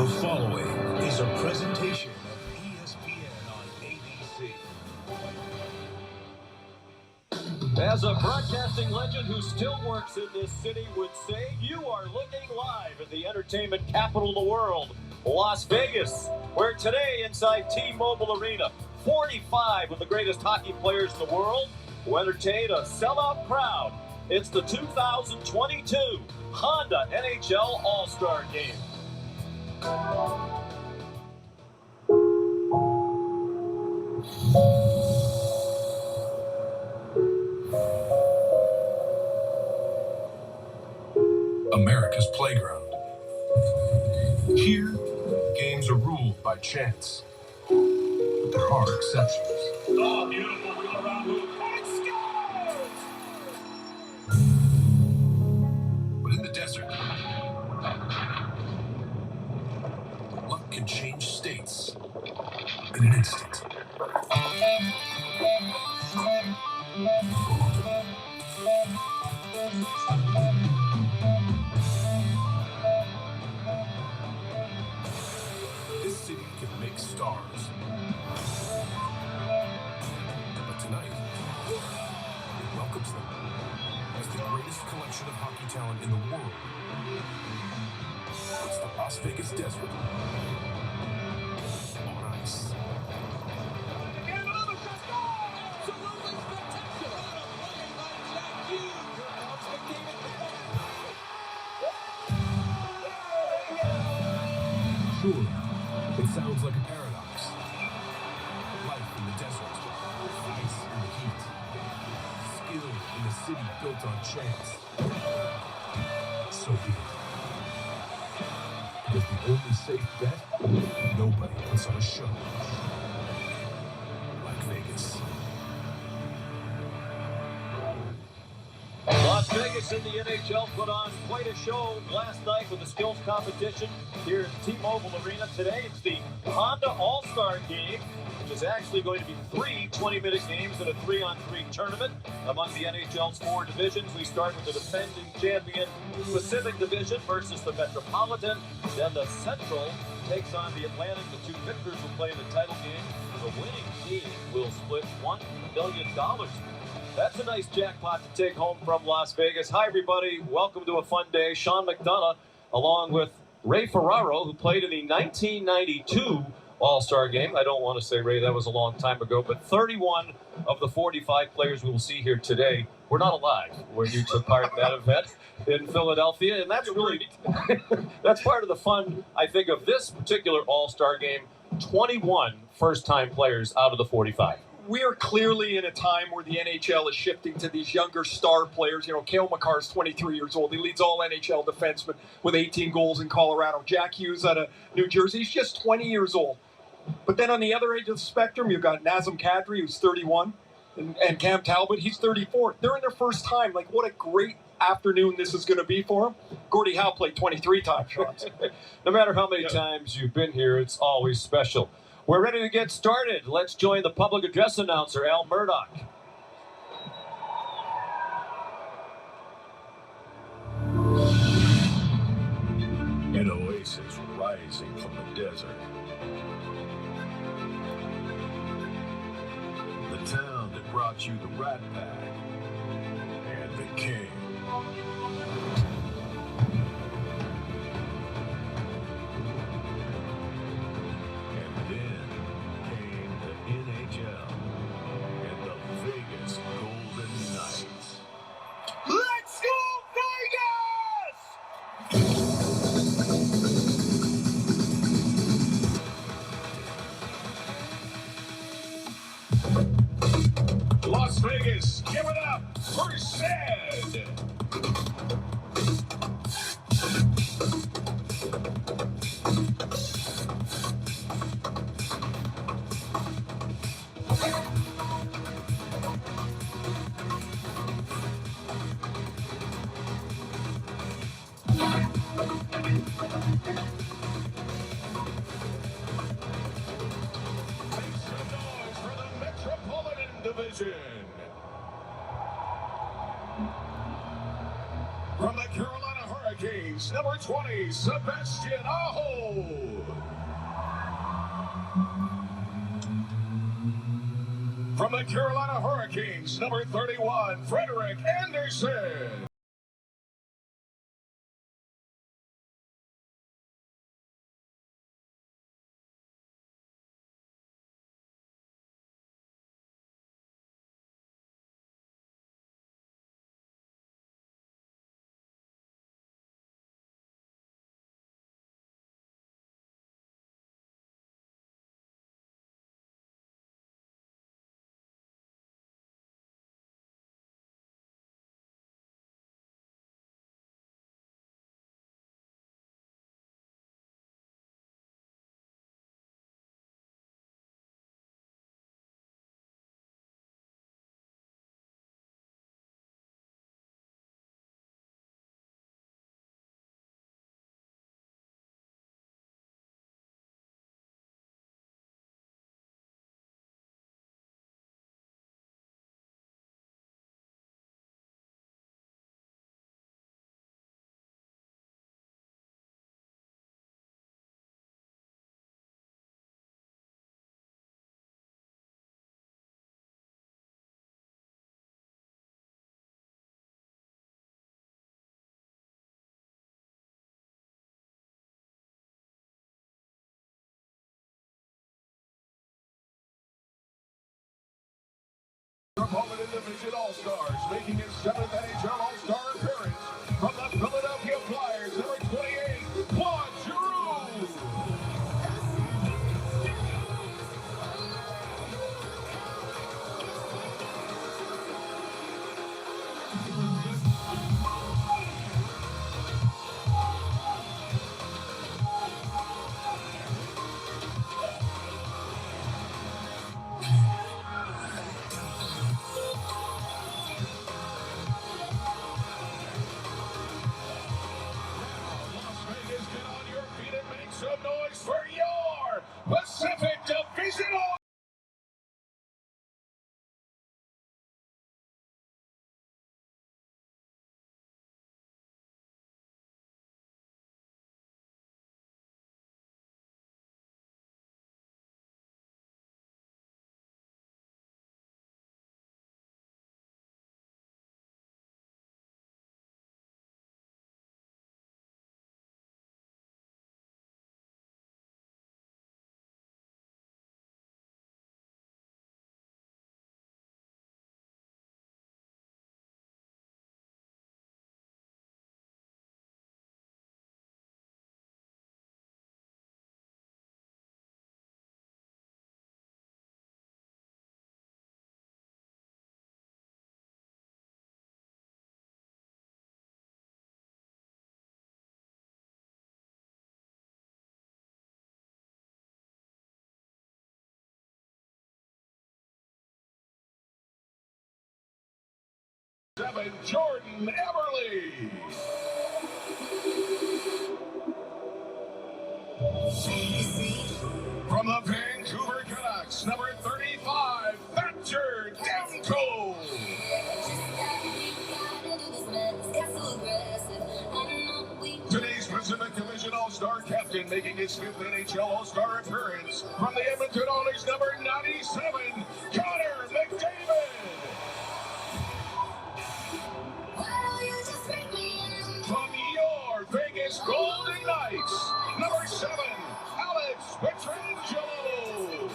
following is a presentation of ESPN on ABC. As a broadcasting legend who still works in this city would say, you are looking live at the entertainment capital of the world, Las Vegas, where today inside T-Mobile Arena, 45 of the greatest hockey players in the world will entertain a sellout crowd. It's the 2022 Honda NHL All-Star Game. America's playground. Here, games are ruled by chance, but there are exceptions. Oh, beautiful wheel-around move. And scores! But in the desert, luck can change states in an instant. This city can make stars. But tonight, it welcomes them as the greatest collection of hockey talent in the world. It's the Las Vegas Desert on ice. And another shot. Absolutely spectacular. Sure, it sounds like a paradox. Life in the desert, ice in the heat, skill in a city built on chance. So be it. Because the only safe bet, nobody puts on a show like Vegas. Las Vegas in the NHL put on quite a show last night with the skills competition here at T-Mobile Arena. Today it's the Honda All-Star Game, which is actually going to be 3 20-minute games in a 3-on-3 tournament among the NHL's 4 divisions. We start with the defending champion Pacific Division versus the Metropolitan. Then the Central takes on the Atlantic. The 2 victors will play in the title game. The winning team will split $1 million. That's a nice jackpot to take home from Las Vegas. Hi, everybody. Welcome to a fun day. Sean McDonough, along with Ray Ferraro, who played in the 1992 All-Star Game. I don't want to say, Ray, that was a long time ago, but 31 of the 45 players we will see here today were not alive when you took part in that event in Philadelphia. And that's really, that's part of the fun, I think, of this particular All-Star Game. 21 first-time players out of the 45. We are clearly in a time where the NHL is shifting to these younger star players. You know, Cale Makar is 23 years old. He leads all NHL defensemen with 18 goals in Colorado. Jack Hughes out of New Jersey, he's just 20 years old. But then on the other end of the spectrum, you've got Nazem Kadri, who's 31, and Cam Talbot, he's 34. They're in their first time. Like, what a great afternoon this is going to be for him. Gordie Howe played 23 times, Sean. No matter how many times you've been here, it's always special. We're ready to get started. Let's join the public address announcer, Al Murdoch. An oasis rising from the desert. The town that brought you the Rat Pack and the King. And then came the NHL and the Vegas Golden Knights. Let's go, Vegas! Las Vegas, give it up for Zed! Make some noise for the Metropolitan Division. From the Carolina Hurricanes, Canucks, number 20, Sebastian Aho. From the Carolina Hurricanes, number 31, Frederik Andersen. Metropolitan Division All-Stars, making his 7th NHL All-Star appearance from the Philadelphia Flyers, number 28, Claude Giroux. Some noise for your Pacific Division All. Jordan Eberle. From the Vancouver Canucks, number 35, Thatcher Demko. Today's Pacific Division All-Star captain, making his 5th NHL All-Star appearance from the Edmonton Oilers, number 97, Connor McDavid. From your Vegas Golden Knights, number 7, Alex Pietrangelo.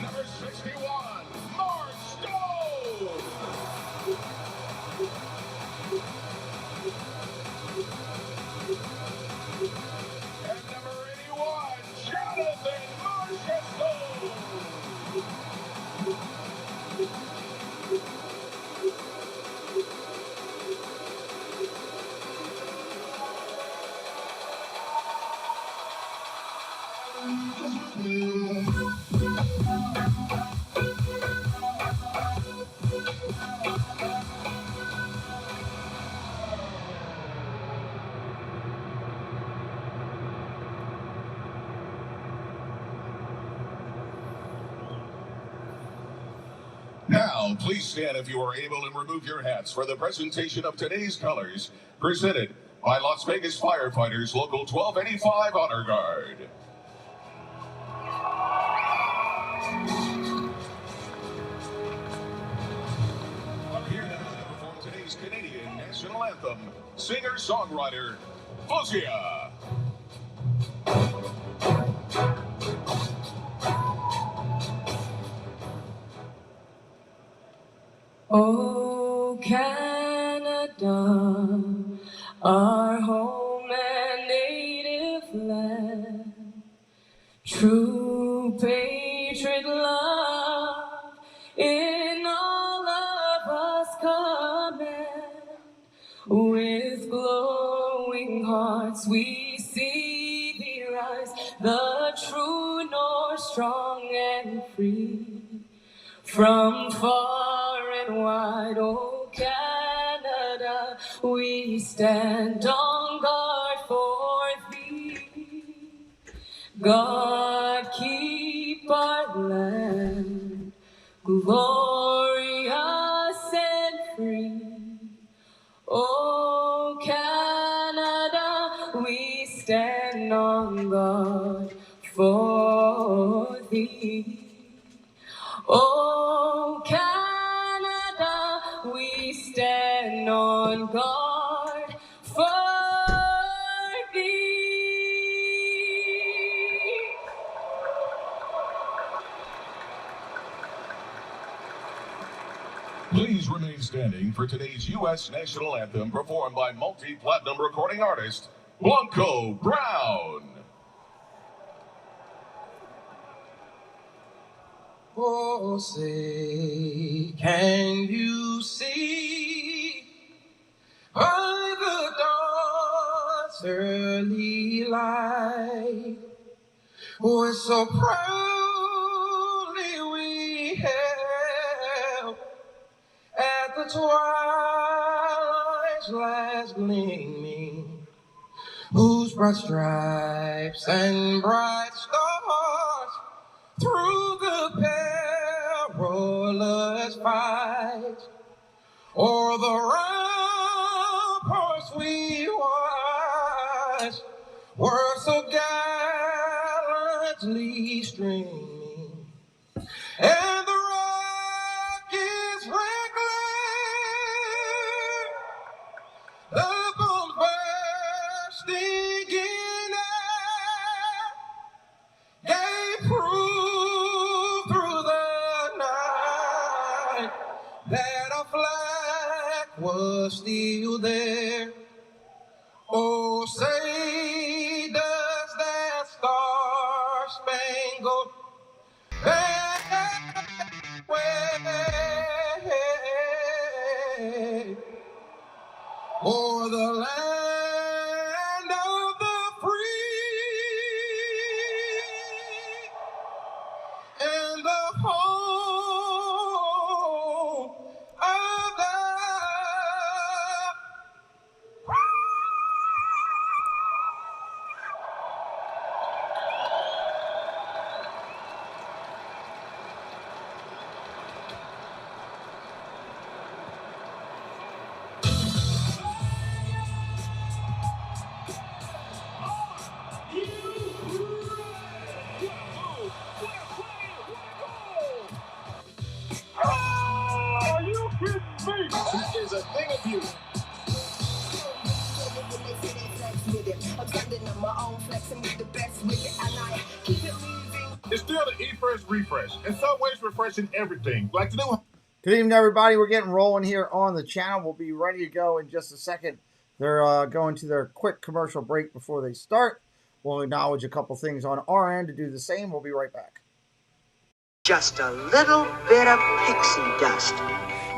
Number 61, Mark Stone. And number 81, Jonathan Marchessault. Now, please stand if you are able and remove your hats for the presentation of today's colors, presented by Las Vegas Firefighters Local 1285 Honor Guard. Here now to perform today's Canadian national anthem, singer-songwriter, Fozia. Oh, Canada, our home and native land, true patriot love in all of us command. With glowing hearts we see thee rise, the true north, strong and free. From far and wide, oh Canada, we stand on guard for thee. God keep our land glorious and free. Oh Canada, we stand on guard for thee. Oh, Canada, we stand on guard for thee. Please remain standing for today's U.S. national anthem performed by multi-platinum recording artist, Blanco Brown. Oh, say, can you see by the dawn's early light, we're so proudly we hailed at the twilight's last gleaming, whose broad stripes and bright stars through the perilous fight, o'er the ramparts we watched, were so gallantly streaming, and the rockets red glare, the bombs bursting in air, gave proof through the night that our flag was still there. Oh, say does that star-spangled banner wave o'er the land of the free and the home of the Are you kidding me? That is a thing of beauty. It's still the E-Fresh Refresh, and Subway's refreshing everything. Like the new. Good evening, everybody. We're getting rolling here on the channel. We'll be ready to go in just a second. They're going to their quick commercial break before they start. We'll acknowledge a couple things on our end to do the same. We'll be right back. Just a little bit of pixie dust.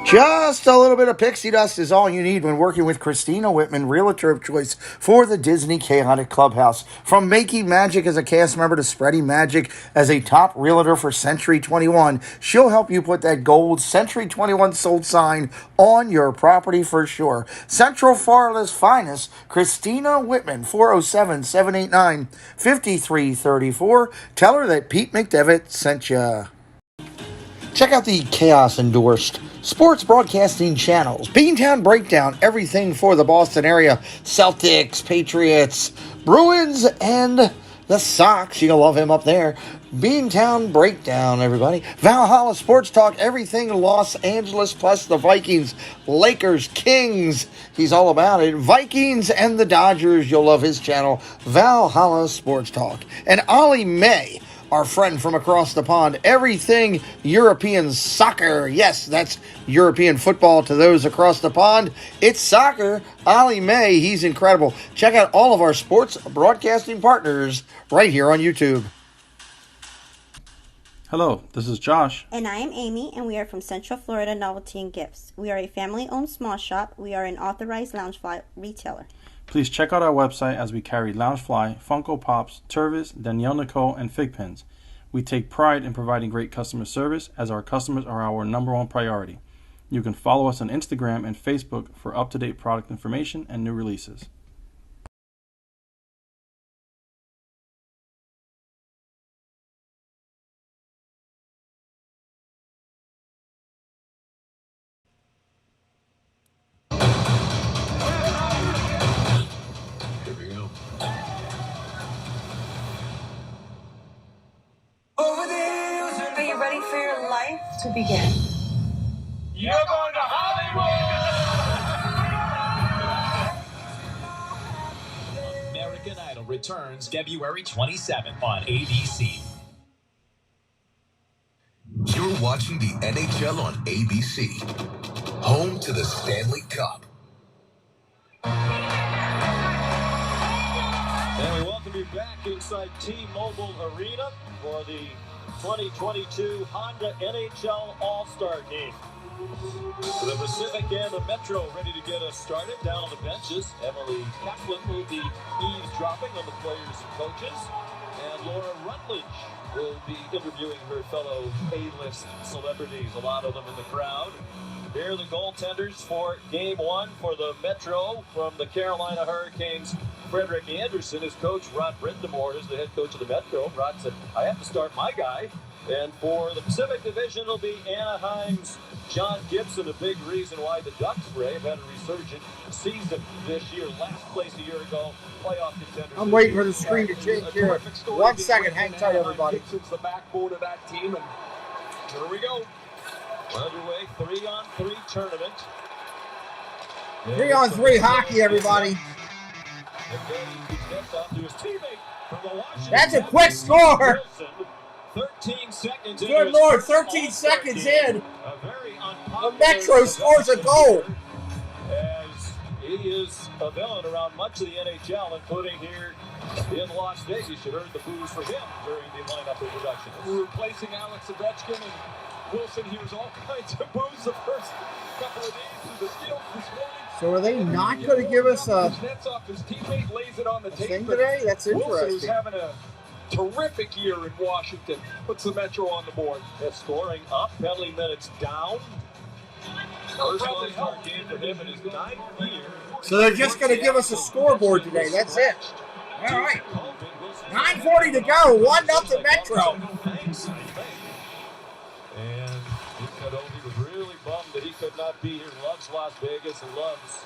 Just a little bit of pixie dust is all you need when working with Christina Whitman, realtor of choice for the Disney Chaotic Clubhouse. From making magic as a cast member to spreading magic as a top realtor for Century 21, she'll help you put that gold Century 21 sold sign on your property for sure. Central Florida's finest, Christina Whitman, 407-789-5334. Tell her that Pete McDevitt sent ya. Check out the Chaos-endorsed sports broadcasting channels. Beantown Breakdown, everything for the Boston area. Celtics, Patriots, Bruins, and the Sox. You're going to love him up there. Beantown Breakdown, everybody. Valhalla Sports Talk, everything Los Angeles, plus the Vikings, Lakers, Kings. He's all about it. Vikings and the Dodgers. You'll love his channel. Valhalla Sports Talk. And Ollie May, our friend from across the pond, everything European soccer. Yes, that's European football to those across the pond. It's soccer. Ollie May, he's incredible. Check out all of our sports broadcasting partners right here on YouTube. Hello, this is Josh. And I am Amy, and we are from Central Florida Novelty and Gifts. We are a family-owned small shop. We are an authorized Loungefly retailer. Please check out our website as we carry Loungefly, Funko Pops, Tervis, Danielle Nicole, and Fig Pins. We take pride in providing great customer service as our customers are our number one priority. You can follow us on Instagram and Facebook for up-to-date product information and new releases. Are you ready for your life to begin? You're going to Hollywood! American Idol returns February 27th on ABC. You're watching the NHL on ABC, home to the Stanley Cup. And we welcome you back inside T-Mobile Arena for the 2022 Honda NHL All-Star Game. The Pacific and the Metro ready to get us started. Down on the benches, Emily Kaplan will be eavesdropping on the players and coaches. And Laura Rutledge will be interviewing her fellow A-list celebrities, a lot of them in the crowd. Here are the goaltenders for Game 1 for the Metro from the Carolina Hurricanes. Frederick Anderson, his coach, Rod Brindamore, is the head coach of the Metro. Rod said, I have to start my guy. And for the Pacific Division, it'll be Anaheim's John Gibson, a big reason why the Ducks, Ray, have had a resurgent season this year. Last place a year ago, playoff contenders. I'm waiting for the screen to change here. 1 second, hang tight, everybody. Gibson's the backbone of that team, and here we go. Underway, 3-on-3 tournament. 3-on-3 hockey, everybody. That's a quick score. 13 seconds. Good Lord, 13 seconds in. The Metro scores a goal. As he is a villain around much of the NHL, including here in Las Vegas. You heard the boos for him during the lineup introduction. We're replacing Alex Ovechkin, and Wilson hears all kinds of boos the first couple of days of the Steelers this morning. So are they not going to give us a Nets off his teammate, lays it on the tape thing today? That's Wilson, who's interesting. having a terrific year in Washington, puts the Metro on the board. They're scoring up, penalty minutes down. First All-Star game for him in his 9th year. So they're just going to give us a scoreboard today. That's it. All right. 9:40 to go. 1-0 Metro. And He was really bummed that he could not be here. Loves Las Vegas and loves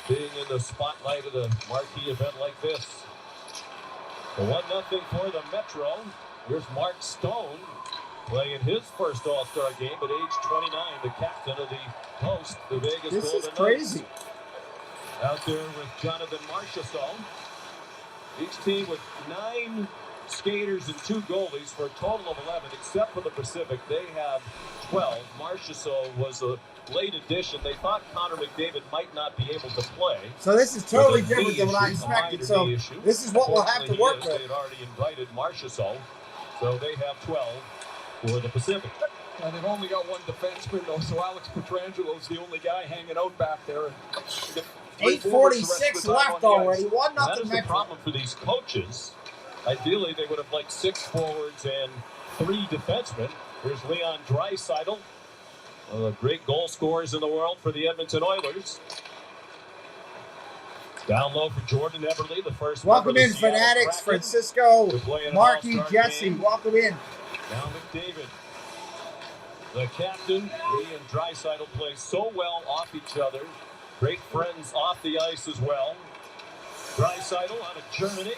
being in the spotlight of a marquee event like this. The 1-0 for the Metro. Here's Mark Stone playing his first All-Star game at age 29, the captain of the Post, the Vegas This Golden is crazy. Knights. Out there with Jonathan Marchessault. Each team with 9 skaters and 2 goalies for a total of 11, except for the Pacific. They have 12. Marchessault was a late addition. They thought Connor McDavid might not be able to play. So this is totally different than what I expected. So this is what we'll have to work with. They had already invited Marchessault, so they have 12 for the Pacific. And they've only got one defenseman, though, so Alex Petrangelo's the only guy hanging out back there. 8:46 left already. 1-0 That is the Metro. problem for these coaches. Ideally, they would have liked 6 forwards and 3 defensemen. Here's Leon Draisaitl, one of the great goal scorers in the world for the Edmonton Oilers. Down low for Jordan Eberle, the first. Welcome in, Seattle Fanatics, Kraken. Francisco, To play an Marky, All-Star Jesse. game. Welcome in. Now McDavid. The captain, he and Draisaitl play so well off each other. Great friends off the ice as well. Draisaitl out of Germany.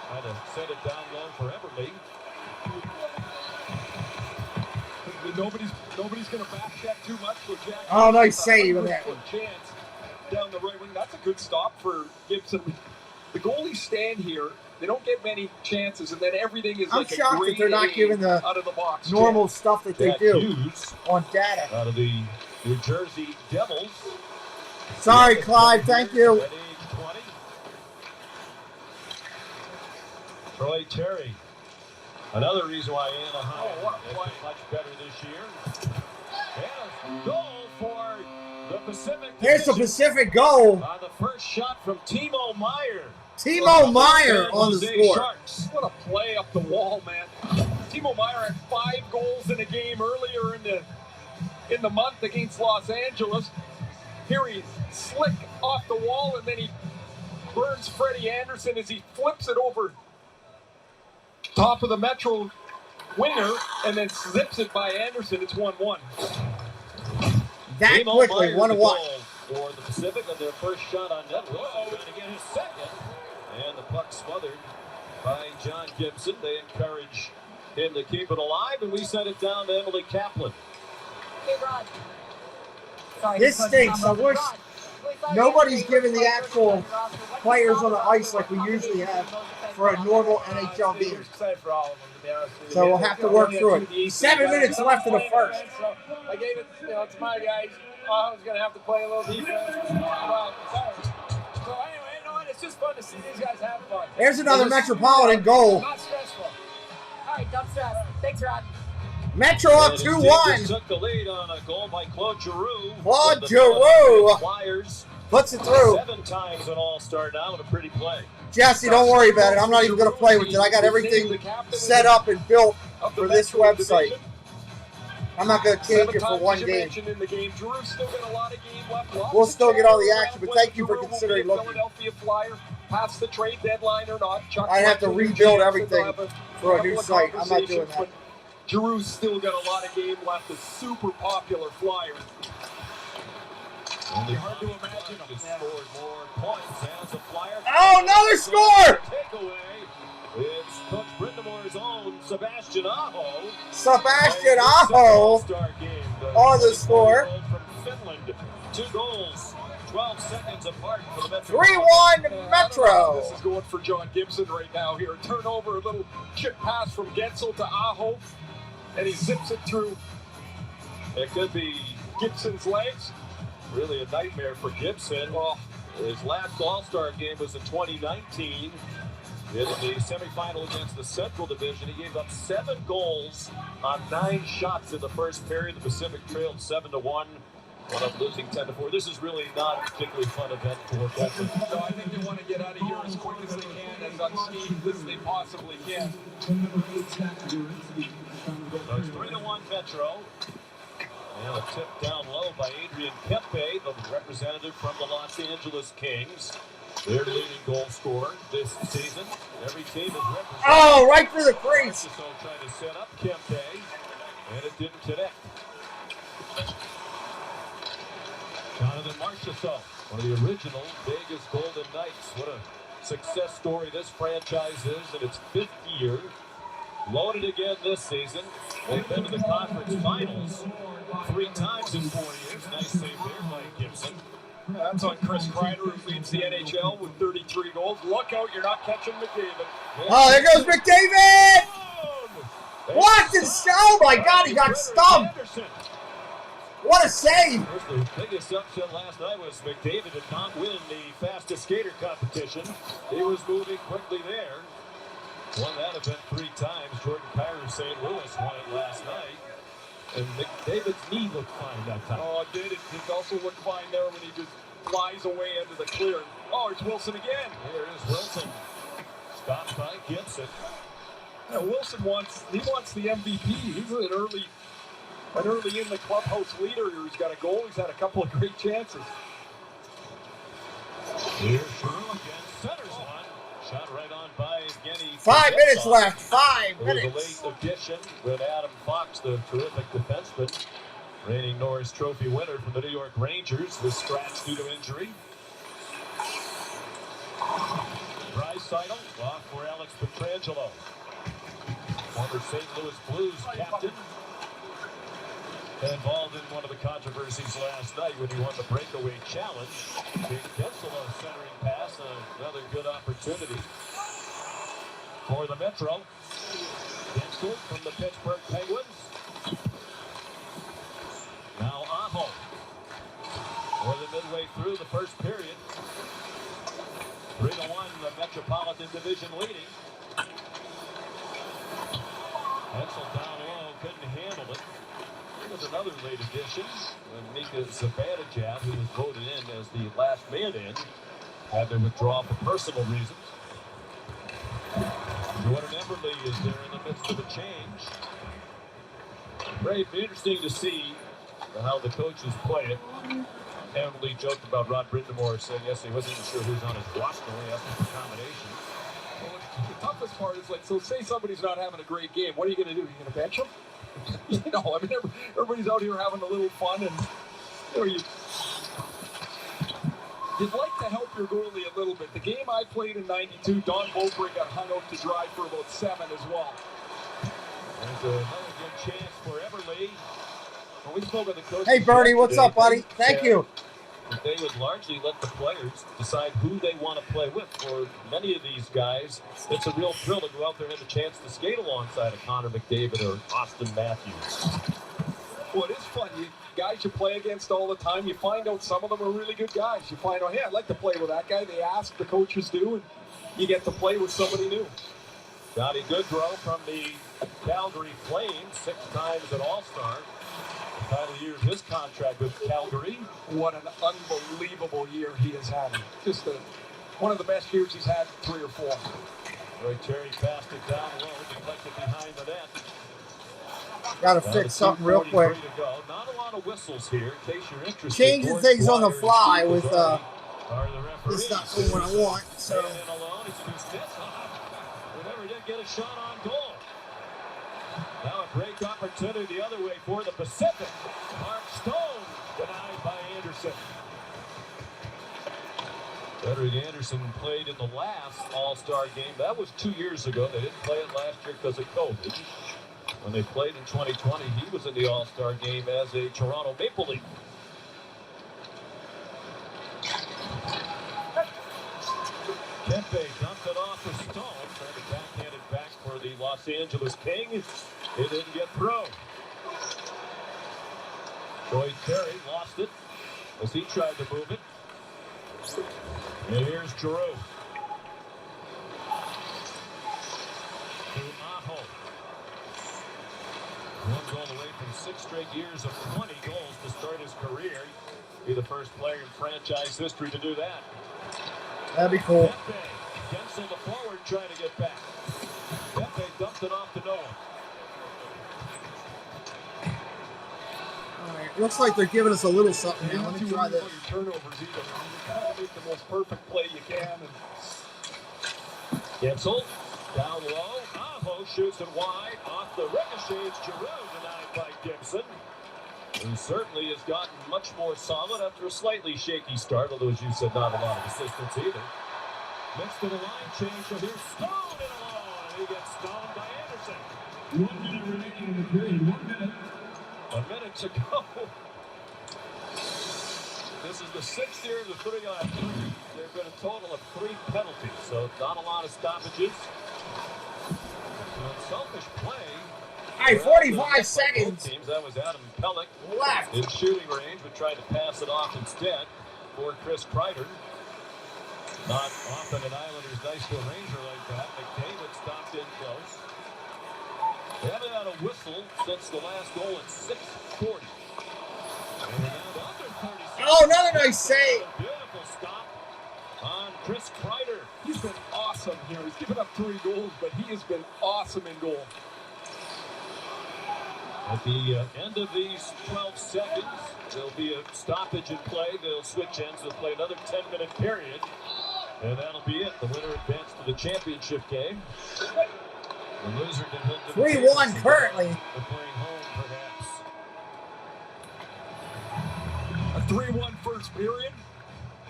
Trying to set it down low for Everly. Nobody's going to back check too much for Jack. Oh, nice save on that one. Chance down the right wing. That's a good stop for Gibson. The goalies stand here. They don't get many chances, and then everything is like a shocked that they're not giving the out of the box normal stuff that they do Hughes on data. out of the New Jersey Devils. Sorry, Clive. Thank you. At age 20. Troy Terry. Another reason why Anaheim is much better this year. And a goal for the Pacific. Here's the Pacific goal. On the first shot from Timo Meier. Timo Meier on the score. Sharks. What a play up the wall, man. Timo Meier had 5 goals in a game earlier in the month against Los Angeles. Here he's slick off the wall, and then he burns Freddie Anderson as he flips it over top of the Metro winger and then zips it by Anderson. It's 1-1. That Timo quickly, Meier 1-1. For the Pacific on their first shot on net. Wilson trying to get his second. And the puck smothered by John Gibson. They encourage him to keep it alive, and we send it down to Emily Kaplan. Hey, Rod. Sorry, This stinks. I wish nobody's giving the actual players on the ice like we usually have for a normal NHL game. So we'll have to work through it. 7 minutes left in the first. So I gave it, to my guys. I was going to have to play a little defense. So anyway, it's just fun to see these guys have fun. There's another Metropolitan goal. Not stressful. All right, don't stress. Thanks, Rod. Metro up And 2-1. took the lead on a goal by Claude Giroux. Claude Giroux Flyers puts it through. 7 times an All-Star now with a pretty play. Jesse, don't worry about it. I'm not even going to play with it. I got everything set up and built for this website. I'm not going to change it for one game. In the game. Drew's still got a lot of game left. We'll still get all the action, but thank you for considering looking. Philadelphia Flyer past the trade deadline or not. I have to rebuild everying for a new site. I'm not doing that. Drew's still got a lot of game left. A super popular Flyer. Only hard to imagine he scored more points as a Flyer. Oh, another score! Takeaway. It's Coach Brindamore's own Sebastian Aho. Sebastian Aho on the score. From Finland. 2 goals, 12 seconds apart for the Metro. 3-1 Metro. This is going for John Gibson right now here. A turnover, a little chip pass from Gensel to Aho, and he zips it through. It could be Gibson's legs. really a nightmare for Gibson. Well, his last All-Star game was in 2019. In the semifinal against the Central Division, he gave up 7 goals on 9 shots in the first period. The Pacific trailed 7-1. Wound up losing 10-4. This is really not a particularly fun event for Gibson. So I think they want to get out of here as quick as they can, as unscathed as they possibly can. So it's 3-1 Metro. And a tip down low by Adrian Kempe, the representative from the Los Angeles Kings. Their leading goal scorer this season. Every team is represented. Oh, right through the crease. So trying to set up Kempe, and it didn't connect. Jonathan Marchessault, one of the original Vegas Golden Knights. What a success story this franchise is in its 5th year. Loaded again this season. They've been to the conference finals 3 times in 4 years. Nice save there by Gibson. That's on Chris Kreider, who leads the NHL with 33 goals. Look out, you're not catching McDavid. Oh, there goes McDavid! What? Oh my God, he got stumped! What a save! The biggest upset last night was McDavid did not win the fastest skater competition. He was moving quickly there. Won that event 3 times. Jordan Kyrou of St. Louis won it last night. And McDavid's knee looked fine that time. Oh, it did. It also looked fine there when he just flies away into the clear. Oh, it's Wilson again. Here is Wilson. Stopped by Gibson. Yeah, Wilson wants the MVP. He's an early in the clubhouse leader here. He's got a goal. He's had a couple of great chances. Here's Giroux again. Centers one. Shot right on by Evgeny 5 minutes left. 5 It was minutes. a late addition with Adam Fox, the terrific defenseman, reigning Norris Trophy winner from the New York Rangers, was scratched due to injury. Draisaitl off for Alex Pietrangelo, former St. Louis Blues captain, involved in one of the controversies last night when he won the breakaway challenge. Big Gensel centering pass, another good opportunity for the Metro. Gensel from the Pittsburgh Penguins. Now Aho. More than midway through the first period. 3-1, the Metropolitan Division leading. Gensel down low, couldn't handle it. Here's another late addition when Mika Zibanejad, who was voted in as the last man in, had to withdraw for personal reasons. Jordan Eberle is there in the midst of a change. Ray, it'd be interesting to see how the coaches play it. Eberle joked about Rod Brindamore saying yes, he wasn't even sure who's on his roster. He asked him for combination. Well, the toughest part is, like, so say somebody's not having a great game. What are you going to do? Are you going to bench him? You know, I mean, everybody's out here having a little fun, and you know, you'd like to help your goalie a little bit. The game I played in '92, Don Mowbray got hung out to dry for about 7 as well. There's another good chance for Eberle. When we spoke with the coach, Hey, Bernie, what's up, buddy? Thank you. They would largely let the players decide who they want to play with. For many of these guys, it's a real thrill to go out there and have a chance to skate alongside a Connor McDavid or Austin Matthews. Well, it is fun. Guys you play against all the time, you find out some of them are really good guys. You find out, hey, I'd like to play with that guy. They ask, the coaches do, and you get to play with somebody new. Johnny Goodrow from the Calgary Flames, 6 times an All-Star. Final year of his contract with Calgary. What an unbelievable year he has had. Just one of the best years he's had, 3 or 4. Roy Terry passed it down low, deflected behind the net. Got to fix something real quick. Not a lot of whistles here, in case you're interested. Changing things on the fly with it's not doing what I want. So. We never did get a shot on goal. Now a break opportunity the other way for the Pacific. Mark Stone denied by Anderson. Frederick Anderson played in the last All-Star game. That was 2 years ago. They didn't play it last year because of COVID. When they played in 2020, he was in the All-Star game as a Toronto Maple Leaf. Kempe dumped it off to Stone. Trying to backhand it back for the Los Angeles Kings. It didn't get through. Troy Terry lost it as he tried to move it. And here's Giroux. To Aho. 1 goal away from 6 straight years of 20 goals to start his career. Be the first player in franchise history to do that. That'd be cool. Pepe, Gensel the forward trying to get back. Pepe dumped it off to no one. All right, looks like they're giving us a little something now. Let me try this. Turnovers either. You kind of make the most perfect play you can. And Gensel down low. Aho shoots it wide. Off the ricochet. It's Giroux denied by Gibson. He certainly has gotten much more solid after a slightly shaky start, although, as you said, not a lot of assistance either. Next to the line change, so here's Stone in alone. He gets stoned by Anderson. 1 minute remaining in the period. 1 minute. A minute to go. This is the 6th year of the 3 on 3. There have been a total of 3 penalties, so not a lot of stoppages. Unselfish play. All right, 45 seconds. Teams. That was Adam Pellick left in shooting range, but tried to pass it off instead for Chris Kreider. Not often an Islanders nice to a Ranger like that. McDavid stopped in close. They haven't had a whistle since the last goal at 6:40. And they're down to under 30 seconds. Oh, another nice save. A beautiful stop on Chris Kreider. he's been awesome here. He's given up 3 goals, but he has been awesome in goal. At the end of these 12 seconds, there'll be a stoppage in play. They'll switch ends. They'll play another 10-minute period. And that'll be it. The winner advanced to the championship game. The loser can head to the 3-1 currently. to bring home, perhaps. A 3-1 first period.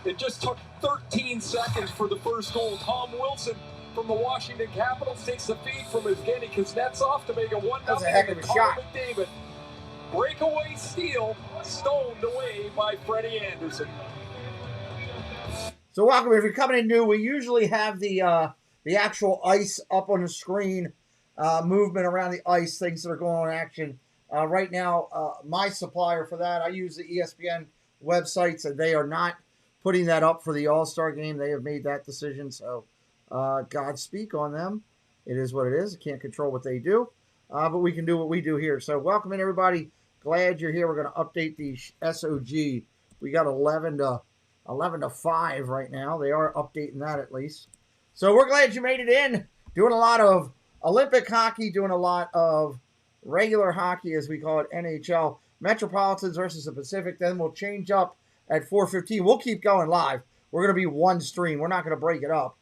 It just took 13 seconds for the first goal. Tom Wilson from the Washington Capitals takes the feed from Evgeny Kuznetsov to make it 1-0. That's a heck of a shot. McDavid. Breakaway steal, stoned away by Freddie Anderson. So welcome. If you're coming in new, we usually have the actual ice up on the screen, movement around the ice, things that are going on in action. Right now, my supplier for that, I use the ESPN websites, and they are not putting that up for the All-Star game. They have made that decision, so Godspeed on them. It is what it is. I can't control what they do, but we can do what we do here. So welcome in, everybody. Glad you're here. We're going to update the SOG. We got 11 to 5 right now. They are updating that at least. So we're glad you made it in. Doing a lot of Olympic hockey, doing a lot of regular hockey, as we call it, NHL. Metropolitans versus the Pacific. Then we'll change up at 4:15. We'll keep going live. We're going to be one stream. We're not going to break it up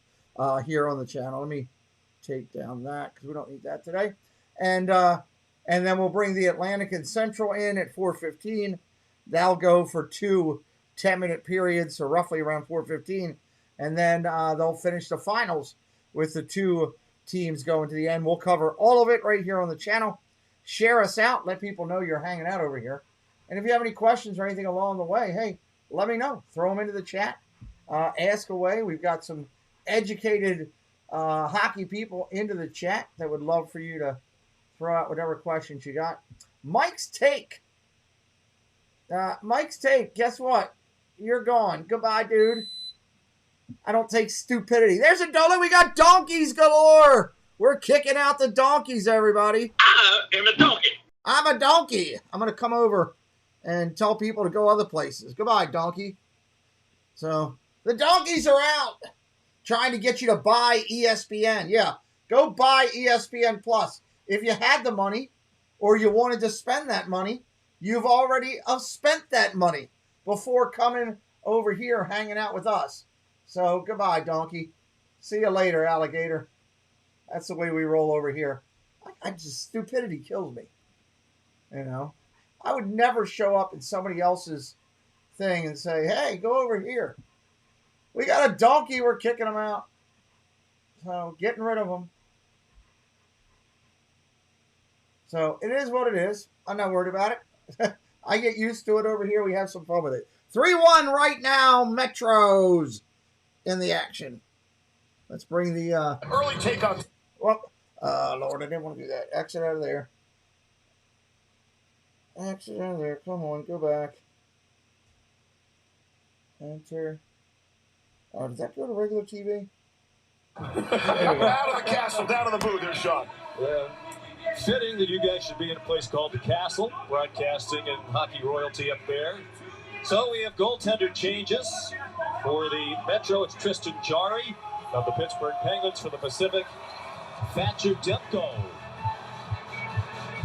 here on the channel. Let me take down that because we don't need that today. And then we'll bring the Atlantic and Central in at 4:15. That'll go for 2 10-minute periods, so roughly around 4:15. And then they'll finish the finals with the 2 teams going to the end. We'll cover all of it right here on the channel. Share us out. Let people know you're hanging out over here. And if you have any questions or anything along the way, hey, let me know. Throw them into the chat. Ask away. We've got some educated hockey people into the chat that would love for you to throw out whatever questions you got. Mike's Take. Guess what? You're gone. Goodbye, dude. I don't take stupidity. There's a dollar. We got donkeys galore. We're kicking out the donkeys, everybody. I am a donkey. I'm a donkey. I'm going to come over and tell people to go other places. Goodbye, donkey. So, the donkeys are out. Trying to get you to buy ESPN. Yeah, go buy ESPN Plus. If you had the money or you wanted to spend that money, you've already spent that money before coming over here hanging out with us. So, goodbye, donkey. See you later, alligator. That's the way we roll over here. Stupidity kills me. You know? I would never show up in somebody else's thing and say, hey, go over here. We got a donkey. We're kicking them out. So, getting rid of them. So, it is what it is. I'm not worried about it. I get used to it over here. We have some fun with it. 3-1 right now. Metros in the action. Let's bring the... Early take on... Well, Lord, I didn't want to do that. Exit out of there. Exit out of there. Come on, go back. Enter. Oh, does that go to regular TV? Out of the castle, down to the booth. There's Sean. Yeah. Fitting that you guys should be in a place called the Castle, broadcasting and hockey royalty up there. So we have goaltender changes. For the Metro, it's Tristan Jarry of the Pittsburgh Penguins. For the Pacific, Thatcher Demko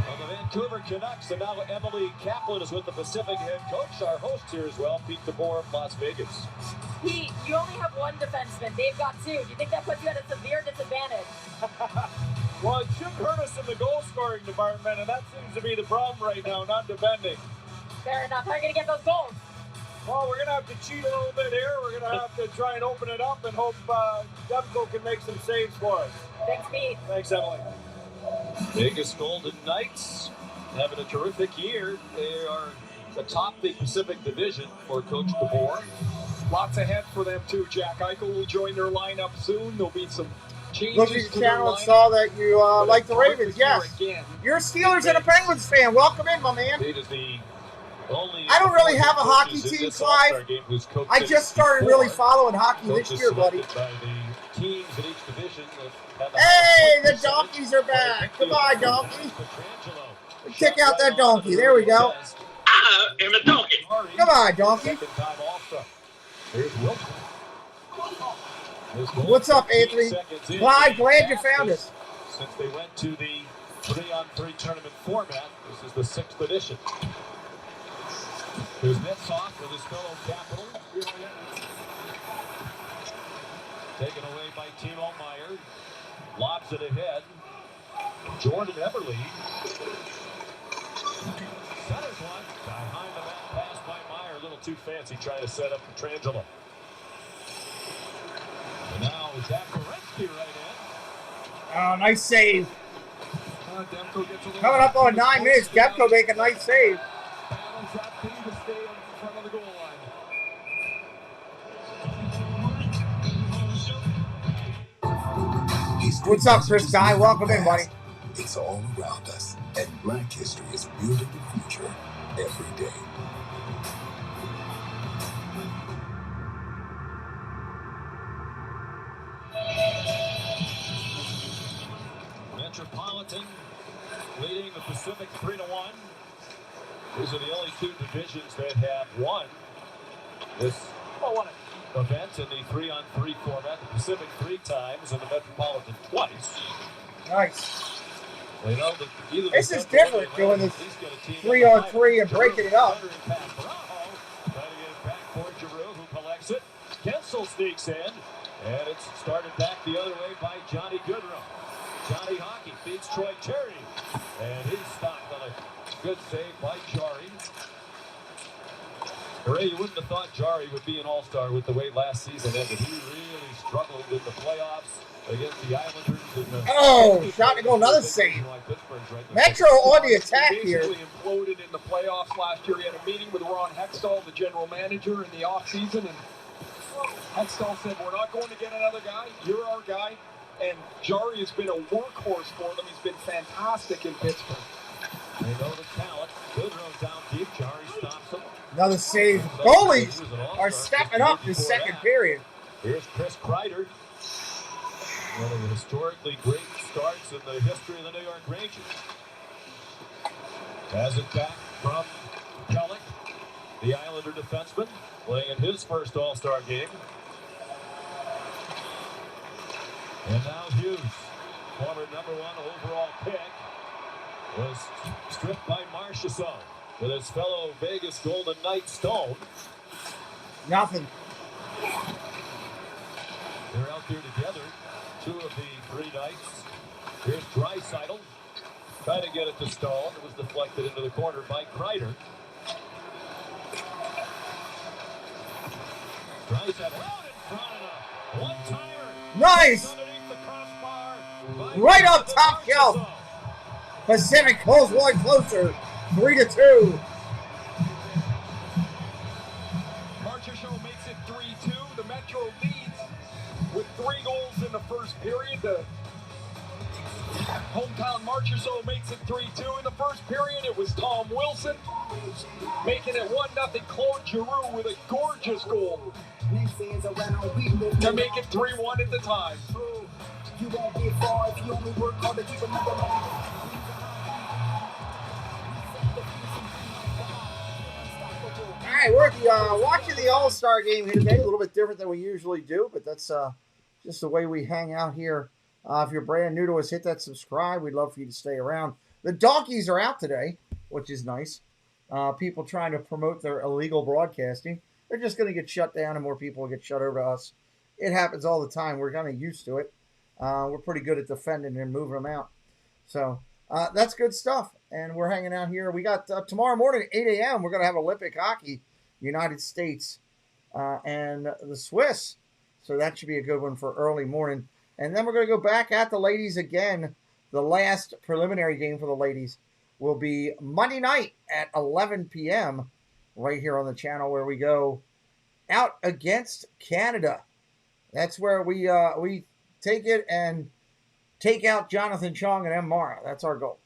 of the Vancouver Canucks. And now Emily Kaplan is with the Pacific head coach. Our host here as well, Pete DeBoer of Las Vegas. Pete, you only have one defenseman. They've got 2. Do you think that puts you at a severe disadvantage? Well, it should hurt us in the goal-scoring department, and that seems to be the problem right now, not defending. Fair enough. How are you going to get those goals? Well, we're going to have to cheat a little bit here. We're going to have to try and open it up and hope Demko can make some saves for us. Thanks, Pete. Thanks, Emily. Vegas Golden Knights having a terrific year. They are atop the Pacific Division for Coach DeBoer. Lots ahead for them, too. Jack Eichel will join their lineup soon. There'll be some changes Look at to the their channel and lineup. saw that you like the Ravens. Yes. Again. You're a Steelers and a Penguins fan. Welcome in, my man. It is the only I don't really have a hockey team, Clive. I just started really following hockey this year, buddy. By the teams in each division that have Hey, the donkeys are back. Goodbye, donkey. Kick out that donkey. There we go. I am a donkey. Goodbye, donkey. What's up, Anthony? Clyde, glad you found us. Since they went to the 3-on-3 tournament format, this is the 6th edition. There's Netsov with his fellow Capital. Taken away by Timo Meyer. Lobs it ahead. Jordan Everly. Centers one. Behind the back pass by Meyer. A little too fancy trying to set up for Trangelo. And now Zach Werenski right in. Oh, nice save. Demko gets a little Coming up on 9 minutes. Demko make a nice save. battles that thing to stay in front of the goal line. What's up, Chris Guy? Welcome in, buddy. It's all around us, and Black history is building the future every day. Metropolitan leading the Pacific 3-1. These are the only two divisions that have won this event in the 3-on-3 format. The Pacific 3 times and the Metropolitan twice. Nice. They know that either This is different, doing this 3-on-3 and breaking it up. Trying to get it back for Giroux, who collects it. Kensel sneaks in, and it's started back the other way by Johnny Goodrum. Johnny Hockey feeds Troy Terry, and he's stopped on a good save by Jari. Ray, you wouldn't have thought Jari would be an all-star with the way last season ended. He really struggled in the playoffs against the Islanders. Shot to go, another save. Metro on the attack here. Basically imploded in the playoffs last year. He had a meeting with Ron Hextall, the general manager, in the offseason, and Hextall said, "We're not going to get another guy. You're our guy." And Jari has been a workhorse for them. He's been fantastic in Pittsburgh. They know the talent. Goodrow down deep. Jari stops him. Another save. Goalies are stepping up this second period. Here's Chris Kreider. One of the historically great starts in the history of the New York Rangers. Has it back from Kellick, the Islander defenseman, playing in his first All-Star game. And now Hughes, former #1 overall pick, was stripped by Marchessault with his fellow Vegas Golden Knight Stone. Nothing. They're out there together, two of the three Knights. Here's Draisaitl, trying to get it to Stone. It was deflected into the corner by Kreider. Draisaitl out in front of the one-timer. Nice. Right up top shelf. Pacific pulls one closer. 3-2. Marchessault makes it 3-2. The Metro leads with 3 goals in the first period. The hometown Marchessault makes it 3-2. In the first period, it was Tom Wilson making it 1-0. Claude Giroux with a gorgeous goal to make it 3-1 at the time. You won't get far if you only work hard to keep another man. All right, we're at the, watching the All-Star game here today. A little bit different than we usually do, but that's just the way we hang out here. If you're brand new to us, hit that subscribe. We'd love for you to stay around. The donkeys are out today, which is nice. People trying to promote their illegal broadcasting. They're just going to get shut down and more people will get shut over to us. It happens all the time. We're kind of used to it. We're pretty good at defending and moving them out. So that's good stuff. And we're hanging out here. We got tomorrow morning at 8 a.m. We're going to have Olympic hockey, United States and the Swiss. So that should be a good one for early morning. And then we're going to go back at the ladies again. The last preliminary game for the ladies will be Monday night at 11 p.m. right here on the channel, where we go out against Canada. That's where we take it and take out Jonathan Chong and M. Mara. That's our goal.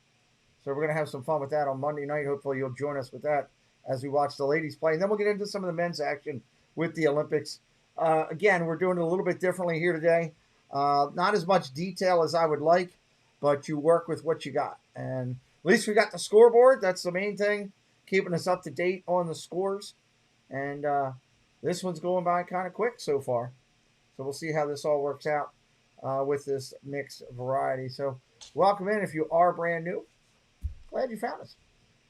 So we're going to have some fun with that on Monday night. Hopefully you'll join us with that as we watch the ladies play. And then we'll get into some of the men's action with the Olympics. Again, we're doing it a little bit differently here today. Not as much detail as I would like, but you work with what you got. And at least we got the scoreboard. That's the main thing, keeping us up to date on the scores. And this one's going by kind of quick so far. So we'll see how this all works out with this mixed variety. So welcome in if you are brand new. Glad you found us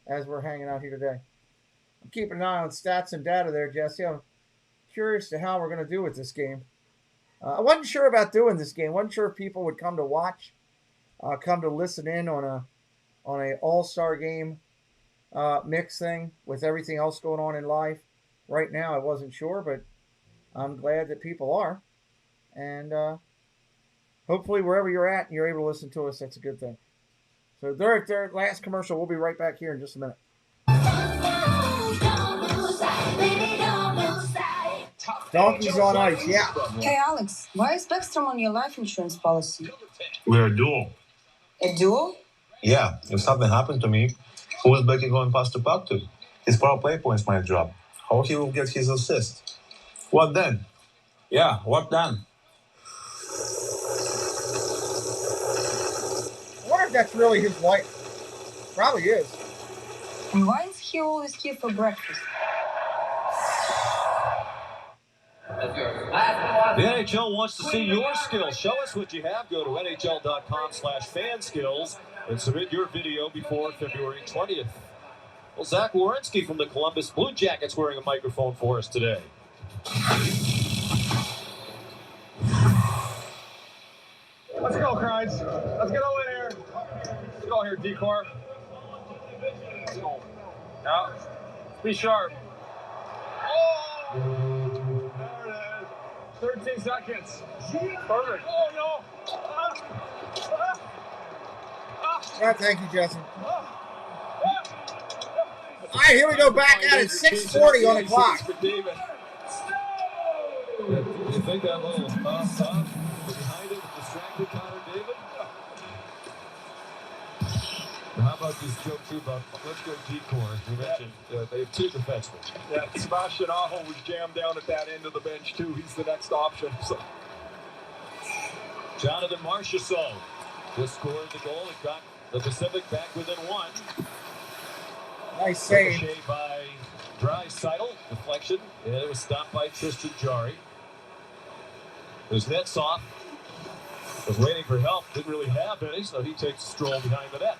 as we're hanging out here today. I'm keeping an eye on stats and data there, Jesse. I'm curious to how we're going to do with this game. I wasn't sure about doing this game. Wasn't sure if people would come to watch, come to listen in on a All-Star game mix thing with everything else going on in life. Right now, I wasn't sure, but I'm glad that people are. And hopefully, wherever you're at and you're able to listen to us, that's a good thing. So they're at their last commercial. We'll be right back here in just a minute. Donkeys on ice, yeah. Hey, Alex, why is Backstrom on your life insurance policy? We're a duo. A duo? Yeah, if something happened to me, who is Becky going past the puck to? His power play points might drop. How he will get his assist? What then? Yeah, what then? I wonder if that's really his wife. Probably is. And why is he always here for breakfast? The NHL wants to see your skills. Show us what you have. Go to nhl.com/fanskills and submit your video before February 20th. Well, Zach Werenski from the Columbus Blue Jackets wearing a microphone for us today. Let's go, Kreitz. Let's get over here. Let's go here, Decor. Let's go. Now, be sharp. Oh! There it is. 13 seconds. Perfect. Oh, no. Yeah, thank you, Justin. All right, here we go back at it. 6:40 on the clock. You think that little behind it distracted Connor David? How about this joke too about let's go decor? You mentioned they have two defensemen. Yeah, Sebastian Aho was jammed down at that end of the bench too. He's the next option. So. Jonathan Marchessault just scored the goal. It got the Pacific back within one. Nice save. Ricochet by Draisaitl. Deflection. And it was stopped by Tristan Jarry. Kuznetsov was waiting for help. Didn't really have any, so he takes a stroll behind the net.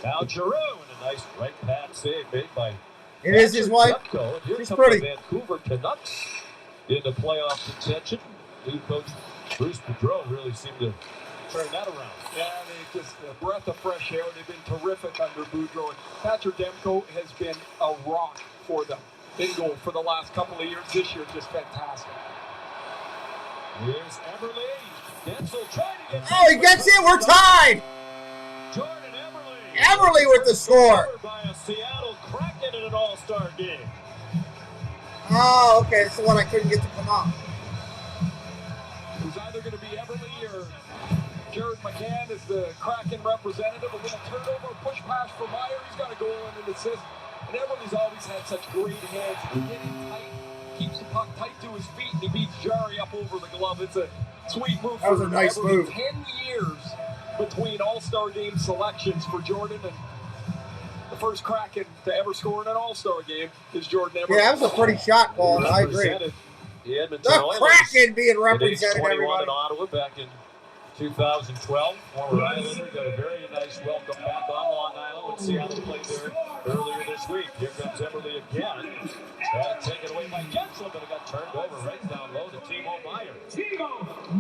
Now Giroux and a nice right pad save made by. It is his wife. She's pretty. The Vancouver Canucks into playoff contention. New coach Bruce Boudreau really seemed to turn that around. Yeah, they just a breath of fresh air. They've been terrific under Boudreau. And Patrick Demko has been a rock for them in goal for the last couple of years. This year, just fantastic. Here's Eberle. Gensel trying to get. Oh, he gets in. We're tied. Jordan Eberle. Eberle with the score. By a Seattle Kraken in an All-Star game. Oh, okay. That's the one I couldn't get to come off. It was either going to be Eberle or Jared McCann as the Kraken representative. A little turnover, push pass for Meyer. He's got a goal and an assist. And Eberle's always had such great hands. He can get in tight, keeps the puck tight to his feet, and he beats Jarry up over the glove. It's a sweet move. That was a nice move. 10 years between All-Star game selections for Jordan, and the first Kraken to ever score in an All-Star game is Jordan Eberle. Yeah, that was a pretty shot ball. I agree. The Kraken being represented, everybody. In Ottawa back in 2012. Former Islander got a very nice welcome back on Long Island when Seattle played there earlier this week. Here comes Eberle again. Taken away by Gensel, but it got turned over right down low to Timo Meier. Timo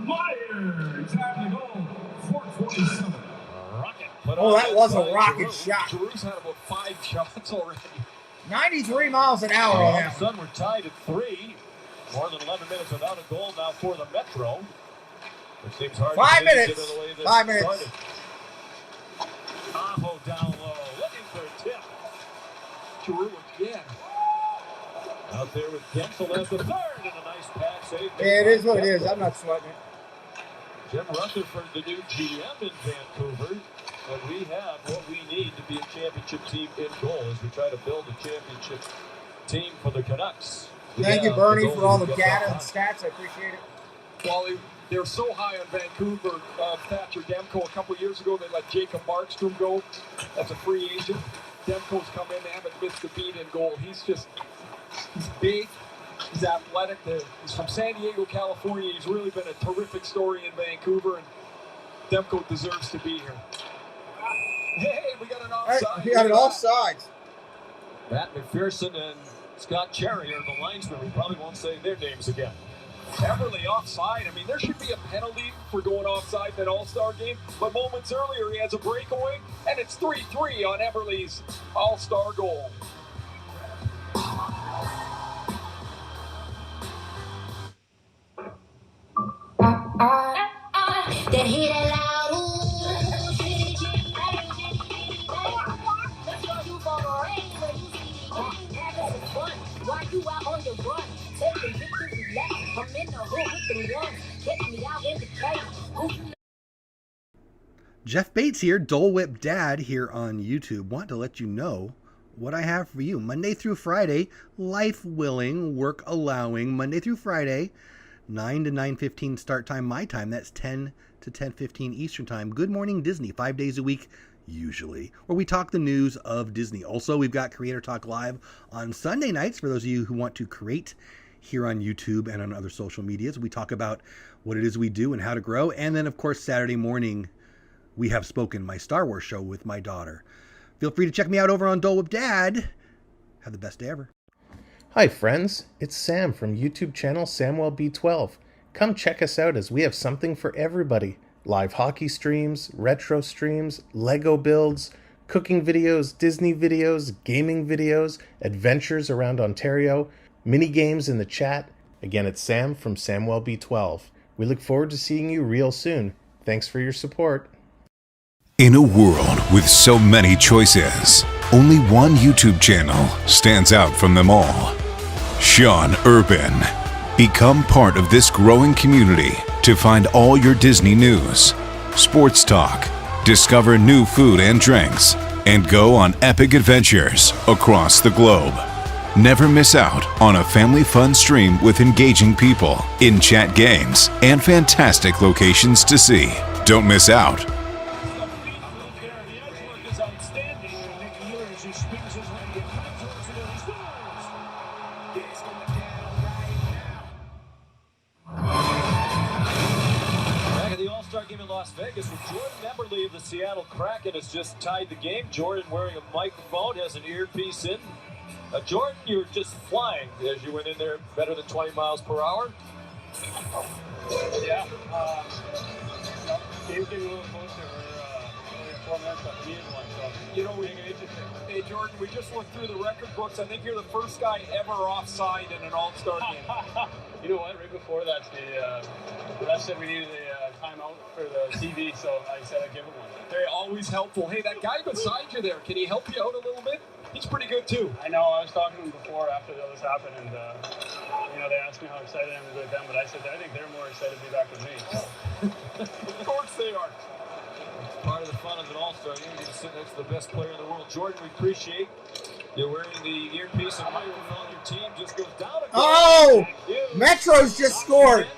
Meier tapping the goal. 427. Rocket. Oh, that was a rocket shot. Giroux's had about 5 shots already. 93 miles an hour on All that of a sudden, we're tied at 3. More than 11 minutes without a goal now for the Metro. Which seems hard 5 minutes. To the way that 5 minutes. started. Aho down low, looking for a tip. Giroux again. Out there with Gensel as the third, and a nice pass save. Yeah, it is what it is. I'm not sweating it. Jim Rutherford, the new GM in Vancouver. And we have what we need to be a championship team in goal as we try to build a championship team for the Canucks. Thank you, Bernie, for all the data and stats. I appreciate it. Well, they're so high on Vancouver. Thatcher Demko a couple years ago, they let Jacob Markstrom go. That's a free agent. Demko's come in. They haven't missed a beat in goal. He's big. He's athletic. He's from San Diego, California. He's really been a terrific story in Vancouver, and Demko deserves to be here. Hey, we got an offside. Right, we got an offside. Matt McPherson and Scott Cherry are the linesmen. We probably won't say their names again. Everly offside. I mean, there should be a penalty for going offside in an All-Star game, but moments earlier he has a breakaway, and it's 3-3 on Everly's All-Star goal. Then hit it loud. Why you out on your run? Taking victory lap. I'm in the hood with the ones. Take me out in the cave. Jeff Bates here, Dole Whip Dad here on YouTube. Want to let you know what I have for you. Monday through Friday, life willing, work allowing, Monday through Friday, 9 to 9:15 start time, my time. That's 10 to 10:15 Eastern time. Good Morning Disney, 5 days a week, usually, where we talk the news of Disney. Also, we've got Creator Talk Live on Sunday nights for those of you who want to create here on YouTube and on other social medias. We talk about what it is we do and how to grow. And then, of course, Saturday morning, we have Spoken, my Star Wars show with my daughter. Feel free to check me out over on Dole Whip Dad. Have the best day ever. Hi friends, it's Sam from YouTube channel SamwellB12. Come check us out as we have something for everybody. Live hockey streams, retro streams, Lego builds, cooking videos, Disney videos, gaming videos, adventures around Ontario, mini games in the chat. Again, it's Sam from SamwellB12. We look forward to seeing you real soon. Thanks for your support. In a world with so many choices, only one YouTube channel stands out from them all. Sean Urban. Become part of this growing community to find all your Disney news, sports talk, discover new food and drinks, and go on epic adventures across the globe. Never miss out on a family fun stream with engaging people, in-chat games, and fantastic locations to see. Don't miss out. Las Vegas with Jordan Eberle of the Seattle Kraken has just tied the game. Jordan wearing a microphone, has an earpiece in. Jordan, you were just flying as you went in there, better than 20 miles per hour. Yeah. Game's getting a little closer. We're 4 minutes left. We need one, so you know, hey Jordan, we just looked through the record books. I think you're the first guy ever offside in an All-Star game. You know what? Right before that, the ref said we needed a timeout for the TV, so I said I'd give it one. They're always helpful. Hey, that guy beside you there, can he help you out a little bit? He's pretty good too. I know. I was talking to him before after all this happened, and they asked me how excited I am to be with them, but I said I think they're more excited to be back with me. Of course they are. It's part of the fun of an All-Star game. You get to sit next to the best player in the world. Jordan, we appreciate you're wearing the earpiece and microphone. Your team just goes down. Oh! Metro's just scored.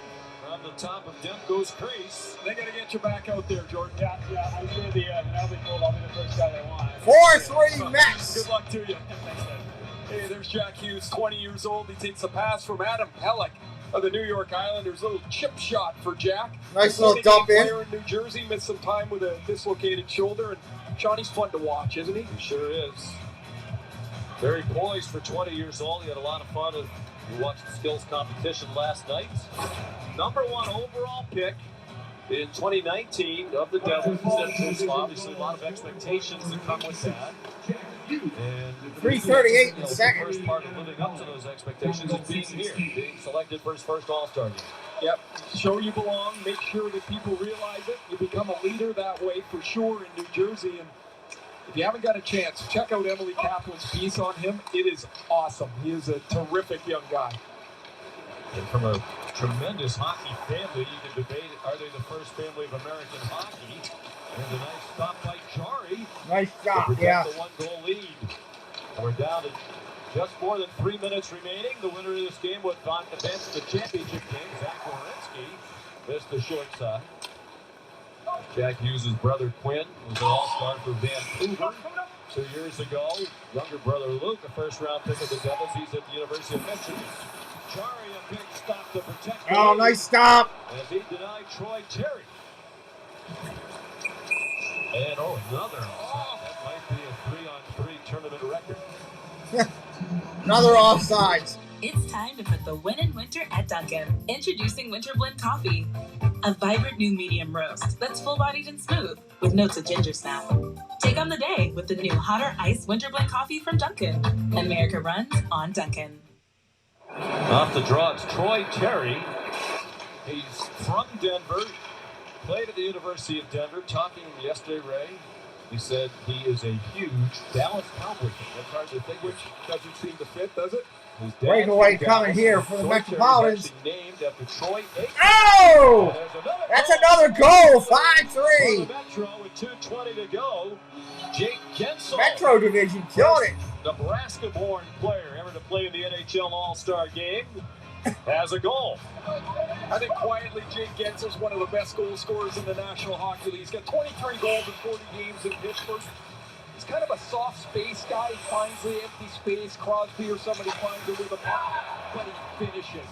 From the top of Demko's crease. They got to get you back out there, Jordan. Yeah. I'm sure now be told I'll be the first guy they want. 4-3 Mets. Good luck to you. Hey, there's Jack Hughes, 20 years old. He takes a pass from Adam Pellick of the New York Islanders. Little chip shot for Jack. Nice little dump in. Player in New Jersey, missed some time with a dislocated shoulder. And Johnny's fun to watch, isn't he? He sure is. Very poised for 20 years old. He had a lot of fun. We watched the skills competition last night. Number 1 overall pick in 2019 of the Devils. Obviously, a lot of expectations that come with that. And 3:38 in the second. The first part of living up to those expectations is being here, being selected for his first All-Star game. Yep. Show you belong. Make sure that people realize it. You become a leader that way for sure in New Jersey. And if you haven't got a chance, check out Emily Kaplan's piece on him. It is awesome. He is a terrific young guy. And from a tremendous hockey family, you can debate, are they the first family of American hockey? And a nice stop by Jari. Nice stop, to yeah. The 1-goal lead. We're down to just more than 3 minutes remaining. The winner of this game would advance to the championship game. Zach Werenski missed the short side. Jack Hughes' brother Quinn was an all-star for Vancouver 2 years ago. Younger brother Luke, a first-round pick of the Devils. He's at the University of Michigan. Jari, a big stop to protect. Oh, nice stop. As he denied Troy Terry. And another. That might be a 3-on-3 tournament record. Another offsides. It's time to put the win in winter at Dunkin'. Introducing Winter Blend Coffee. A vibrant new medium roast that's full-bodied and smooth with notes of ginger snap. Take on the day with the new Hotter Ice Winter Blend Coffee from Dunkin'. America runs on Dunkin'. Off the draw, it's Troy Terry. He's from Denver, played at the University of Denver. Talking yesterday, Ray, he said he is a huge Dallas Cowboy fan. That's hard to think, which doesn't seem to fit, does it? Breakaway coming here for the Metropolitans. Named after Troy Aikman. Oh! That's another goal, 5-3. Metro with 2:20 to go. Jake Gensel. Metro division killing it. Nebraska-born player ever to play in the NHL All-Star game has a goal. I think quietly Jake Gensel's one of the best goal scorers in the National Hockey League. He's got 23 goals in 40 games in Pittsburgh. He's kind of a soft space guy. He finds the empty space. Crosby or somebody finds it with a puck, but he finishes.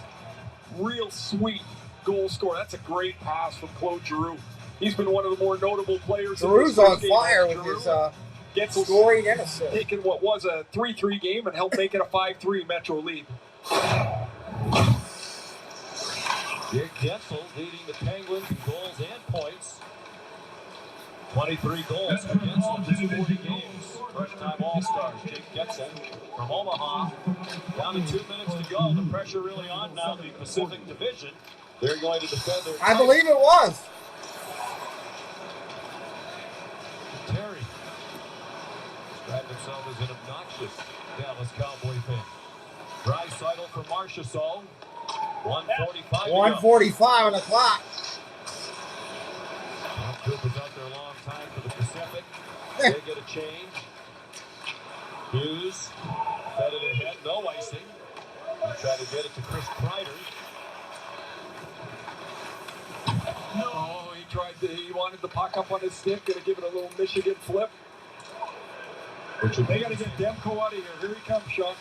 Real sweet goal scorer. That's a great pass from Claude Giroux. He's been one of the more notable players. Giroux's on fire with his scoring and assist. Taking what was a 3-3 game and helped make it a 5-3 Metro lead. Jake Gensel leading the Penguins in goals and points. 23 goals for Gensel in just 40 games. First-time All-Stars, Jake Gensel from Omaha. Down to 2 minutes to go. The pressure really on now. The Pacific Division. They're going to defend their. I believe it was. Terry described himself as an obnoxious Dallas Cowboy fan. Draisaitl for Marchessault. 1:45. 1:45 on the clock. Coop was out there a long time for the Pacific. They get a change. Hughes fed it ahead, no icing. He tried to get it to Chris Kreider. No, he wanted the puck up on his stick, gonna give it a little Michigan flip. They gotta get Demko out of here. Here he comes, Sean.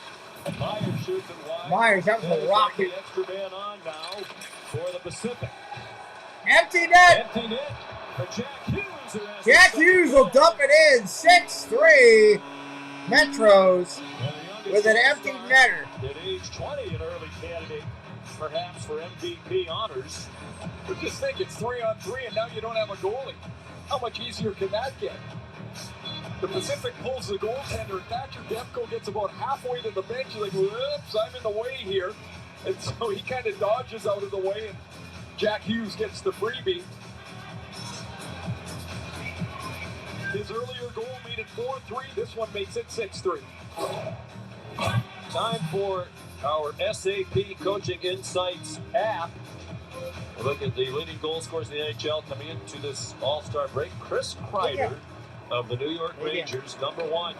Myers shoots it wide. Myers, that was a rocket. The extra man on now for the Pacific. Empty net. Empty net for Jack Hughes. Jack Hughes will dump it in. 6-3 Metros with an empty netter. At age 20, an early candidate, perhaps, for MVP honors. But just think, it's 3-on-3, and now you don't have a goalie. How much easier can that get? The Pacific pulls the goaltender, and Thatcher Demko gets about halfway to the bench. He's like, whoops, I'm in the way here. And so he kind of dodges out of the way, and Jack Hughes gets the freebie. His earlier goal made it 4-3. This one makes it 6-3. Time for our SAP Coaching Insights app. We'll look at the leading goal scorers in the NHL coming into this All-Star break. Chris Kreider of the New York Rangers, number 1.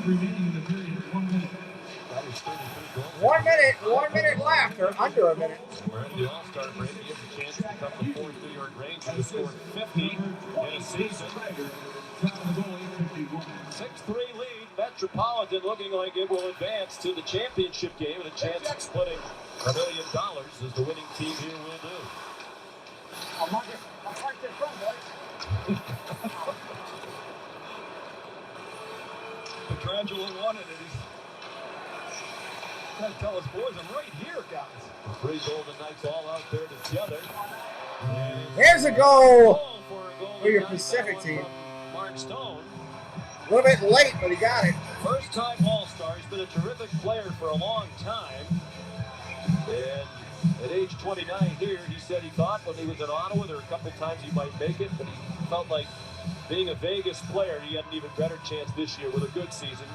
Remaining in the period, 1 minute. 1 minute left, or under a minute. We're in the All-Star break. He gets a chance to become the 4th New York Ranger to score 50 in a season. 6-3 lead. Metropolitan looking like it will advance to the championship game and a chance of splitting $1 million as the winning team here will do. I'll mark this front, boys. Petrangelo wanted it. He's trying to tell his boys, I'm right here, guys. The 3 Golden Knights all out there together. Here's a goal for your Pacific team. Mark Stone. A little bit late, but he got it. First time All-Star. He's been a terrific player for a long time. And at age 29 here, he said he thought when he was in Ottawa, there were a couple times he might make it, but he felt like being a Vegas player, he had an even better chance this year with a good season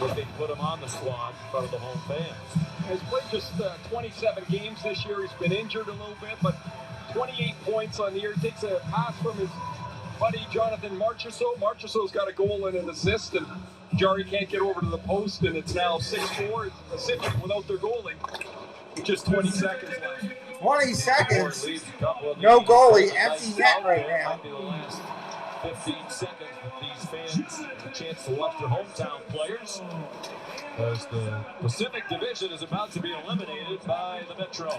if they put him on the squad in front of the home fans. He's played just 27 games this year. He's been injured a little bit, but 28 points on the year. He takes a pass from his buddy Jonathan Marchessault. Marchessault's got a goal and an assist, and Jari can't get over to the post, and it's now 6-4 Pacific without their goalie. Just 20 seconds left. 20 seconds. No goalie. Empty net right now. 15 seconds with these fans a chance to watch their hometown players as the Pacific Division is about to be eliminated by the Metro.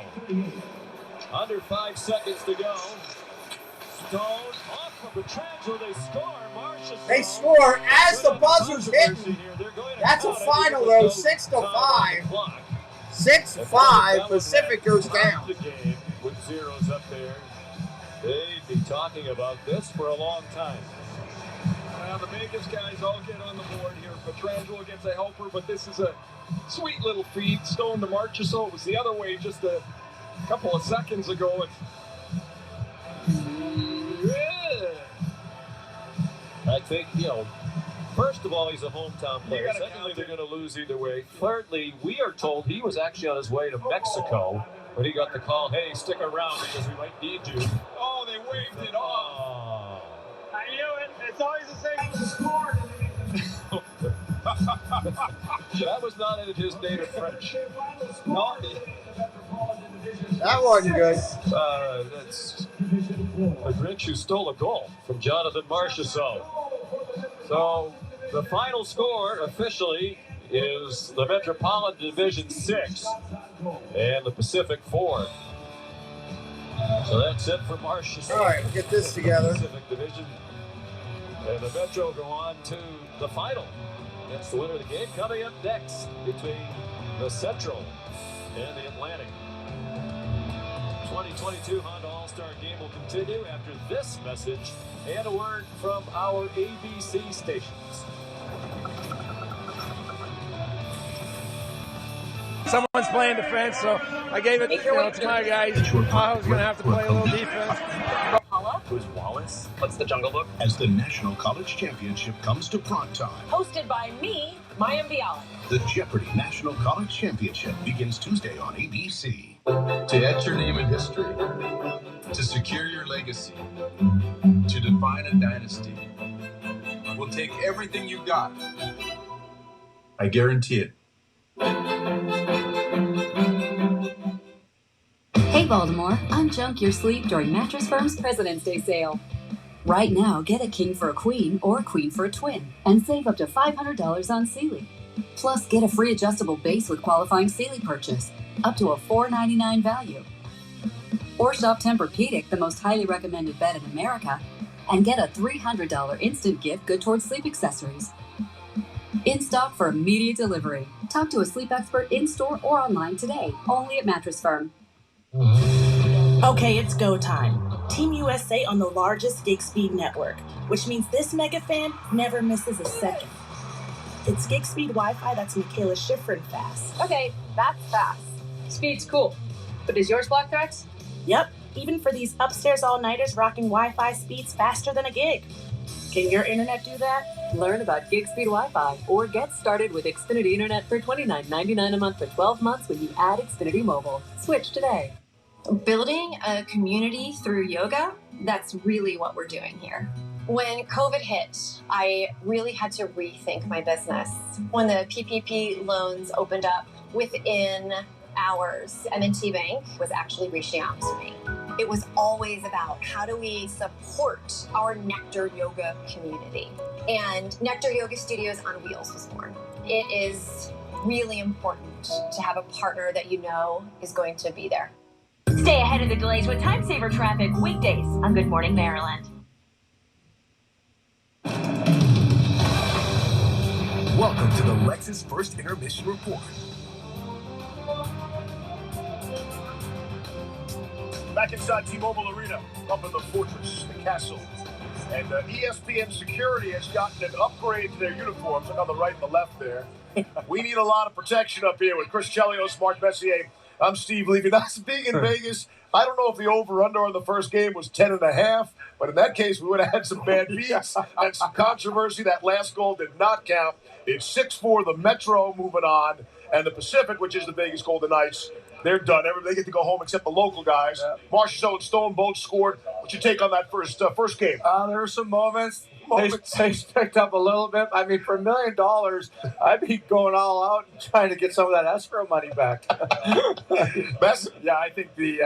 Under 5 seconds to go. Stone off They score as the buzzer's hitting. That's a final, though, 6-5. 6-5, Pacific goes down. With zeros up there, they'd be talking about this for a long time. The Vegas guys all get on the board here. Petrangelo gets a helper, but this is a sweet little feed. Stone to Marchessault. It was the other way just a couple of seconds ago. I think, first of all, he's a hometown player. Secondly, they're going to lose either way. Thirdly, we are told he was actually on his way to Mexico when he got the call, hey, stick around because we might need you. Oh, they waved it off. I knew it. It's always the same. That was not in his native French. No. That wasn't good. That's the Grinch who stole a goal from Jonathan Marchessault. So the final score officially is the Metropolitan Division 6 and the Pacific 4. So that's it for Marchessault. All right, we'll get this together. Pacific Division. And the Metro go on to the final. That's the winner of the game. Coming up next between the Central and the Atlantic. 2022 Honda All-Star Game will continue after this message and a word from our ABC stations. Someone's playing defense, so I gave it to my guys. I was going to have to play a little defense. Who's Wallace? What's the Jungle Book? As the National College Championship comes to prime time, Hosted by me, Maya Bialik. the Jeopardy National College Championship begins Tuesday on ABC. To etch your name in history, to secure your legacy, to define a dynasty. We'll take everything you got. I guarantee it. Hey Baltimore, unjunk your sleep during Mattress Firm's President's Day sale. Right now, get a king for a queen or a queen for a twin and save up to $500 on Sealy. Plus, get a free adjustable base with qualifying Sealy purchase, up to a $4.99 value. Or shop Tempur-Pedic, the most highly recommended bed in America, and get a $300 instant gift good towards sleep accessories. In stock for immediate delivery. Talk to a sleep expert in-store or online today, only at Mattress Firm. Okay, it's go time. Team USA on the largest gig speed network, which means this mega fan never misses a second. It's gig speed Wi-Fi that's Michaela Schifrin fast. Okay, that's fast. Speed's cool. But does yours block threats? Yep, even for these upstairs all-nighters rocking Wi-Fi speeds faster than a gig. Can your internet do that? Learn about gig speed Wi-Fi or get started with Xfinity Internet for $29.99 a month for 12 months when you add Xfinity Mobile. Switch today. Building a community through yoga, that's really what we're doing here. When COVID hit, I really had to rethink my business. When the PPP loans opened up, within hours, M&T Bank was actually reaching out to me. It was always about how do we support our Nectar Yoga community. And Nectar Yoga Studios on Wheels was born. It is really important to have a partner that you know is going to be there. Stay ahead of the delays with time saver traffic weekdays on Good Morning Maryland. Welcome to the Lexus First Intermission Report. Back inside T-Mobile Arena, up in the fortress, the castle. And ESPN Security has gotten an upgrade to their uniforms. Look on the right and the left there. We need a lot of protection up here with Chris Chelios, Mark Messier. I'm Steve Levy. Now, being in Vegas, I don't know if the over-under on the first game was 10.5, but in that case, we would have had some bad beats and some controversy. That last goal did not count. It's 6-4, the Metro moving on, and the Pacific, which is the Vegas Golden Knights, they're done. They get to go home except the local guys. Yeah. Marchessault and Stone both scored. What's your take on that first game? There were some moments. They picked up a little bit. I mean, for $1 million, I'd be going all out and trying to get some of that escrow money back. Yeah, I think the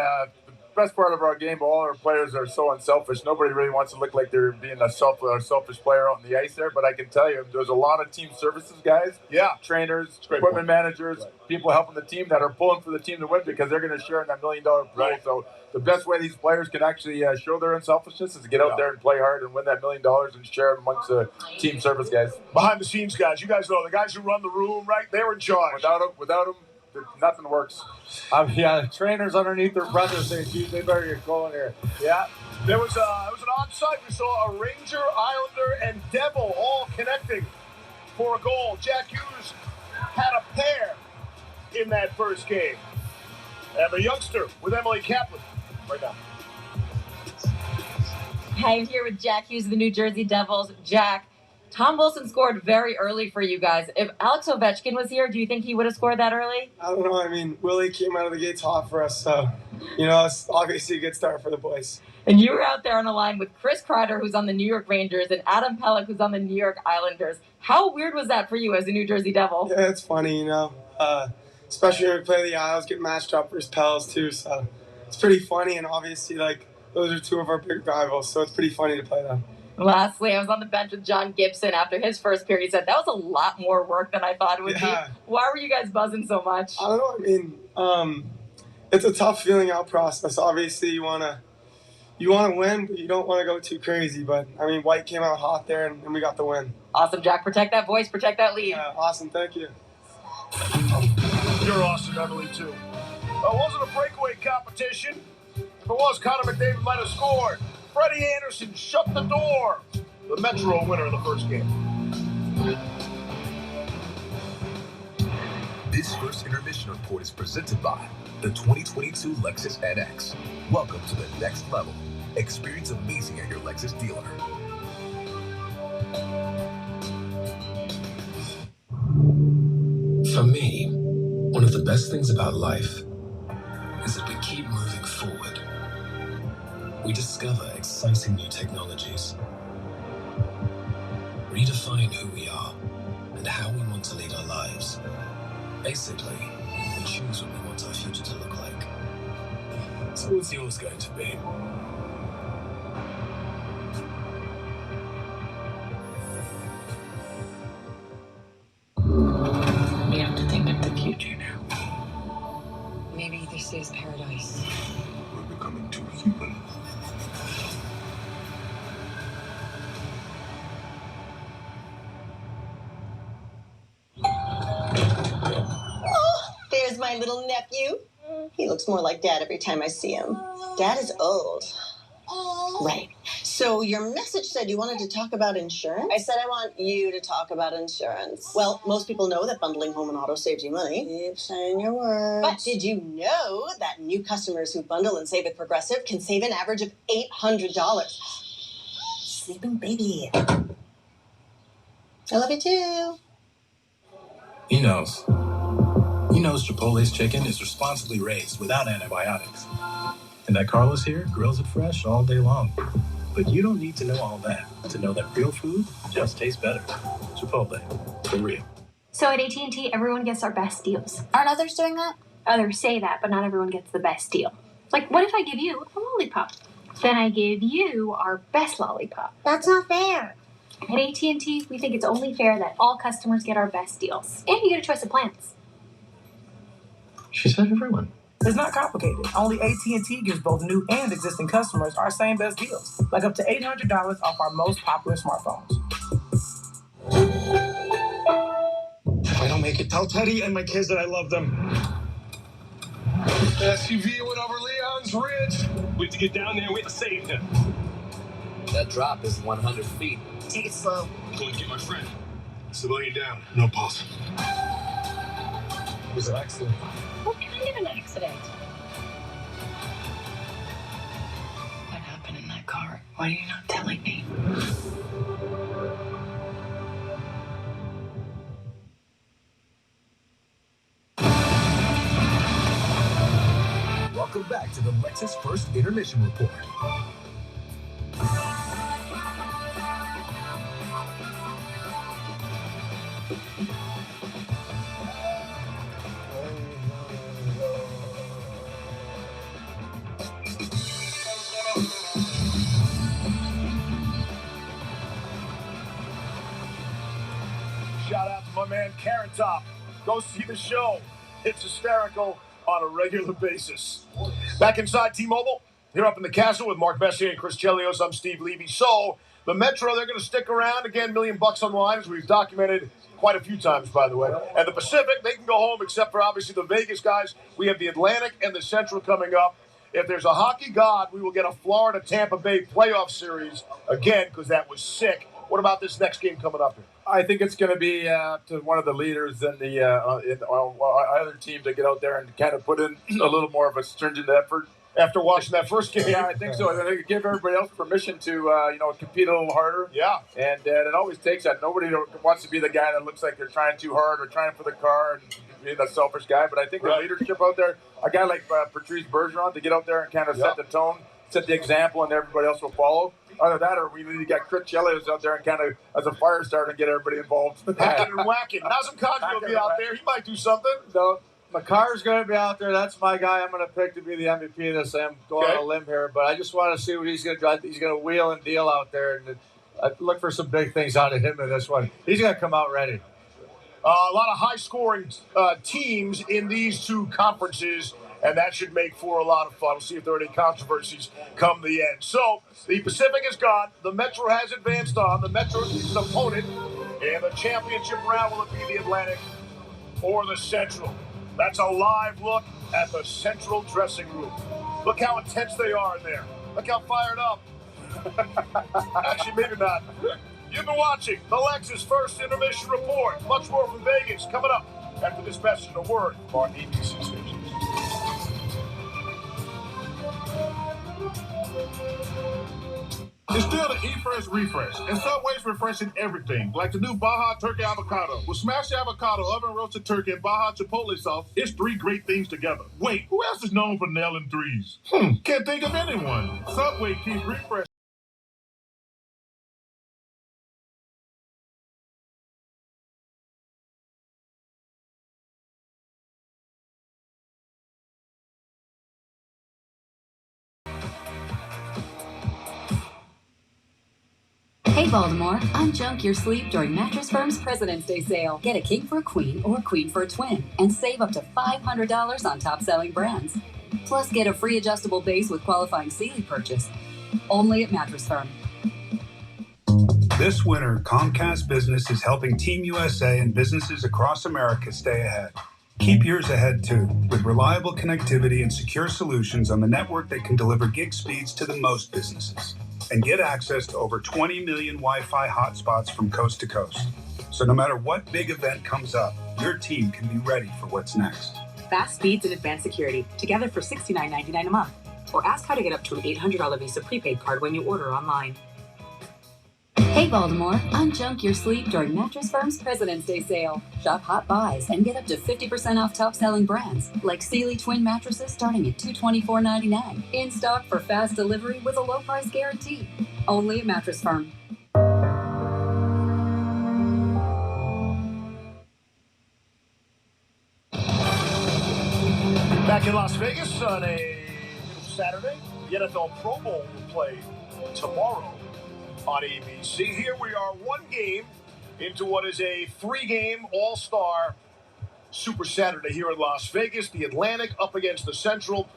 best part of our game. All our players are so unselfish. Nobody really wants to look like they're being a selfish player out on the ice there. But I can tell you, there's a lot of team services guys. Yeah. Trainers, equipment managers, people helping the team that are pulling for the team to win because they're going to share in that $1 million pool. Right. So the best way these players can actually show their unselfishness is to get out there and play hard and win that $1 million and share it amongst the team service guys. Behind the scenes guys, you guys know the guys who run the room, right? They're in charge. Without them, nothing works. Yeah, the trainers underneath their brothers saying, "Geez, they better get going here." Yeah. There was an onside. We saw a Ranger, Islander, and Devil all connecting for a goal. Jack Hughes had a pair in that first game. And a youngster with Emily Kaplan right now. I'm here with Jack Hughes of the New Jersey Devils. Jack, Tom Wilson scored very early for you guys. If Alex Ovechkin was here, do you think he would have scored that early? I don't know. I mean, Willie came out of the gates hot for us, so, it's obviously a good start for the boys. And you were out there on a line with Chris Kreider, who's on the New York Rangers, and Adam Pelech, who's on the New York Islanders. How weird was that for you as a New Jersey Devil? Yeah, it's funny, especially when we play the Isles, get matched up versus Pels, too, so it's pretty funny, and obviously, those are two of our big rivals, so it's pretty funny to play them. Lastly, I was on the bench with John Gibson after his first period. He said, that was a lot more work than I thought it would be. Why were you guys buzzing so much? I don't know. I mean, it's a tough feeling out process. Obviously, you want to win, but you don't want to go too crazy. But, I mean, White came out hot there, and we got the win. Awesome, Jack. Protect that voice. Protect that lead. Yeah, awesome. Thank you. You're awesome, Emily, too. It wasn't a breakaway competition. If it was, Connor McDavid might have scored. Freddie Anderson shut the door. The Metro winner of the first game. This first intermission report is presented by the 2022 Lexus NX. Welcome to the next level. Experience amazing at your Lexus dealer. For me, one of the best things about life is that we keep moving forward. We discover exciting new technologies, redefine who we are and how we want to lead our lives. Basically, we choose what we want our future to look like. So what's yours going to be? We have to think of the future now. Maybe this is paradise. We're becoming too human. There's my little nephew. He looks more like Dad every time I see him. Dad is old. Right. So your message said you wanted to talk about insurance? I said I want you to talk about insurance. Well, most people know that bundling home and auto saves you money. Keep saying your words. But did you know that new customers who bundle and save with Progressive can save an average of $800? Sleeping baby. I love you too. He knows. He knows Chipotle's chicken is responsibly raised without antibiotics. And that Carlos here grills it fresh all day long. But you don't need to know all that to know that real food just tastes better. Chipotle, for real. So at AT&T, everyone gets our best deals. Aren't others doing that? Others say that, but not everyone gets the best deal. Like, what if I give you a lollipop? Then I give you our best lollipop. That's not fair. At AT&T, we think it's only fair that all customers get our best deals. And you get a choice of plans. She said everyone. It's not complicated. Only AT&T gives both new and existing customers our same best deals, like up to $800 off our most popular smartphones. If I don't make it, tell Teddy and my kids that I love them. SUV went over Leon's Ridge. We have to get down there and we have to save him. That drop is 100 feet. Take it slow. Going to get my friend. Civilian down. No pulse. It was an accident. What kind of an accident? What happened in that car? Why are you not telling me? Welcome back to the Lexus First Intermission Report. shout out to my man Karen Top. Go see the show. It's hysterical on a regular basis. Back inside T-Mobile, here up in the castle with Mark Messier and Chris Chelios. I'm Steve Levy. So the Metro, they're going to stick around. Again, $1 million on the line, as we've documented quite a few times, by the way. And the Pacific, they can go home, except for obviously the Vegas guys. We have the Atlantic and the Central coming up. If there's a hockey god, we will get a Florida-Tampa Bay playoff series again, because that was sick. What about this next game coming up here? I think it's going to be to one of the leaders in the other team to get out there and kind of put in a little more of a stringent effort. After watching that first game? Yeah, I think so. I think give everybody else permission to compete a little harder. Yeah. And it always takes that. Nobody wants to be the guy that looks like they're trying too hard or trying for the car and be the selfish guy. But I think the leadership out there, a guy like Patrice Bergeron, to get out there and kind of set the tone, set the example, and everybody else will follow. Either that, or we need to get Chris Chelios out there and kind of as a fire starter and get everybody involved. Hacking and whacking. Nazem Kadri will be out there. He might do something. No, McCarr's going to be out there. That's my guy. I'm going to pick to be the MVP of this. I'm going on a limb here, but I just want to see what he's going to do. He's going to wheel and deal out there, and look for some big things out of him in this one. He's going to come out ready. A lot of high-scoring teams in these two conferences, and that should make for a lot of fun. We'll see if there are any controversies come the end. So the Pacific is gone. The Metro has advanced on. The Metro is an opponent. And the championship round, will it be the Atlantic or the Central? That's a live look at the Central dressing room. Look how intense they are in there. Look how fired up. Actually, maybe not. You've been watching the Lexus First Intermission Report. Much more from Vegas coming up after this message and a word on ABC stations. It's still the Eat Fresh Refresh, and Subway's refreshing everything, like the new Baja Turkey Avocado. With smashed avocado, oven-roasted turkey, and Baja Chipotle sauce, it's three great things together. Wait, who else is known for nailing threes? Can't think of anyone. Subway keeps refreshing. Hey Baltimore, unjunk your sleep during Mattress Firm's President's Day sale. Get a king for a queen or a queen for a twin and save up to $500 on top-selling brands. Plus, get a free adjustable base with qualifying Sealy purchase. Only at Mattress Firm. This winter, Comcast Business is helping Team USA and businesses across America stay ahead. Keep yours ahead too, with reliable connectivity and secure solutions on the network that can deliver gig speeds to the most businesses. And get access to over 20 million Wi-Fi hotspots from coast to coast. So no matter what big event comes up, your team can be ready for what's next. Fast speeds and advanced security, together for $69.99 a month. Or ask how to get up to an $800 Visa prepaid card when you order online. Hey Baltimore, unjunk your sleep during Mattress Firm's President's Day sale. Shop hot buys and get up to 50% off top-selling brands like Sealy twin mattresses starting at $224.99. In stock for fast delivery with a low price guarantee. Only at Mattress Firm. Back in Las Vegas on a Saturday. The NFL Pro Bowl will play tomorrow on ABC. Here we are, one game into what is a three-game all-star Super Saturday here in Las Vegas. The Atlantic up against the Central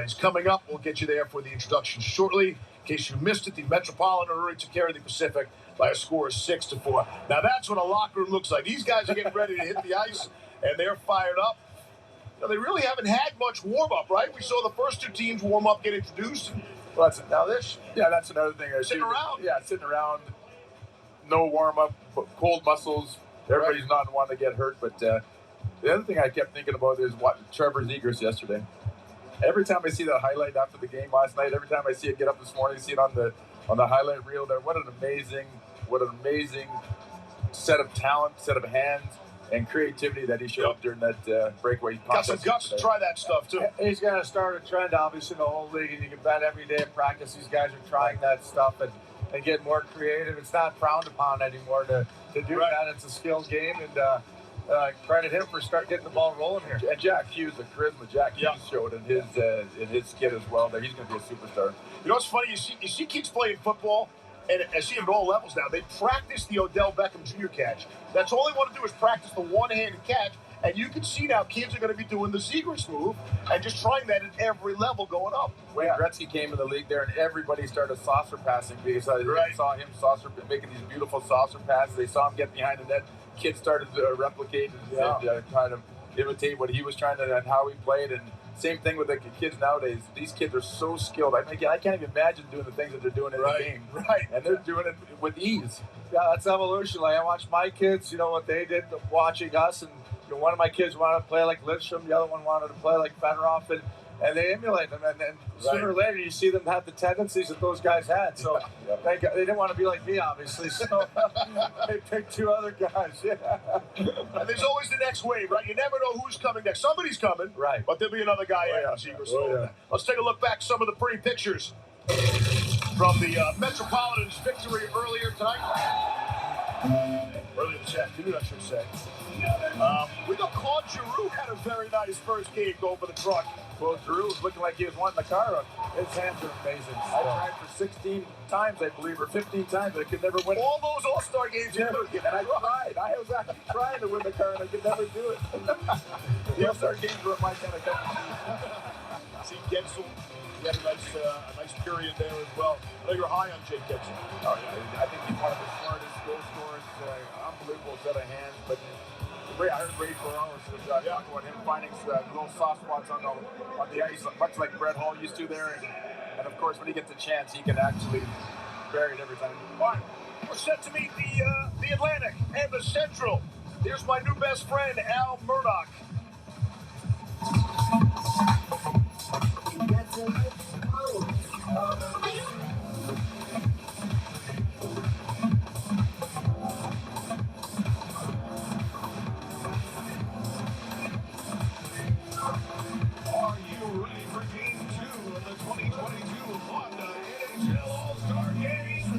is coming up. We'll get you there for the introduction shortly. In case you missed it, the Metropolitan already took care of the Pacific by a score of 6-4. Now that's what a locker room looks like. These guys are getting ready to hit the ice, and they're fired up. Now, they really haven't had much warm-up, right? We saw the first two teams warm up, get introduced. Well, that's another thing. Sitting around. Yeah, sitting around. No warm-up, cold muscles. Everybody's not the one to get hurt. But the other thing I kept thinking about is what Trevor Zegras yesterday. Every time I see that highlight after the game last night, every time I see it get up this morning, see it on the highlight reel there, what an amazing set of talent, set of hands, and creativity that he showed during that breakaway Got contest. some guts to try that stuff, too. He's going to start a trend, obviously, in the whole league, and you can bet every day in practice these guys are trying that stuff and get more creative. It's not frowned upon anymore to do that. It's a skill game, and credit him for getting the ball rolling here. And Jack Hughes, the charisma Jack Hughes showed in his skid as well. That he's going to be a superstar. You know what's funny? You see kids playing football, and I see it at all levels now. They practice the Odell Beckham Jr. catch. That's all they want to do is practice the one-handed catch. And you can see now kids are going to be doing the Zegers move and just trying that at every level going up. When Gretzky came in the league there and everybody started saucer passing because I saw him making these beautiful saucer passes. They saw him get behind the net. Kids started to replicate and kind of imitate what he was trying to and how he played. And same thing with the kids nowadays. These kids are so skilled. I can't even imagine doing the things that they're doing in the game. Right. And they're doing it with ease. Yeah, that's evolution. Like I watched my kids, what they did watching us, and one of my kids wanted to play like Lidstrom, the other one wanted to play like Fenneroff, and they emulate them. And then sooner or later, you see them have the tendencies that those guys had. So they didn't want to be like me, obviously. So they picked two other guys. And there's always the next wave, right? You never know who's coming next. Somebody's coming, right? But there'll be another guy Let's take a look back at some of the pretty pictures from the Metropolitan's victory earlier tonight. Earlier this afternoon, I should say. We thought Claude Giroux had a very nice first game going for the truck. Well, Giroux was looking like he was wanting the car up. His hands are amazing. I tried for 16 times, I believe, or 15 times. I could never win. All those All-Star games, and I tried. I was actually trying to win the car, and I could never do it. The All-Star games were my kind of cup. See, Gensel, he had a nice period there as well. I know you're high on Jake Gensel. Oh, yeah. I think he's one of the smartest goal scorers. Unbelievable set of hands, but I heard Ray Ferraro talk about him finding little soft spots on the ice, much like Brett Hall used to there. And of course, when he gets a chance, he can actually bury it every time. All right, we're set to meet the Atlantic and the Central. Here's my new best friend, Al Murdoch. Are you ready for Game 2 of the 2022 Honda NHL All-Star Game?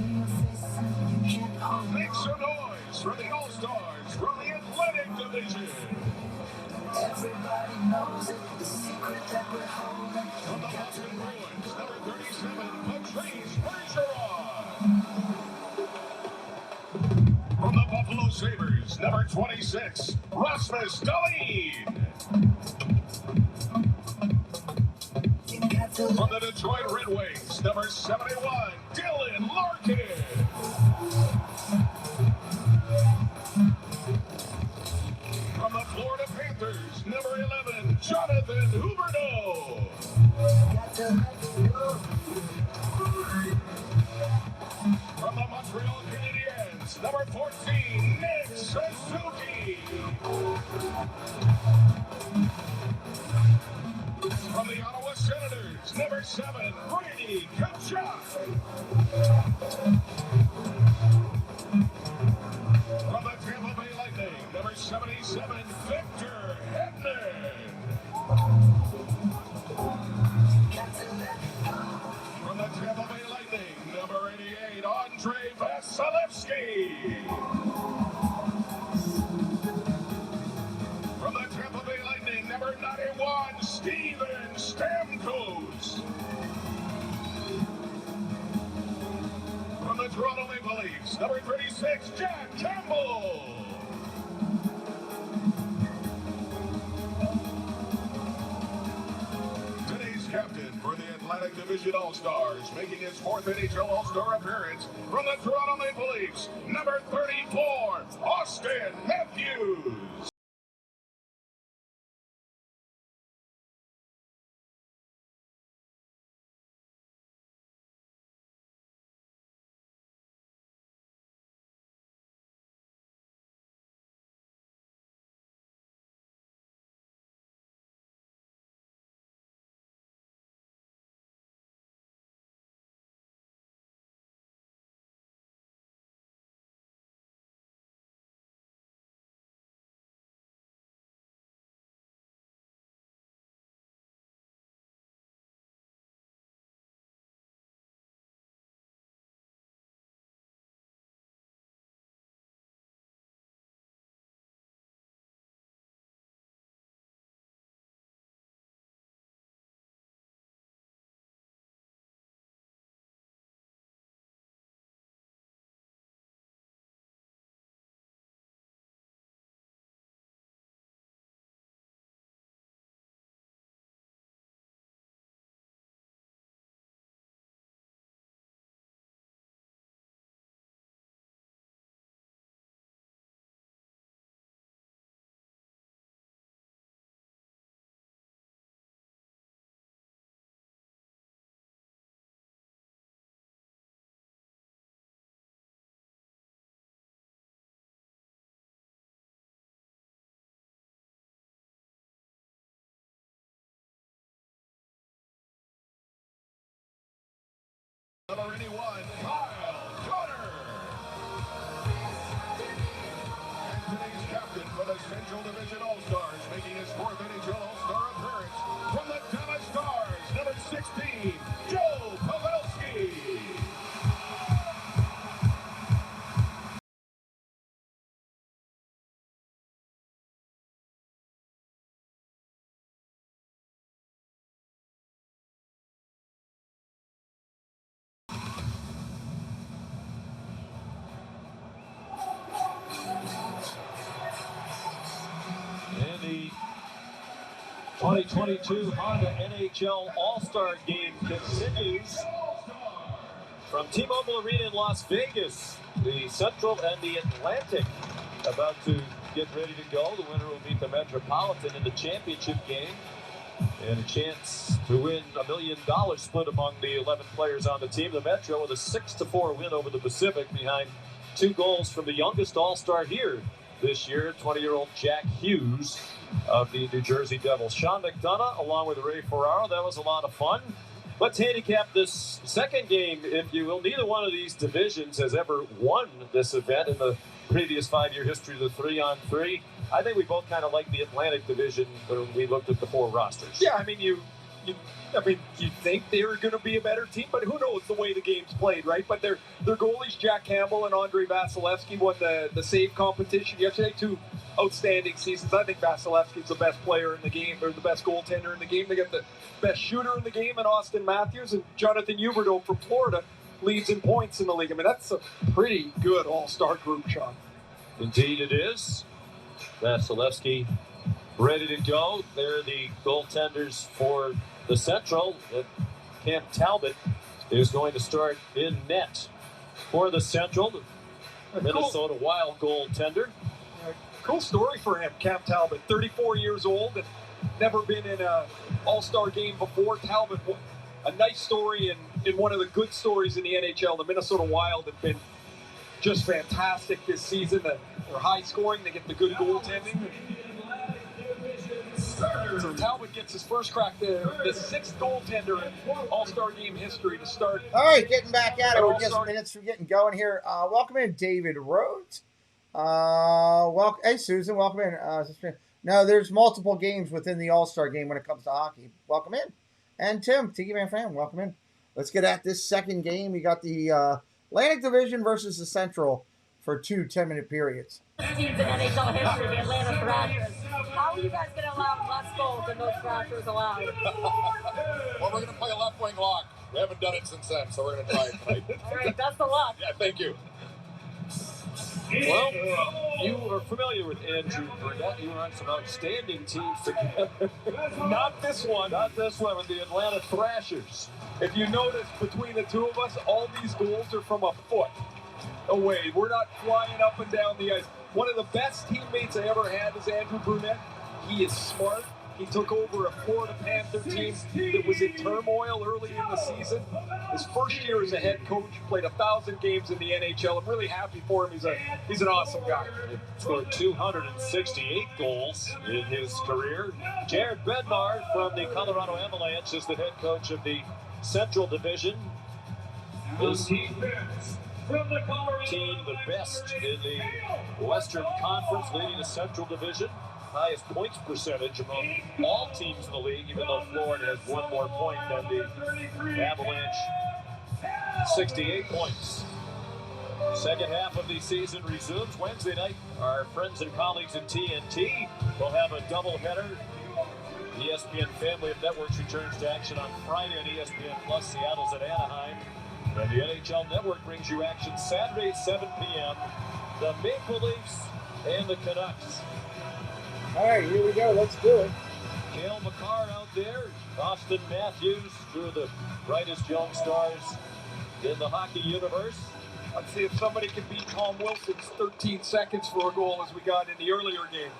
Make some noise for the All-Stars from the Atlantic Division. Everybody knows it, the secret that we're holding. From the Boston Bruins, number 37, Patrice Bergeron. From the Buffalo Sabres, number 26, Rasmus Dahlin. From the Detroit Red Wings, number 71, Dylan Larkin. From the Florida Panthers, number 11, Jonathan Huberdeau. From the Montreal Canadiens, number 14, Nick Suzuki. From the Ottawa Senators, number 7, Brady Tkachuk. From the Tampa Bay Lightning, number 77, Victor Hedman. From the Tampa Bay Lightning, number 88, Andrei Vasilevsky. From the Tampa Bay Lightning, number 91, Steven Stamkos. From the Toronto Maple Leafs, number 36, Jack Campbell. Today's captain for the Atlantic Division All-Stars, making his 4th NHL All-Star appearance from the Toronto Maple Leafs, number 34, Austin Matthews. Number 81, Kyle Connor. And today's captain for the Central Division All-Stars, making his 4th NHL All-Star appearance from the Dallas Stars, number 16, Joe Pavelski. And the 2022 Honda NHL All-Star Game continues from T-Mobile Arena in Las Vegas. The Central and the Atlantic about to get ready to go. The winner will meet the Metropolitan in the championship game. And a chance to win $1 million split among the 11 players on the team. The Metro with a 6-4 win over the Pacific behind 2 goals from the youngest All-Star here this year, 20-year-old Jack Hughes of the New Jersey Devils. Sean McDonough along with Ray Ferraro. That was a lot of fun. Let's handicap this second game, if you will. Neither one of these divisions has ever won this event in the previous 5-year history of the 3-on-3. I think we both kind of like the Atlantic division when we looked at the 4 rosters. Yeah, I mean, you think they're going to be a better team, but who knows the way the game's played, right? But their goalies, Jack Campbell and Andrei Vasilevsky, won the save competition yesterday. 2 outstanding seasons. I think Vasilevsky's the best player in the game, or the best goaltender in the game. They got the best shooter in the game in Austin Matthews, and Jonathan Huberdeau from Florida leads in points in the league. I mean, that's a pretty good all-star group, Sean. Indeed it is. Vasilevsky ready to go. They're the goaltenders for the Central. Cam Talbot is going to start in net for the Central. The Minnesota Wild goaltender. Cool story for him, Cam Talbot. 34 years old and never been in an all-star game before. Talbot, a nice story and one of the good stories in the NHL. The Minnesota Wild have been just fantastic this season. They're high scoring. They get the good goaltending. So Talbot gets his first crack, the 6th goaltender in All-Star Game history to start. All right, getting back at it. We're just minutes from getting going here. Welcome in, David Rhodes. Hey, Susan, welcome in. No, there's multiple games within the All-Star Game when it comes to hockey. Welcome in. And Tim, Tiki Man fan, welcome in. Let's get at this second game. We got the Atlantic Division versus the Central for 2 10-minute periods. Teams in NHL history, the Atlanta Thrashers. How are you guys going to allow less goals than those Thrashers allowed? Well, we're going to play a left wing lock. We haven't done it since then, so we're going to try it tonight. All right, best of luck. Yeah, thank you. Well, you are familiar with Andrew Burnett. You were on some outstanding teams together. Not this one. Not this one with the Atlanta Thrashers. If you notice, between the two of us, all these goals are from a foot away. We're not flying up and down the ice. One of the best teammates I ever had is Andrew Burnett. He is smart. He took over a Florida Panther team that was in turmoil early in the season. His first year as a head coach, played 1,000 games in the NHL. I'm really happy for him. He's an awesome guy. He scored 268 goals in his career. Jared Bednar from the Colorado Avalanche is the head coach of the Central Division. This team the best in the Western Conference, leading the Central Division. Highest points percentage among all teams in the league, even though Florida has 1 more point than the Avalanche. 68 points. Second half of the season resumes Wednesday night. Our friends and colleagues at TNT will have a doubleheader. ESPN Family of Networks returns to action on Friday on ESPN Plus. Seattle's at Anaheim. And the NHL Network brings you action Saturday, 7 p.m. The Maple Leafs and the Canucks. All right, here we go. Let's do it. Cale Makar out there. Austin Matthews, two of the brightest young stars in the hockey universe. Let's see if somebody can beat Tom Wilson's 13 seconds for a goal as we got in the earlier game.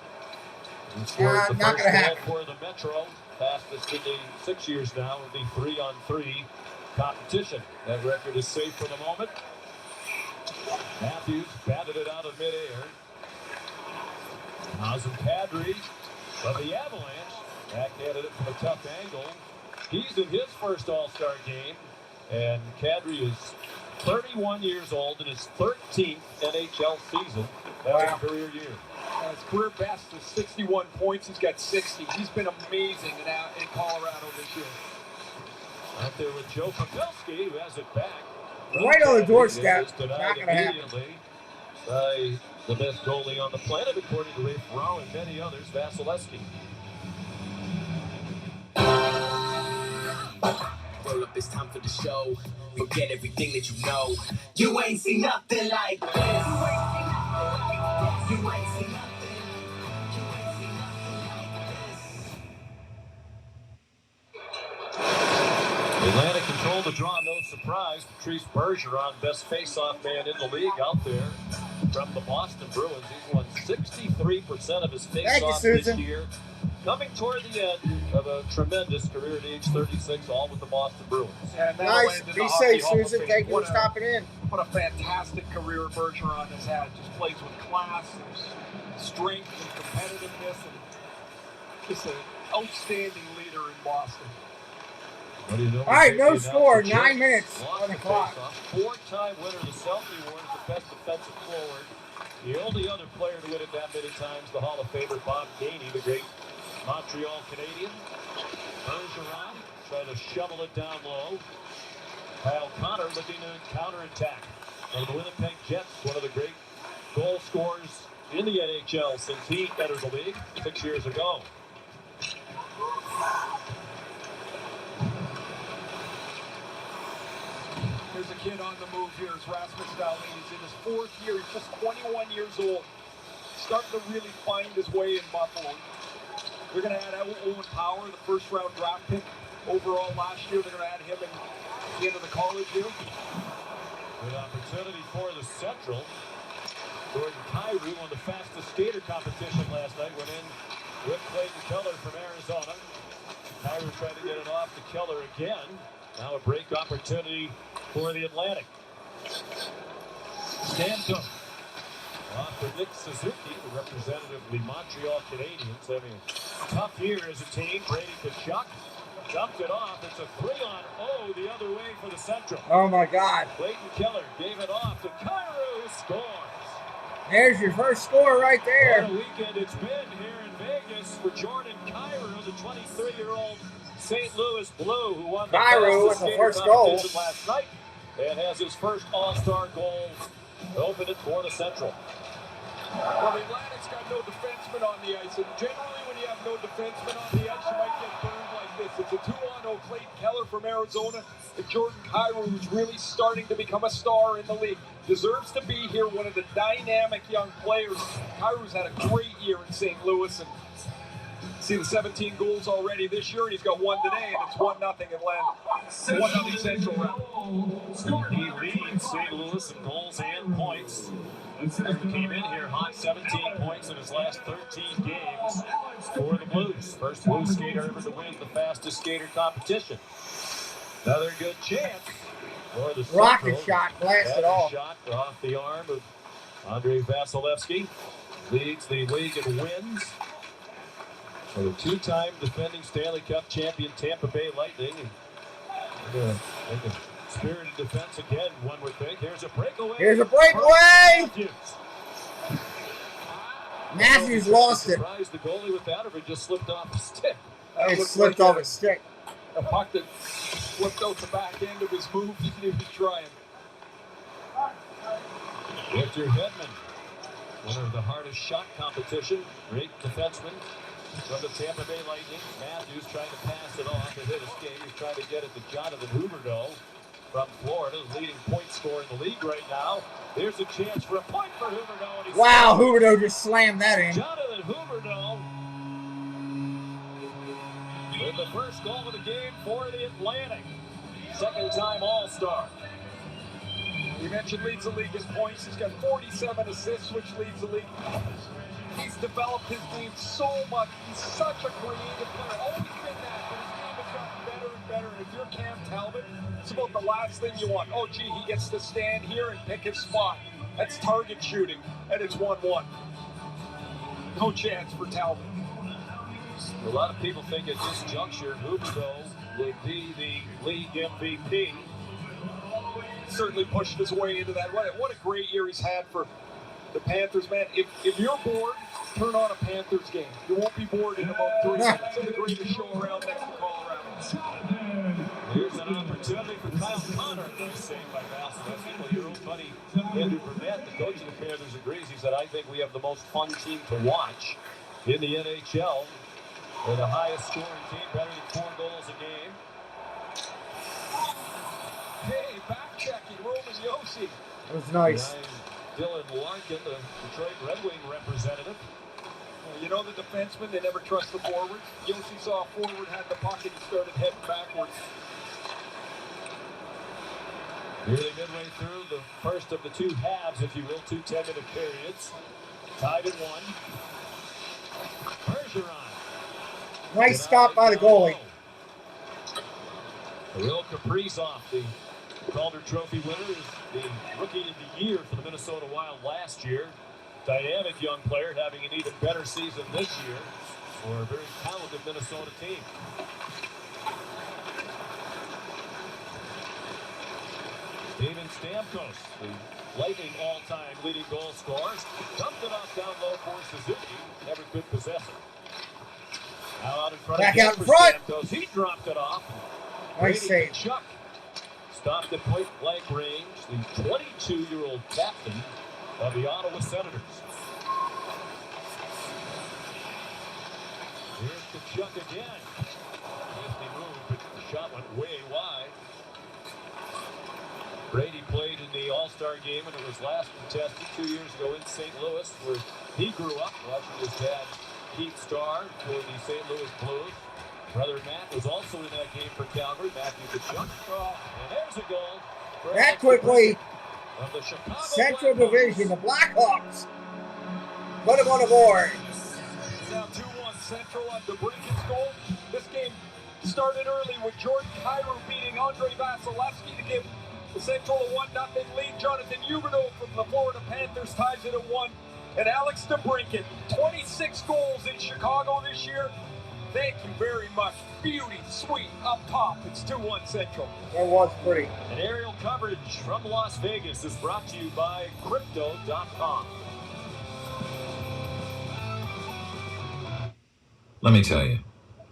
He scored the first goal for the Metro. Fastest in the 6 years now in the 3-on-3 competition. That record is safe for the moment. Matthews batted it out of midair. Nazem Kadri of the Avalanche backhanded it from a tough angle. He's in his first All-Star game And Kadri is 31 years old in his 13th NHL season. Wow. Career year. His career best is 61 points. He's got 60. He's been amazing in Colorado this year. Out there with Joe Pavelski, who has it back. Right on the doorstep. Not Denied going to happen. immediately by the best goalie on the planet, according to Ray Ferraro and many others, Vasilevsky. Roll up, it's time for the show. Forget everything that you know. You ain't seen nothing like this. You ain't seen nothing. Atlantic controlled the draw, no surprise. Patrice Bergeron, best face-off man in the league out there from the Boston Bruins. He's won 63% of his face-offs this year. Coming toward the end of a tremendous career at age 36, all with the Boston Bruins. And nice. Be safe, Susan. Thank you for stopping in. What a fantastic career Bergeron has had. Just plays with class and strength and competitiveness and just an outstanding leader in Boston. What do you know? All right, no score. 9 minutes on the clock. Four-time winner of the Selkie Award as the best defensive forward. The only other player to win it that many times, the Hall of Famer Bob Gainey, the great Montreal Canadian. Bergeron trying to shovel it down low. Kyle Connor looking to counterattack. From the Winnipeg Jets, one of the great goal scorers in the NHL since he entered the league 6 years ago. There's a kid on the move here. It's Rasmus Dahlin. He's in his fourth year. He's just 21 years old. Starting to really find his way in Buffalo. They're going to add Owen Power, the first-round draft pick overall last year. They're going to add him at the end of the college year. Good opportunity for the Central. Jordan Kyrou won the fastest skater competition last night. Went in with Clayton Keller from Arizona. Kyrou tried to get it off to Keller again. Now a break opportunity for the Atlantic. Stamkos off for Nick Suzuki, the representative of the Montreal Canadiens. Having a tough year as a team. Brady Tkachuk dumped it off. It's a 3-on-0 the other way for the Central. Oh, my God. Clayton Keller gave it off to Kyrou, who scores. There's your first score right there. What a weekend it's been here in Vegas for Jordan Kyrou, the 23-year-old St. Louis Blue, who won the first goal last night and has his first All-Star goal to open it for the Central. Well, the Atlantic's got no defenseman on the ice, and generally when you have no defenseman on the ice, you might get burned like this. It's a 2-on-0 Clayton Keller from Arizona, and Jordan Kyrou, who's really starting to become a star in the league. Deserves to be here, one of the dynamic young players. Kyrou's had a great year in St. Louis, and see the 17 goals already this year, and he's got one today, and it's 1-0 Atlanta. 1-0 Central round. He leads St. Louis in goals and points. He came in here hot, 17 points in his last 13 games for the Blues. First Blues skater ever to win the fastest skater competition. Another good chance for the rocket shot blasted off. Shot off the arm of Andrei Vasilevsky. Leads the league in wins. For the two-time defending Stanley Cup champion Tampa Bay Lightning. And spirited defense again, one would think. Here's a breakaway. Here's a breakaway! Matthews lost it. Surprised the goalie with that, or it just slipped off his stick? It slipped off his stick. A puck that slipped out the back end of his move. He was trying. Victor Hedman, winner of the hardest shot competition. Great defenseman from the Tampa Bay Lightning. Matthews trying to pass it off and hit a skate. He's trying to get it to Jonathan Huberdeau from Florida, the leading point scorer in the league right now. There's a chance for a point for Huberdeau. Wow, Huberdeau just slammed that in. Jonathan Huberdeau with the first goal of the game for the Atlantic. Second-time All-Star. You mentioned leads the league in points. He's got 47 assists, which leads the league. He's developed his game so much. He's such a creative player. Always been that, but his game has gotten better and better. And if you're Cam Talbot, it's about the last thing you want. Oh, gee, he gets to stand here and pick his spot. That's target shooting, and it's 1-1. No chance for Talbot. A lot of people think at this juncture, Huberdeau would be the league MVP. certainly pushed his way into that. What a great year he's had for the Panthers, man. If you're bored, turn on a Panthers game. You won't be bored in about 3 minutes. It's the greatest show around next to Colorado. Here's an opportunity for Kyle Connor. Saved by Vasilevsky. Well, your old buddy, Andrew Burnett, the coach of the Panthers, agrees. He said, I think we have the most fun team to watch in the NHL. They're the highest scoring team, better than 4 goals a game. Hey, back checking, Roman Josi. That was nice. Dylan Larkin, the Detroit Red Wing representative. You know the defenseman, they never trust the forwards. Josi saw a forward, had the puck, and he started heading backwards. Nearly midway through the first of the 2 halves, if you will, 2 10-minute periods. Tied at 1. Bergeron. Nice stop by the goalie. Kirill Kaprizov, the Calder Trophy winner, is the Rookie of the Year for the Minnesota Wild last year. Dynamic young player, having an even better season this year for a very talented Minnesota team. Steven Stamkos, the Lightning all-time leading goal scorer, dumped it off down low for Suzuki. Never could possess it. Now out in front. Back out in front. Stamkos. He dropped it off. Nice save. Chuck stopped at point-blank range. The 22-year-old captain of the Ottawa Senators. Here's the Chuck again. Nasty move, but the shot went way wide. Brady played in the All-Star game when it was last contested 2 years ago in St. Louis, where he grew up watching his dad, Keith Starr, for the St. Louis Blues. Brother Matt was also in that game for Calgary. Matthew Tkachuk. And there's a goal. That quickly. Of the Chicago Central Division, the Blackhawks. Put him on the board. Now 2-1 Central on DeBrincat's goal. This game started early with Jordan Kyrou beating Andre Vasilevsky to give the Central a 1-0 lead. Jonathan Huberdeau from the Florida Panthers ties it at 1. And Alex DeBrincat, 26 goals in Chicago this year. Thank you very much. Beauty, sweet, up top. It's 2-1 Central. That was pretty. And aerial coverage from Las Vegas is brought to you by Crypto.com. Let me tell you,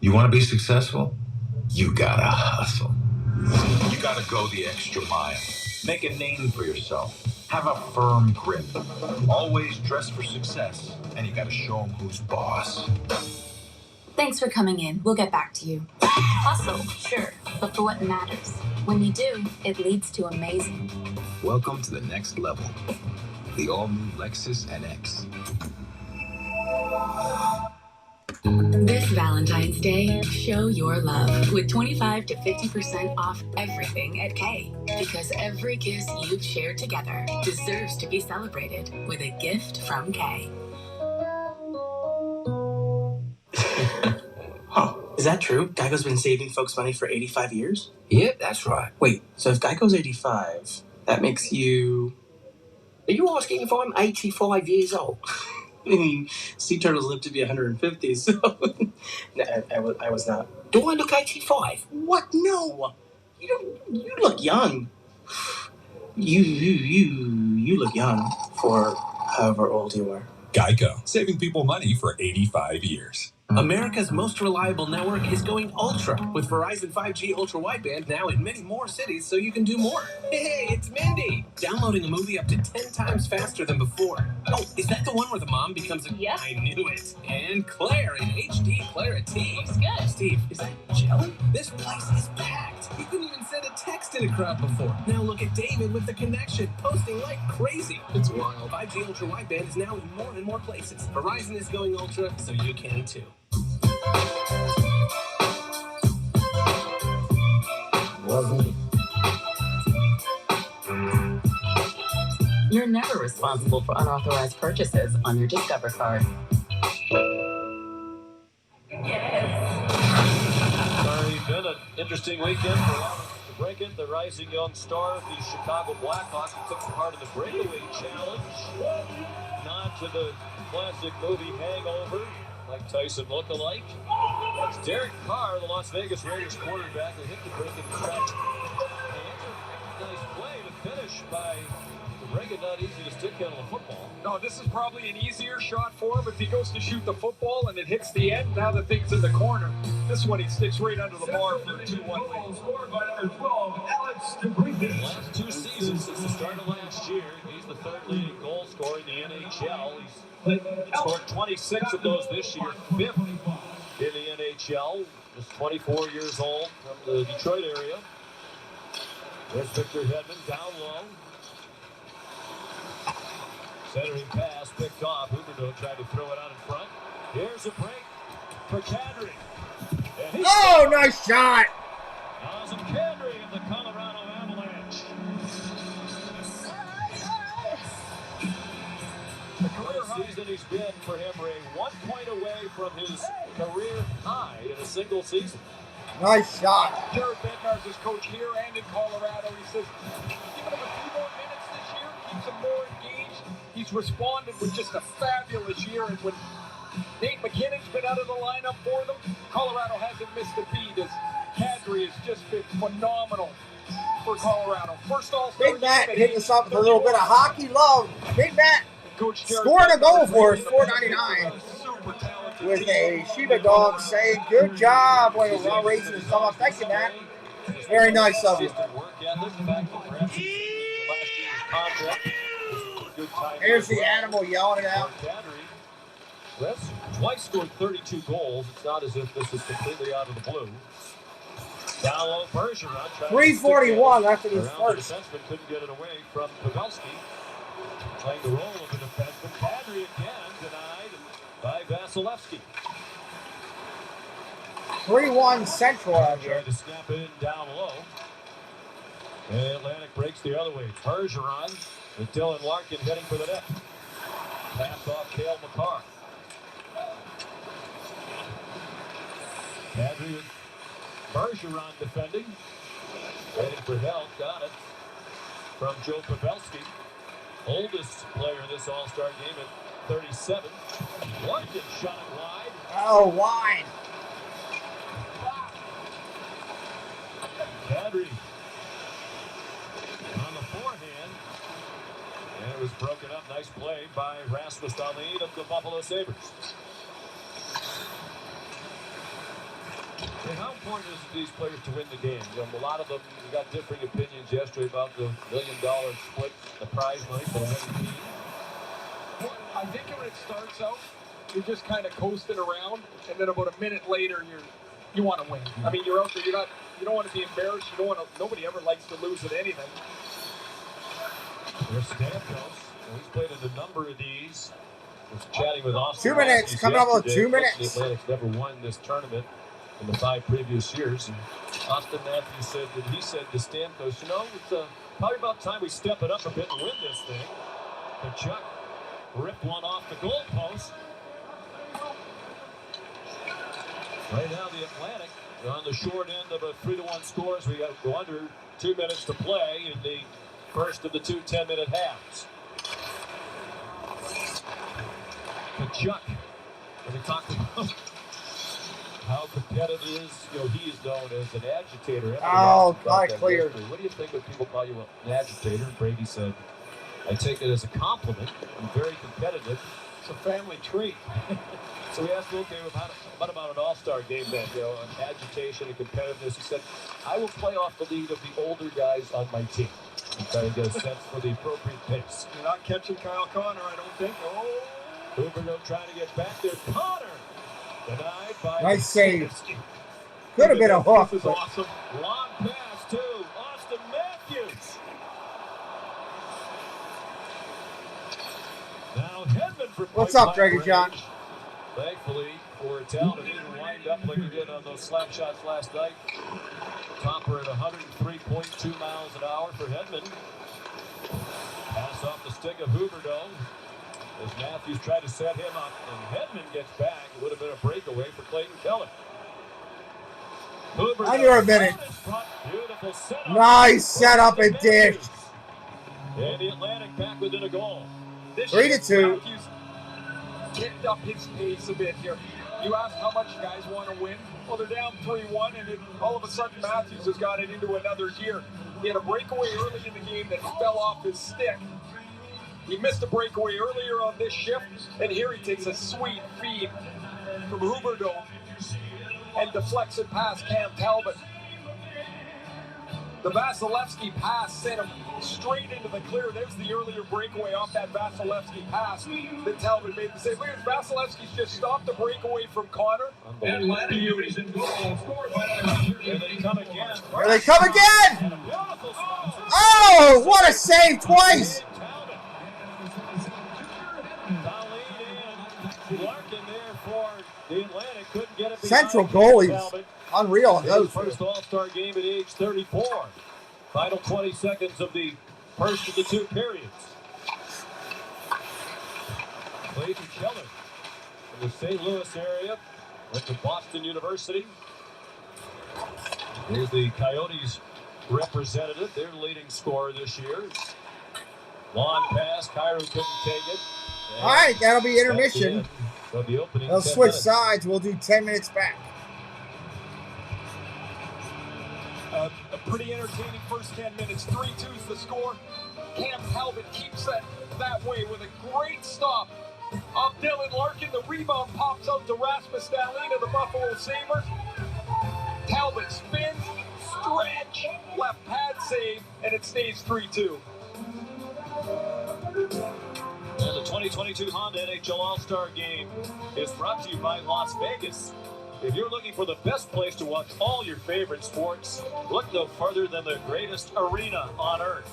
you want to be successful? You gotta hustle. You gotta go the extra mile. Make a name for yourself. Have a firm grip. Always dress for success. And you gotta show them who's boss. Thanks for coming in. We'll get back to you. Hustle, sure, but for what matters. When you do, it leads to amazing. Welcome to the next level. The all-new Lexus NX. This Valentine's Day, show your love with 25 to 50% off everything at K. Because every kiss you've shared together deserves to be celebrated with a gift from K. Huh. Is that true? Geico's been saving folks money for 85 years? Yep, that's right. Wait, so if Geico's 85, that makes you... Are you asking if I'm 85 years old? I mean, sea turtles live to be 150, so... No, I was not. Do I look 85? What? No! You look young. You look young for however old you are. Geico, saving people money for 85 years. America's most reliable network is going ultra with Verizon 5G Ultra Wideband now in many more cities so you can do more. Hey, it's Mindy! Downloading a movie up to 10 times faster than before. Oh, is that the one where the mom becomes a... Yep. I knew it. And Claire in HD Clarity. Looks good. Steve, is that jelly? This place is packed. You couldn't even send a text in a crowd before. Now look at David with the connection, posting like crazy. It's wild. 5G Ultra Wideband is now in more and more places. Verizon is going ultra, so you can too. You're never responsible for unauthorized purchases on your Discover card. Sorry, been an interesting weekend for Alex DeBrincat, the rising young star of the Chicago Blackhawks, who took part of the breakaway challenge. Nod to the classic movie Hangover. Mike Tyson look-alike. That's Derek Carr, the Las Vegas Raiders quarterback, who hit the break in the track. Nice play to finish by Reagan. Not easy to stick handle the football. No, this is probably an easier shot for him if he goes to shoot the football and it hits the end. Now the thing's in the corner. This one, he sticks right under the bar for a 2-1 lead. Scored by number 12, Alex DeBrincat. Last 2 seasons since the start of last year, he's the 3rd leading goal scorer in the NHL. He's scored 26 of those this year, 5th in the NHL. Just 24 years old from the Detroit area. There's Victor Hedman down low. Centering pass picked off. Huberdeau tried to throw it out in front. Here's a break for Kadri. Oh, nice shot! Awesome Kadri of the Colorado Avalanche. The career season he's been for him, Ray, 1 point away from his career high in a single season. Nice shot. Jared Bednar's his coach here and in Colorado. He says, giving him a few more minutes this year, keeps him more engaged. He's responded with just a fabulous year. And when Nate McKinnon's been out of the lineup for them, Colorado hasn't missed a beat. As Kadri has just been phenomenal for Colorado. First All-Star Big Matt hitting us up with a little bit of hockey love. Big Matt Coach scoring a goal for us, $4.99. With a Shiba dog saying, good job when we're raising his thumb up. Thank you, Matt. Very nice of you. Here's the animal yelling it out. West twice scored 32 goals. It's not as if this is completely out of the blue. Down low, Bergeron. 3:41 after this first. The defenseman couldn't get it away from Pavelski. Playing the role of the defenseman. Kadri again denied by Vasilevsky. 3-1 Central out here. Trying to snap it in down low. And Atlantic breaks the other way. Bergeron with Dylan Larkin heading for the net. Pass off Cale Makar. Kadri with Bergeron defending. Waiting for help. Got it from Joe Pavelski. Oldest player in this All-Star game at 37. Larkin shot it wide. Oh, wide. Kadri on the forehand. And it was broken up. Nice play by Rasmus Dahlin of the Buffalo Sabres. And how important is it for these players to win the game? You know, a lot of them, we got differing opinions yesterday about the $1 million split, the prize money for the winning team. Well, I think when it starts out, you're just kind of coasting around, and then about a minute later, you want to win. I mean, you're out there. You don't want to be embarrassed. You don't want to. Nobody ever likes to lose at anything. There's Stamkos. He's played in a number of these. I was chatting with Austin. 2 minutes. Coming up with 2 minutes. The Atlantic's never won this tournament in the 5 previous years. And Austin Matthews said that he said to Stamkos, you know, it's probably about time we step it up a bit and win this thing. But Chuck ripped one off the goalpost. Right now, the Atlantic on the short end of a 3-1 score as we go under 2 minutes to play in the first of the 2 10-minute halves. But Chuck, when we talked about how competitive it is, you know, he is known as an agitator. Oh, God, clear. What do you think when people call you an agitator? And Brady said, I take it as a compliment. I'm very competitive. It's a family trait. So we asked him, okay, what about an all-star game then? You know, agitation and competitiveness. He said, I will play off the lead of the older guys on my team. I'm trying to get a sense for the appropriate pace. You're not catching Kyle Connor, I don't think. Oh. Huberdeau trying to get back there. Connor denied by nice save. Could have been a hook. This is awesome. Long pass to Austin Matthews. Now Hedman for what's up, Dragon John? Thankfully for Talbot, he didn't wind up like he did on those slap shots last night. Topper at 103.2 miles an hour for Hedman. Pass off the stick of Huberdeau as Matthews tried to set him up, and Hedman gets back. It would have been a breakaway for Clayton Keller. Huberdeau on your minute. Beautiful setup. Nice setup and dish. And the Atlantic back within a goal. 3-2. Matthews kicked up his pace a bit here. You asked how much you guys want to win. Well, they're down 3-1, and all of a sudden Matthews has got it into another gear. He had a breakaway early in the game that fell off his stick. He missed a breakaway earlier on this shift, and here he takes a sweet feed from Huberdeau and deflects it past Cam Talbot. The Vasilevsky pass sent him straight into the clear. There's the earlier breakaway off that Vasilevsky pass that Talbot made the save. Look at Vasilevsky's just stopped the breakaway from Connor. Here they come again! Oh, what a save twice! Central goalies. Unreal on those. First All-Star game at age 34. Final 20 seconds of the first of the two periods. Clayton Keller from the St. Louis area, went to Boston University. Here's the Coyotes representative, their leading scorer this year. Long pass, Cairo couldn't take it. All right, that'll be intermission. They'll switch sides. We'll do 10 minutes back. A pretty entertaining first 10 minutes. 3-2's the score. Cam Talbot keeps that way with a great stop of Dylan Larkin. The rebound pops out to Rasmus Dahlin of the Buffalo Sabres. Talbot spins, stretch, left pad save, and it stays 3-2. And the 2022 Honda NHL All-Star Game is brought to you by Las Vegas. If you're looking for the best place to watch all your favorite sports, look no further than the greatest arena on earth.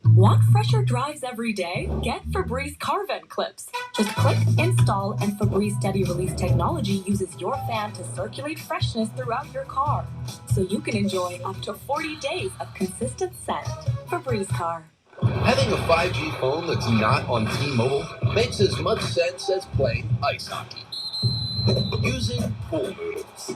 Want fresher drives every day? Get Febreze car vent clips. Just click, install, and Febreze Steady Release technology uses your fan to circulate freshness throughout your car, so you can enjoy up to 40 days of consistent scent. Febreze car. Having a 5G phone that's not on T-Mobile makes as much sense as playing ice hockey. Using pool noodles.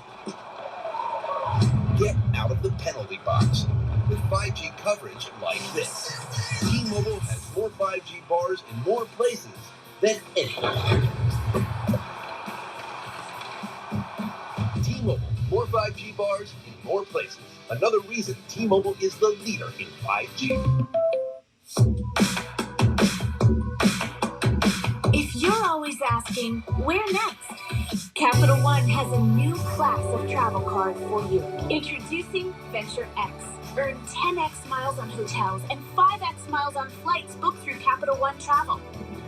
Get out of the penalty box with 5G coverage like this. T-Mobile has more 5G bars in more places than anyone. T-Mobile, more 5G bars in more places. Another reason T-Mobile is the leader in 5G. If you're always asking, where next? Capital One has a new class of travel card for you. Introducing Venture X. Earn 10x miles on hotels and 5x miles on flights booked through Capital One Travel.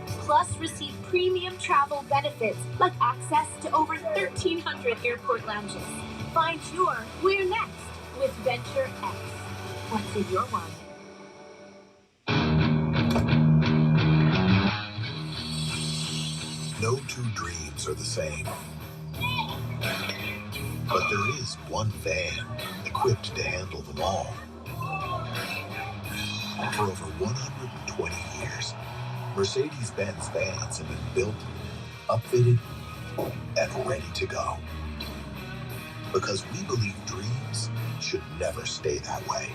Plus, receive premium travel benefits like access to over 1,300 airport lounges. Find your where next with Venture X. What's in your one? No two dreams are the same. But there is one van equipped to handle them all. For over 120 years, Mercedes-Benz vans have been built, upfitted, and ready to go. Because we believe dreams should never stay that way.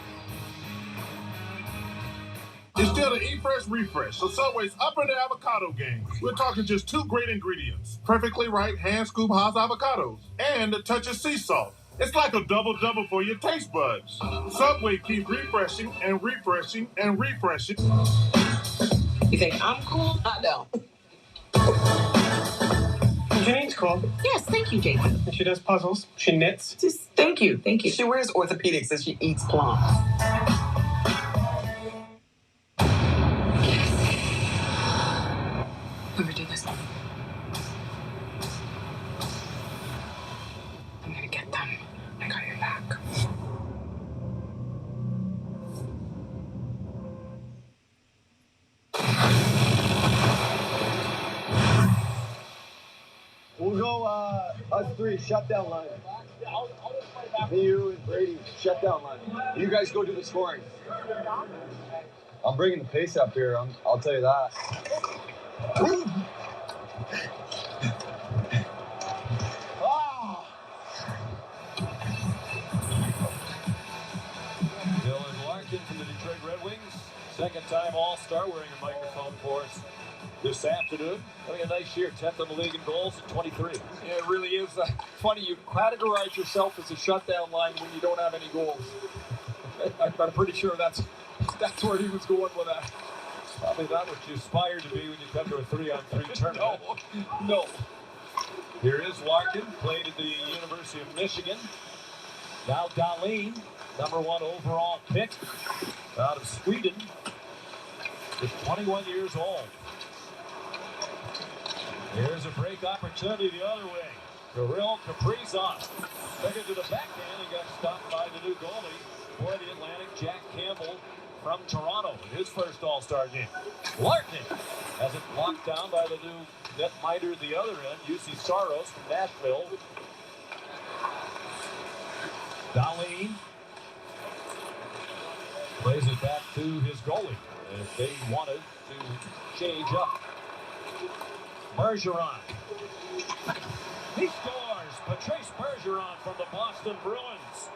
It's still the Eat Fresh Refresh, so Subway's up in the avocado game. We're talking just two great ingredients. Perfectly ripe hand-scoop Haas avocados and a touch of sea salt. It's like a double-double for your taste buds. Subway keeps refreshing and refreshing and refreshing. You think I'm cool? I don't. Janine's cool. Yes, thank you, Jason. She does puzzles. She knits. Just thank you. She wears orthopedics and she eats plums. Whoever did this, I'm gonna get them. I got your back. We'll go us three, shutdown line. Me, you, and Brady, shutdown line. You guys go do the scoring. I'm bringing the pace up here, I'll tell you that. Dylan Larkin from the Detroit Red Wings, second time All-Star, wearing a microphone for us this afternoon. Having a nice year, 10th in the league in goals at 23. Yeah, it really is funny. You categorize yourself as a shutdown line when you don't have any goals. I'm pretty sure that's where he was going with that. Probably not what you aspire to be when you come to a 3-on-3 tournament. No. Here is Larkin, played at the University of Michigan. Now Dahlin, number 1 overall pick out of Sweden, is 21 years old. Here's a break opportunity the other way. Kirill Kaprizov took it to the backhand and got stopped by the new goalie for the Atlantic, Jack Campbell from Toronto in his first All-Star game. Larkin has it blocked down by the new netminder at the other end, UC Saros from Nashville. Dahlin plays it back to his goalie if they wanted to change up. Bergeron. He scores. Patrice Bergeron from the Boston Bruins.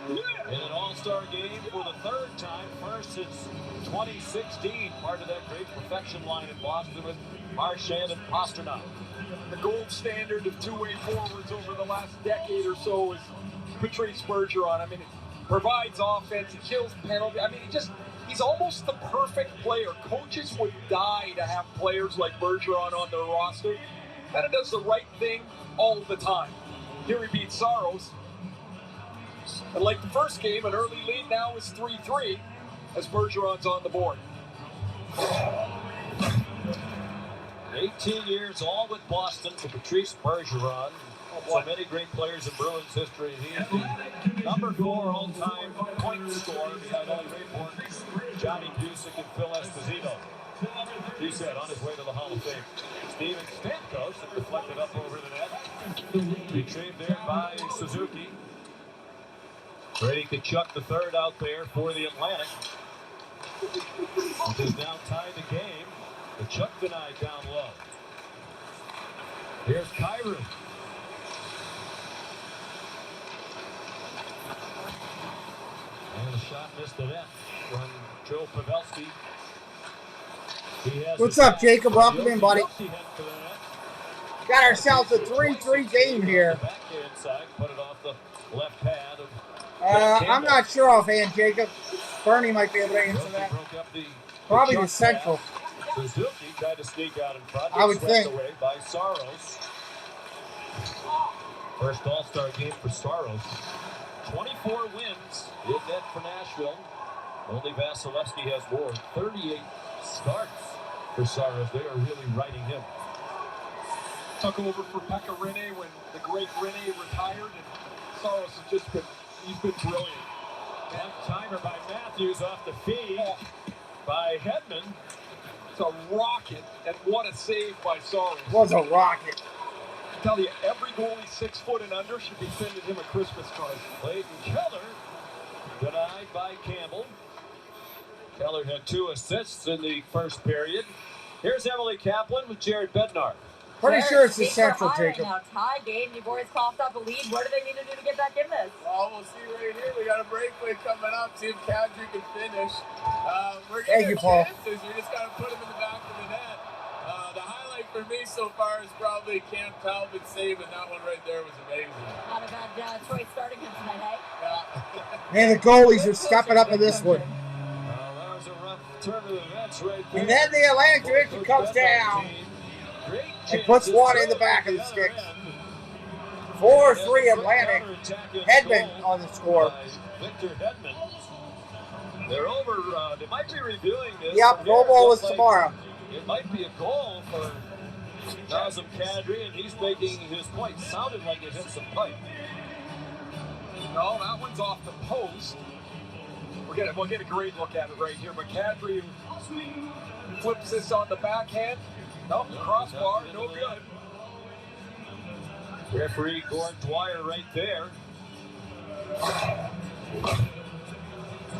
In an All-Star game for the third time, first since 2016, part of that great perfection line in Boston with Marchand and Pasternak. The gold standard of two-way forwards over the last decade or so is Patrice Bergeron. I mean, he provides offense, he kills penalty. I mean, he's almost the perfect player. Coaches would die to have players like Bergeron on their roster. Kind of does the right thing all the time. Here he beats Saros. And like the first game, an early lead now is 3-3 as Bergeron's on the board. 18 years, all with Boston for Patrice Bergeron. So many great players in Bruins history. He is the number 4 all-time point scorer behind Ollie Rayport, Johnny Busick, and Phil Esposito. He said on his way to the Hall of Fame. Steven Stamkos had deflected up over the net. Retrieved there by Suzuki. Brady Tkachuk, the third out there for the Atlantic. Which is now tied the game. Tkachuk denied down low. Here's Kyrou. And the shot missed the net from Joe Pavelski. What's up, Jacob? Welcome in, buddy. Got ourselves a 3-3 game here. Put it off the left pad of I'm not sure offhand, Jacob. Bernie might be able to answer that. Probably the Central. Suzuki tried to sneak out in front. I would think. Away by Saros. First All-Star game for Saros. 24 wins in net for Nashville. Only Vasilevsky has more. 38 starts for Saros. They are really riding him. Took over for Pekka Rinne when the great Rinne retired, and Saros has just been, he's been brilliant. Timer by Matthews off the feed by Hedman. It's a rocket, and what a save by Saros. Was a rocket. I tell you, every goalie 6 foot and under should be sending him a Christmas card. Clayton Keller denied by Campbell. Keller had 2 assists in the first period. Here's Emily Kaplan with Jared Bednar. Pretty sure it's the Central, Jacob. Now, tie game. You boys coughed up a lead. What do they need to do to get back in this? Well, we'll see right here. We got a breakaway coming up. See if Kadri can finish. We're Thank you, Paul. chances. We just got to put them in the back of the net. The highlight for me so far is probably Cam Talbot saving that one right there was amazing. Not a bad choice starting him tonight, eh? Man, the goalies are stepping up in this one. That was a rough turn of events right there. And then the Atlantic Division comes down and puts one in the back of the sticks. 4-3 Atlantic. Hedman on the score. Victor Hedman. They're over. They might be reviewing this. Yep, no ball is tomorrow. It might be a goal for Nazem Kadri, and he's making his point. Sounded like it hit some pipe. No, that one's off the post. We'll get a great look at it right here. But Kadri flips this on the backhand. Nope, crossbar, no good. Referee Gordon Dwyer right there.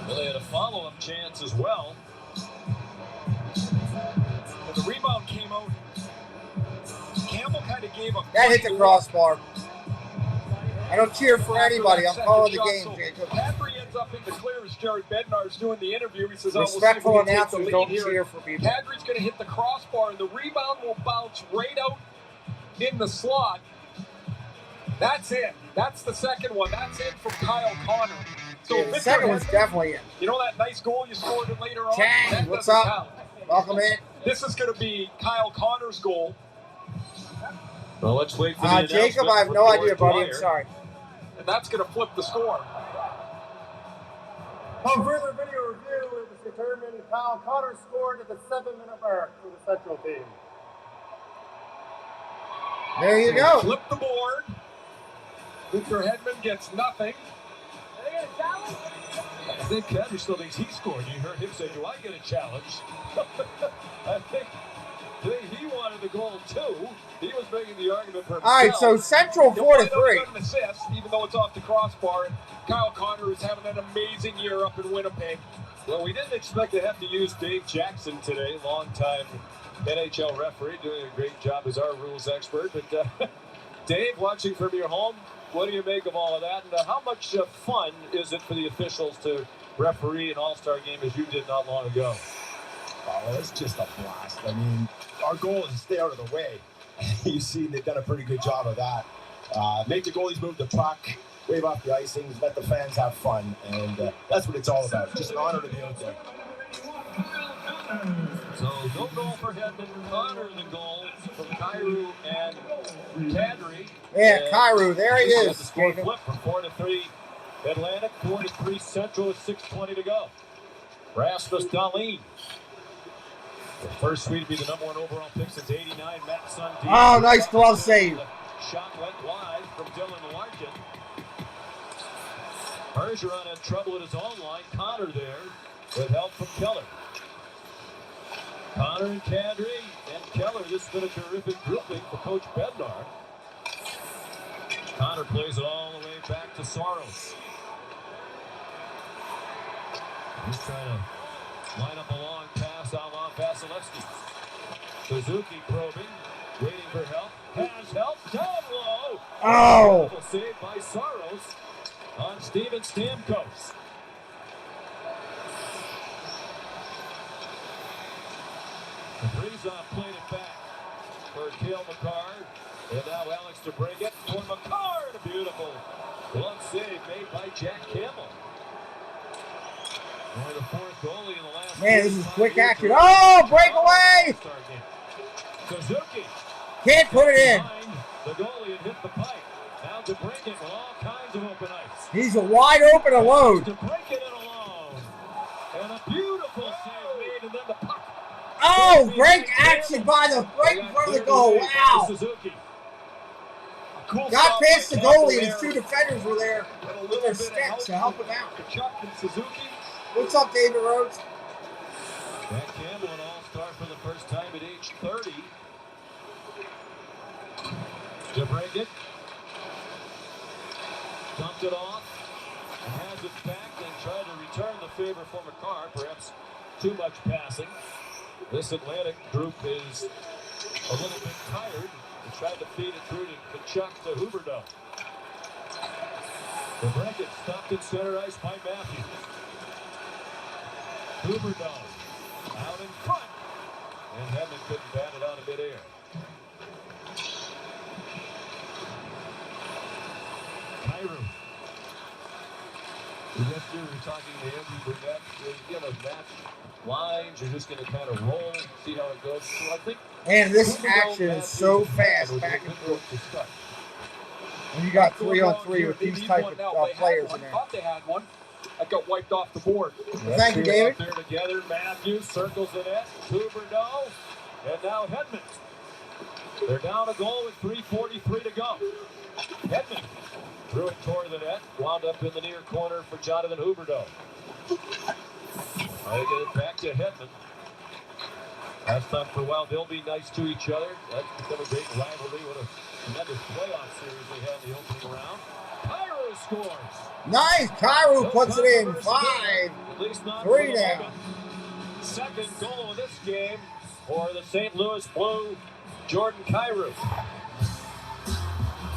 Well, they had a follow-up chance as well. And the rebound came out. Campbell kind of gave up. That hit the crossbar. I don't cheer for anybody. I'm calling the game, Jacob. Kadri ends up in the clear as Jared Bednar's doing the interview. He says, Respectful we'll see if we can take announcers the lead don't here. cheer for people. Kadri's going to hit the crossbar, and the rebound will bounce right out in the slot. That's it. That's the second one. That's it from Kyle Connor. So Yeah, the second one's definitely in. You know that nice goal you scored later on? Chang, That what's doesn't up? count. Welcome in. This is going to be Kyle Connor's goal. Well, let's wait for the Jacob, I have no idea, buddy. I'm sorry. And that's going to flip the score. On further video review, it was determined Kyle Connor scored at the 7-minute mark for the Central team. There you go. Flip the board. Victor Hedman gets nothing. I think Kadri still thinks he scored. You heard him say, do I get a challenge? I think he wanted the goal too. He was making the argument for himself. All right, so Central 4-3. An assist, even though it's off the crossbar. And Kyle Connor is having an amazing year up in Winnipeg. Well, we didn't expect to have to use Dave Jackson today, longtime NHL referee, doing a great job as our rules expert. But Dave, watching from your home, what do you make of all of that? And how much fun is it for the officials to referee an all-star game as you did not long ago? Oh, it's just a blast. I mean, our goal is to stay out of the way. You see, they've done a pretty good job of that. Make the goalies move the puck, wave off the icings, let the fans have fun, and that's what it's all about. Just an honor to be out there. So no goal for Hedman. Honor the goals from Kyrou and Kadri. Yeah, Kyrou, there he is. The score flip from 4-3 Atlantic, 4-3 Central with 6:20 to go. Rasmus Dahlin. The first Swede to be the #1 overall pick since '89. Matt Sundin. Oh, nice glove save. Shot went wide from Dylan Larkin. Bergeron had trouble at his own line. Connor there with help from Keller. Connor and Kadri and Keller. This has been a terrific grouping for Coach Bednar. Connor plays it all the way back to Soros. He's trying to line up a long pass out on Vasilevsky. Suzuki probing, waiting for help. Has help, down low. Oh! Save by Soros on Steven Stamkos. Kaprizov played it back for Cale Makar. And now Alex to bring it for Makar. And a beautiful glove save made by Jack Campbell. Only the fourth goalie in the last. Man, this is quick action. Oh, breakaway! Suzuki can't put it in. The goalie had hit the pipe. Now to break it with all kinds of open ice. He's wide open alone. To break it in alone. And a beautiful save made, and then the puck. Oh, great action by the right in front of the goal. Wow. Suzuki. Got past the goalie, and his two defenders were there with their sticks to help him out. Kachuk and Suzuki. What's up, David Rhodes? Jack Campbell, an all-star for the first time at age 30. To break it. Dumped it off. And has it back and tried to return the favor for Makar. Perhaps too much passing. This Atlantic group is a little bit tired. They tried to feed it through to Kachuk to Huberdeau. The break it stopped in center ice by Matthews. Huberdeau out in front. And Hedman couldn't bat it out of midair. Kyrou. You were talking to Andy Burnett. You're going to match lines. You're just going to kind of roll, see how it goes. So I think. And this action is so fast, back and forth. When you got 3-on-3 with these type of players in there. I thought they had one. That got wiped off the board. Well, thank you, David. They're together. Matthews circles the net. Huberdeau. And now Hedman. They're down a goal with 3:43 to go. Hedman threw it toward the net. Wound up in the near corner for Jonathan Huberdeau. They get it back to Hedman. That's done for a while. They'll be nice to each other. That's become a great rivalry. What a tremendous playoff series they had in the opening round. Kyrou scores. Nice. Kyrou puts it in. 5-3 now. Second goal of this game for the St. Louis Blue, Jordan Kyrou.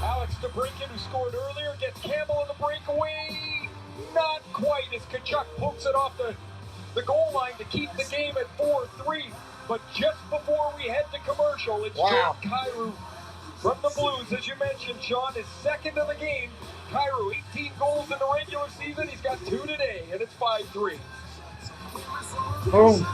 Alex DeBrincat, who scored earlier, gets Campbell in the breakaway. Not quite as Tkachuk pokes it off the goal line to keep the game at 4-3. But just before we head to commercial, it's Jordan Kyrou from the Blues. As you mentioned, Sean, is second in the game. Kyrou, 18 goals in the regular season. He's got 2 today, and it's 5-3. Boom.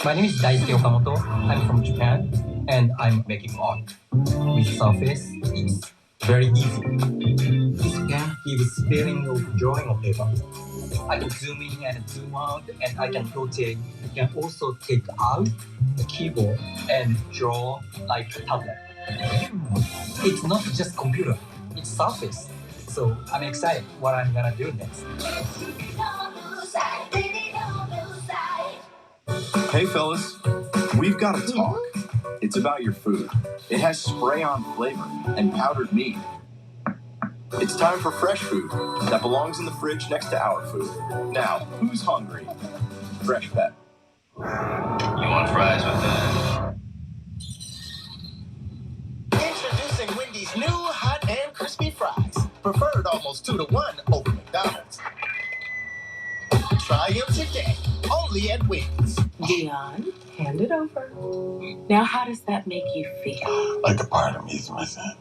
My name is Daisuke Okamoto. I'm from Japan, and I'm making art. With surface, it's very easy. This pen gives feeling of drawing on paper. I can zoom in and zoom out, and I can rotate. I can also take out the keyboard and draw like a tablet. It's not just computer, it's surface. So I'm excited what I'm gonna do next. Hey fellas, we've got to talk. It's about your food. It has spray-on flavor and powdered meat. It's time for fresh food that belongs in the fridge next to our food. Now, who's hungry? Fresh Pet. You want fries with that? Introducing Wendy's new hot and crispy fries. Preferred almost 2-to-1 over McDonald's. Try them today, only at Wendy's. Dion, hand it over. Now, how does that make you feel? Like a part of me is missing.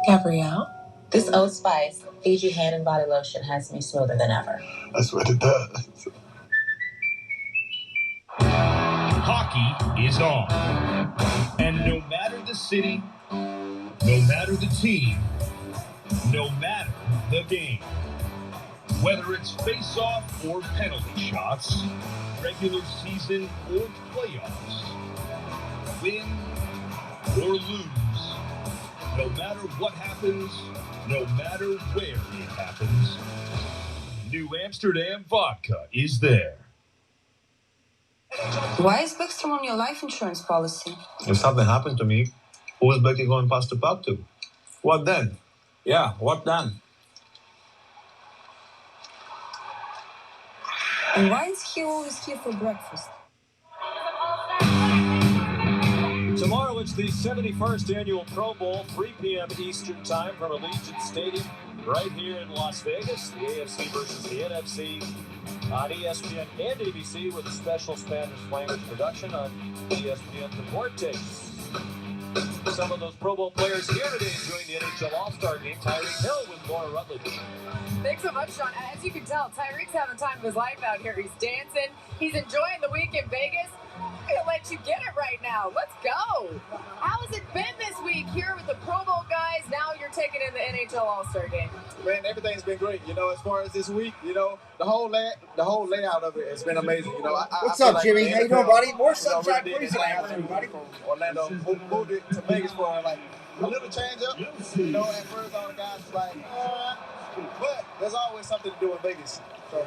Gabrielle, this Old Spice Fiji hand and body lotion has me smoother than ever. That's what it does. Hockey is on. And no matter the city, no matter the team, no matter the game, whether it's face-off or penalty shots, regular season or playoffs, win or lose, no matter what happens, no matter where it happens, New Amsterdam Vodka is there. Why is Beckstrom on your life insurance policy? If something happened to me, who is Becky going past the puck to? What then? Yeah, what then? And why is he always here for breakfast? Tomorrow it's the 71st Annual Pro Bowl, 3 p.m. Eastern Time from Allegiant Stadium, right here in Las Vegas. The AFC versus the NFC on ESPN and ABC with a special Spanish language production on ESPN Deportes. Some of those Pro Bowl players here today enjoying the NHL All-Star Game. Tyreek Hill with Laura Rutledge. Thanks so much, Sean. As you can tell, Tyreek's having the time of his life out here. He's dancing. He's enjoying the week in Vegas. I'm going to let you get it right now. Let's go. How has it been this week here with the Pro Bowl guys? Now you're taking in the NHL All-Star Game. Man, everything's been great. You know, as far as this week, you know, the whole layout of it has been amazing. You know, What's I up, like Jimmy? How you doing, buddy? More sunshine, really please. everybody. From Orlando, moved it to Vegas for like a little change up. You know, at first all the guys was like, but there's always something to do in Vegas. So.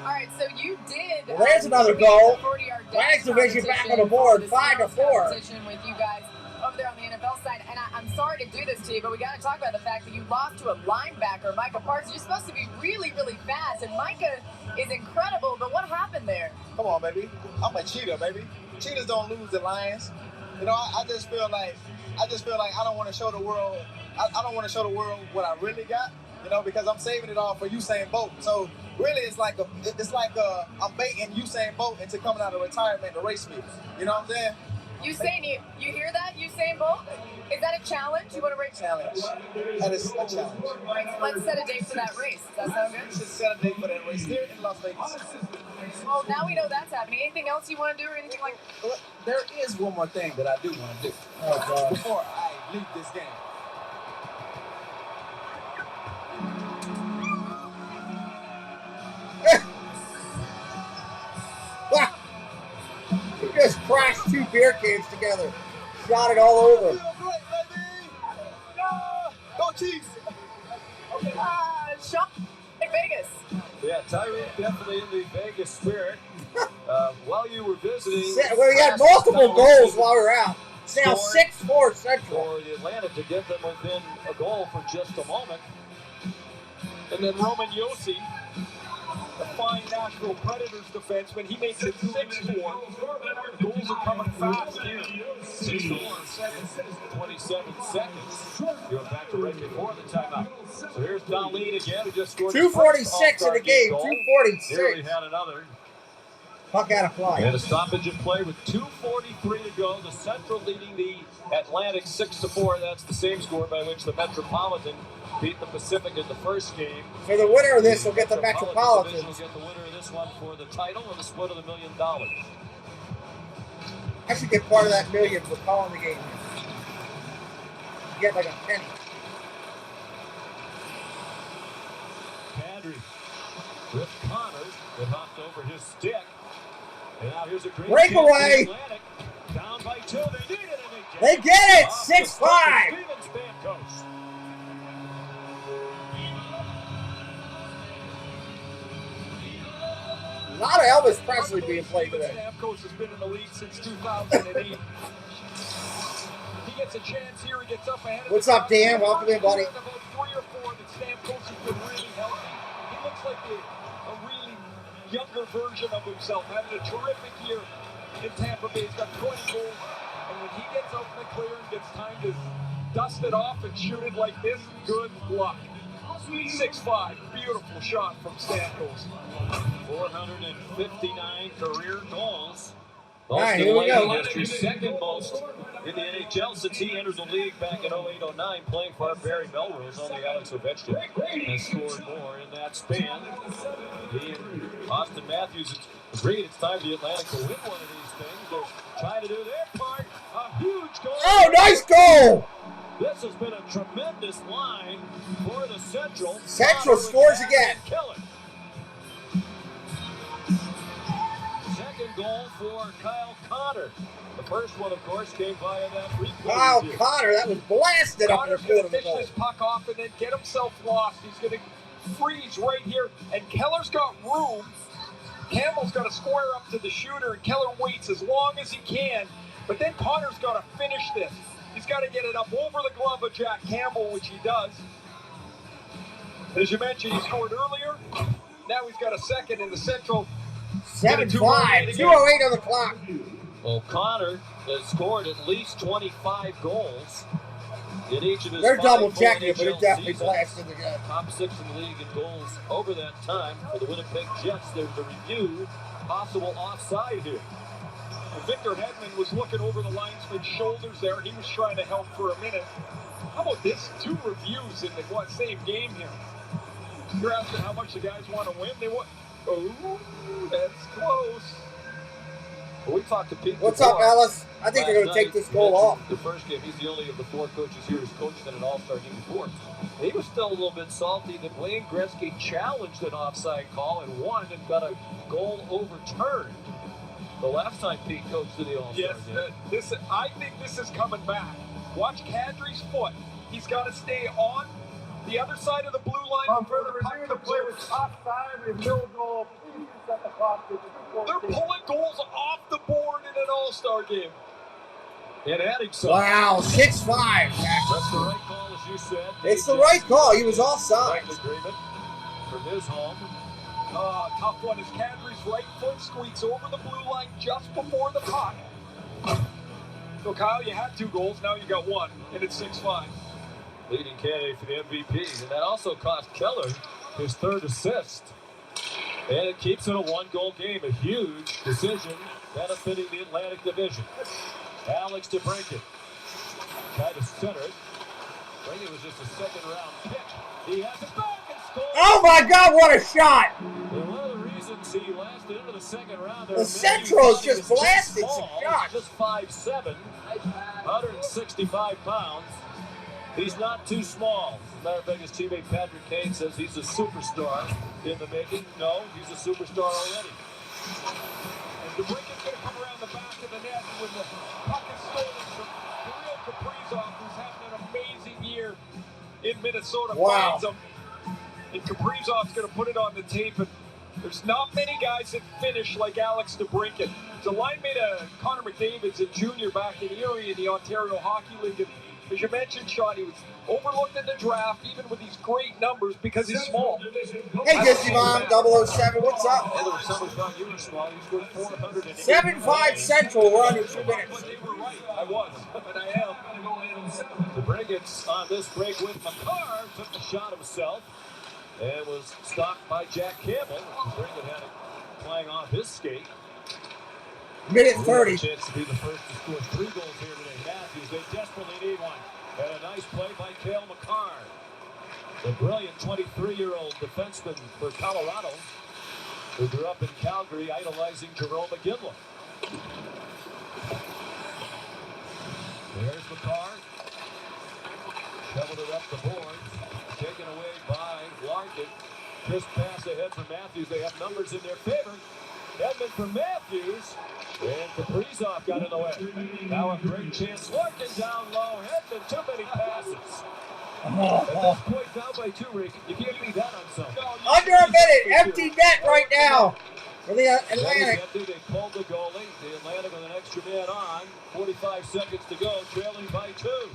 All right, so you did. Well, there's another goal. 40-yard Nice division back on the board, 5-4. Competition with you guys over there on the NFL side, and I'm sorry to do this to you, but we got to talk about the fact that you lost to a linebacker, Micah Parsons. You're supposed to be really, really fast, and Micah is incredible. But what happened there? Come on, baby. I'm a cheater, baby. Cheaters don't lose to Lions. You know, I just feel like I don't want to show the world. I don't want to show the world what I really got. You know, because I'm saving it all for Usain Bolt. So really, it's like I'm baiting Usain Bolt into coming out of retirement to race me. You know what I'm saying? Usain, you hear that? Usain Bolt? Is that a challenge? You want to race? Challenge. That is a challenge. Let's set a date for that race. Does that sound good? We should set a date for that race here in Las Vegas. Well, now we know that's happening. Anything else you want to do or anything like that? Well, there is one more thing that I do want to do before I leave this game. He just crashed 2 beer cans together. Shot it all over. Go Chiefs! Sean, in Vegas. Yeah, Tyreek definitely in the Vegas spirit. While you were visiting, We had multiple goals while we were out. It's now 6-4 Central. For the Atlanta to get them within a goal for just a moment. And then Roman Yossi, the fine Nashville Predators defenseman. He makes it 6-4. Goals are coming fast here. 6-4, 27 seconds. Going back to right before the timeout. So here's Darlene again, who just scored 2:46 in the game. 2:46. Here we had another. Puck out of play. And a stoppage of play with 2:43 to go. The Central leading the Atlantic 6-4. That's the same score by which the Metropolitan beat the Pacific in the first game. So the winner of this will get the Metropolitan. Will get the winner of this one for the title and the split of the $1 million. I should get part of that million for calling the game. You get like a penny. Kadri with Connors that hopped over his stick. And now here's a great breakaway. Down by 2. They need it and they get it. 6-5. A lot of Elvis Presley being played today. Stamkos has been in the league since 2008. He gets a chance here. He gets up ahead. What's up, Dan? Welcome in, buddy. About 3 or 4 that Stamkos has been really healthy. He looks like a really younger version of himself, having a terrific year in Tampa Bay. He's got 20 goals, and when he gets out in the clear and gets time to dust it off and shoot it like this, good luck. 6-5, beautiful shot from Stamkos. 459 career goals. All right, here we go. History's second most in the NHL since he entered the league back in 08-09, playing for Barry Melrose. Only Alex Ovechkin has scored more in that span. He and Austin Matthews agreed it's time for the Atlantic to win one of these things. They're trying to do their part. A huge goal. Oh, nice goal! This has been a tremendous line for the Central. Central scores again. Killer. Second goal for Kyle Connor. The first one, of course, came via that free throw. Kyle Connor, that was blasted up in the corner of the fish goal. this puck off and then get himself lost. He's going to freeze right here, and Keller's got room. Campbell's got to square up to the shooter, and Keller waits as long as he can. But then Connor's got to finish this. He's got to get it up over the glove of Jack Campbell, which he does. As you mentioned, he scored earlier. Now he's got a second in the Central. 7-5, 2:08 on the clock. O'Connor has scored at least 25 goals in each of his They're 5 double checking it, but NHL it definitely seasons. blasted the guy. Top 6 in the league in goals over that time for the Winnipeg Jets. There's a review, possible offside here. And Victor Hedman was looking over the linesman's shoulders there. He was trying to help for a minute. How about this? 2 reviews in the same game here. You're asking how much the guys want to win. They want. Oh, that's close. Well, we talked to Pete. What's up, Ellis? I think they're going to take this goal off. The first game, he's the only of the 4 coaches here who's coached in an All-Star game before. He was still a little bit salty that Wayne Gretzky challenged an offside call and won and got a goal overturned the last time Pete coached in the All-Star game. I think this is coming back. Watch Kadri's foot. He's got to stay on the other side of the blue line. For the review, the play was offside with no goal. Please set the clock to 2:14. They're pulling goals off the board in an All-Star game. And adding some. Wow, 6-5. That's the right call, as you said. It's the right call. He was offside. Agreement from his home. Tough one is Kadri's right foot squeaks over the blue line just before the puck. So, Kyle, you had 2 goals. Now you got 1, and it's 6-5. Leading candidate for the MVP. And that also cost Keller his 3rd assist. And it keeps it a 1-goal game. A huge decision benefiting the Atlantic Division. Alex DeBrincat tried to center it. It was just a 2nd-round pick. He has it back and scores. Oh, my God, what a shot. And one of the reasons he lasted into the 2nd round. The Central's just blasted some shots. Just 5'7", 165 pounds. He's not too small. As a matter of fact, his teammate Patrick Kane says he's a superstar in the making. No, he's a superstar already. And DeBrincat's going to come around the back of the net when the puck is stolen from Kirill Kaprizov, who's having an amazing year in Minnesota. Wow. Finds him. And Kaprizov's going to put it on the tape. And there's not many guys that finish like Alex DeBrincat. It's a line mate of Connor McDavid's a junior back in Erie in the Ontario Hockey League. And As you mentioned, Sean, he was overlooked in the draft, even with these great numbers, because he's small. Hey, Disney Mom 007, what's up? Hey, there were some who thought you were small. You scored 408. 7-5 Central. We're under 2 minutes. They were right. I was, but I am. The Brigands on this break with McCarr took the shot himself and was stopped by Jack Campbell. Brigham had it flying off his skate. Minute 30. Chance to be the first to score 3 goals here today. Matthews, they desperately need one. And a nice play by Cale McCarr. The brilliant 23-year-old defenseman for Colorado, who grew up in Calgary, idolizing Jerome McGinley. There's McCarr. Shoveled it up the boards. Taken away by Larkin. Crisp pass ahead for Matthews. They have numbers in their favor. Edmund for Matthews. And Kaprizov got in the way. Now a great chance. Larkin down low. Edmund, too many passes. At this point, down by 2, Rick. You can't leave that unsolved. Under a minute. Empty net right now for the Atlantic. They pulled the goalie. The Atlantic with an extra man on. 45 seconds to go. Trailing by 2.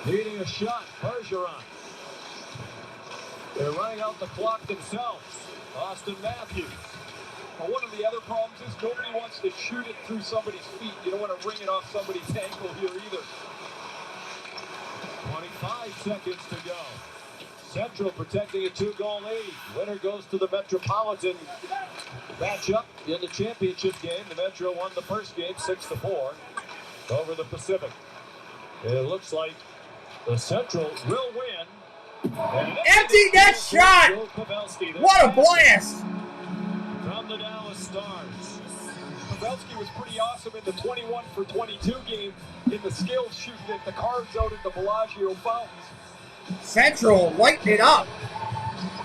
Needing a shot. Bergeron. They're running out the clock themselves. Austin Matthews. Well, one of the other problems is nobody wants to shoot it through somebody's feet. You don't want to ring it off somebody's ankle here either. 25 seconds to go. Central protecting a 2-goal lead. Winner goes to the Metropolitan matchup in the championship game. The Metro won the first game 6-4 over the Pacific. It looks like the Central will win. Empty net shot! What a blast! From the Dallas Stars. Pavelski was pretty awesome in the 21 for 22 game in the skills shooting at the cards out at the Bellagio Fountains. Central lighting it up.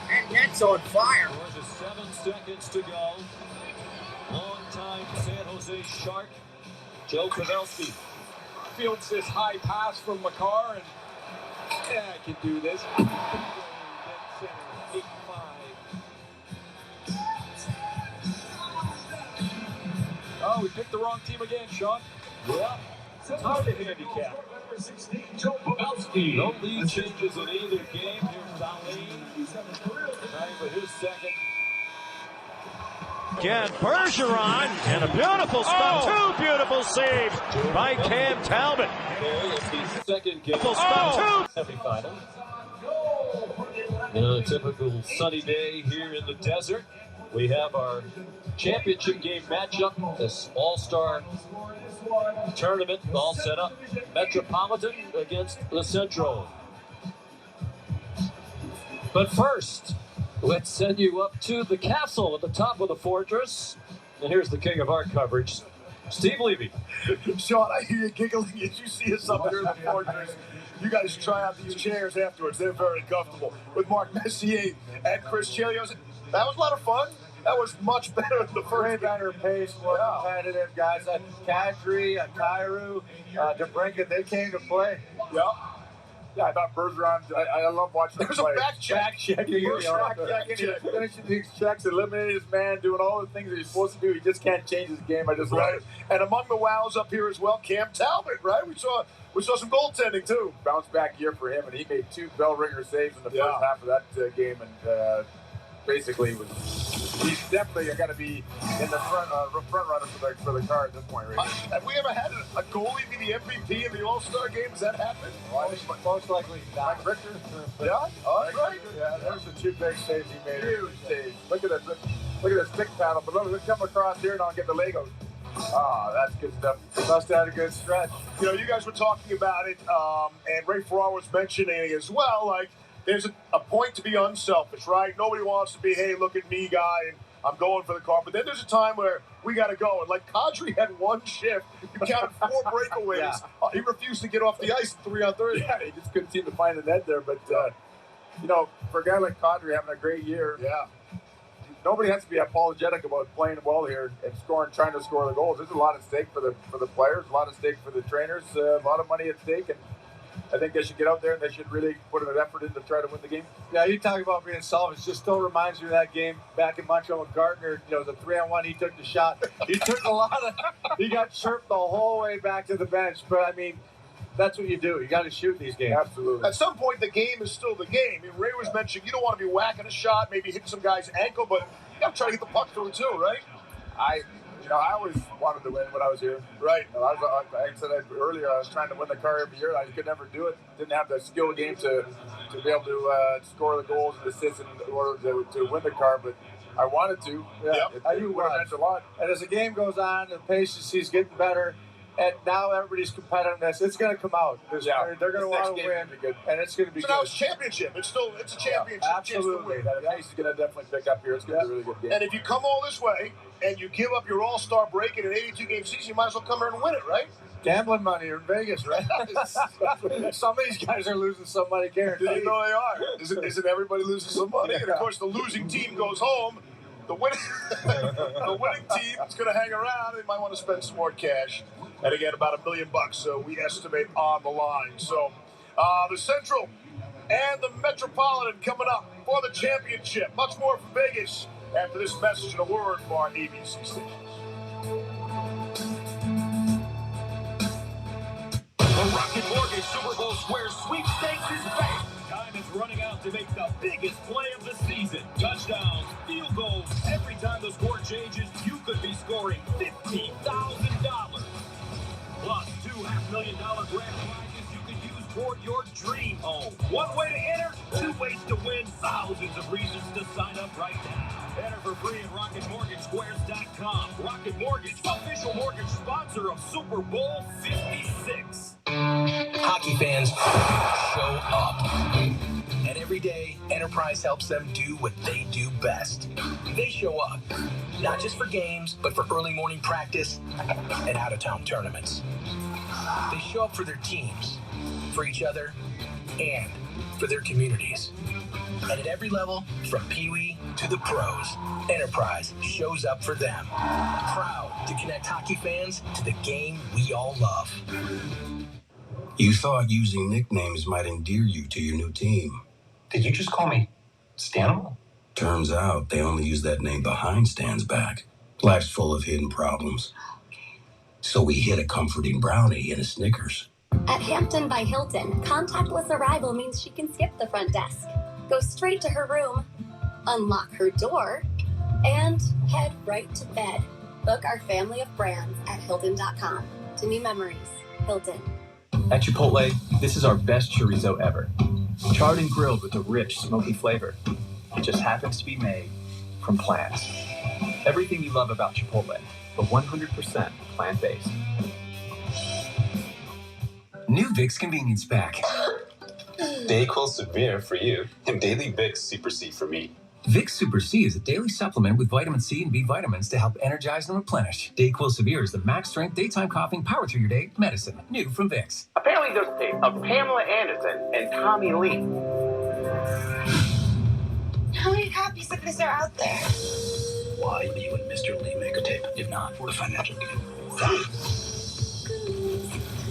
And net's on fire. There's 7 seconds to go. Long time San Jose Shark, Joe Pavelski. Fields this high pass from McCarr, and I can do this. 8-5. Oh, we picked the wrong team again, Sean. Yeah. It's hard to handicap. No lead changes in either game. Here's Dahlin. Trying for his second. Again, Bergeron, and a beautiful stop. 2 beautiful saves by Cam Talbot. Second game. Semifinal. In a typical sunny day here in the desert, we have our championship game matchup. This all-star tournament all set up. Metropolitan against the Central. But first, let's send you up to the castle at the top of the fortress. And here's the king of our coverage, Steve Levy. Sean, I hear you giggling as you see us up here in the fortress. You guys try out these chairs afterwards. They're very comfortable. With Mark Messier and Chris Chelios. That was a lot of fun. That was much better than the first. Better pace, more competitive guys. Kadri, Kairu, DeBrincat, they came to play. Yeah. Yeah, I thought Bergeron, I love watching him play. There's a back checking. Finishing these checks, eliminating his man, doing all the things that he's supposed to do. He just can't change his game. I just love it. And among the wows up here as well, Cam Talbot, right? We saw some goaltending too. Bounce back year for him, and he made 2 bell ringer saves in the first half of that game, and basically he's definitely going to be in the front runner for the car at this point. Right? Have we ever had a goalie be the MVP in the All-Star game? Has that happened? Most likely not. Richter. Yeah, that's right. Yeah, there's the 2 big saves he made. Huge saves. Look at this. Look at this stick paddle. But look, come across here and I'll get the Legos. Ah, that's good stuff. They must have had a good stretch. You know, you guys were talking about it, and Ray Ferraro was mentioning it as well. Like, there's a point to be unselfish, right? Nobody wants to be, hey, look at me, guy, and I'm going for the car. But then there's a time where we got to go. And like Kadri had 1 shift. You counted 4 breakaways. Yeah. He refused to get off the ice 3-on-3. Yeah, he just couldn't seem to find the net there. But, you know, for a guy like Kadri having a great year, nobody has to be apologetic about playing well here and trying to score the goals. There's a lot at stake for the players, a lot at stake for the trainers, a lot of money at stake, and I think they should get out there and they should really put an effort in to try to win the game. Yeah, you talk about being selfish. Just still reminds me of that game back in Montreal with Gardner. You know, the 3-on-1, he took the shot. He took he got chirped the whole way back to the bench. But I mean, that's what you do. You got to shoot these games. Absolutely. At some point, the game is still the game. I mean, Ray was mentioning you don't want to be whacking a shot, maybe hitting some guy's ankle, but you got to try to get the puck through too, right? I always wanted to win when I was here. Right. I said earlier, I was trying to win the car every year. I could never do it. Didn't have the skill game to be able to score the goals and assists in order to win the car, but I wanted to. Yeah. It would have meant a lot. And as the game goes on, the pace is getting better. And now everybody's competitiveness. It's going to come out. They're going to want to win, and it's going to be good. Now it's championship. It's a championship. Absolutely. That pace is going to definitely pick up here. It's going to be a really good game. And if you come all this way and you give up your all-star break in an 82-game season, you might as well come here and win it, right? Gambling money in Vegas, right? Some of these guys are losing some money, guaranteed. You know they are. Isn't everybody losing some money? And of course, the losing team goes home. The winning team is going to hang around. They might want to spend some more cash. And again, about $1 million, so we estimate on the line. So the Central and the Metropolitan coming up for the championship. Much more from Vegas after this message and a word from our ABC stations. The Rocket Mortgage Super Bowl Square Sweepstakes is back. Time is running out to make the biggest play of the season. Touchdowns, field goals. Every time the score changes, you could be scoring $50,000. Plus $2 500,000 grand prizes you could use toward your dream home. One way to enter, two ways to win. Thousands of reasons to sign up right now. Enter for free at RocketMortgageSquares.com. Rocket Mortgage, official mortgage sponsor of Super Bowl 56. Hockey fans show up. And every day, Enterprise helps them do what they do best. They show up, not just for games, but for early morning practice and out-of-town tournaments. They show up for their teams, for each other, and for their communities. And at every level, from Pee-wee to the pros, Enterprise shows up for them. Proud to connect hockey fans to the game we all love. You thought using nicknames might endear you to your new team. Did you just call me Stanimal? Turns out they only use that name behind Stan's back. Life's full of hidden problems. So we hid a comforting brownie in a Snickers. At Hampton by Hilton, contactless arrival means she can skip the front desk, go straight to her room, unlock her door, and head right to bed. Book our family of brands at Hilton.com. To new memories, Hilton. At Chipotle, this is our best chorizo ever. Charred and grilled with a rich, smoky flavor. It just happens to be made from plants. Everything you love about Chipotle, but 100% plant-based. New Vicks Convenience Pack. Dayquil Severe for you, and Daily Vicks Super C for me. Vicks Super C is a daily supplement with vitamin C and B vitamins to help energize and replenish. Dayquil Severe is the max-strength daytime coughing power through your day medicine. New from Vicks. Apparently there's a tape of Pamela Anderson and Tommy Lee. How many copies of this are out there? Why do you and Mr. Lee make a tape? If not, for the financial gain.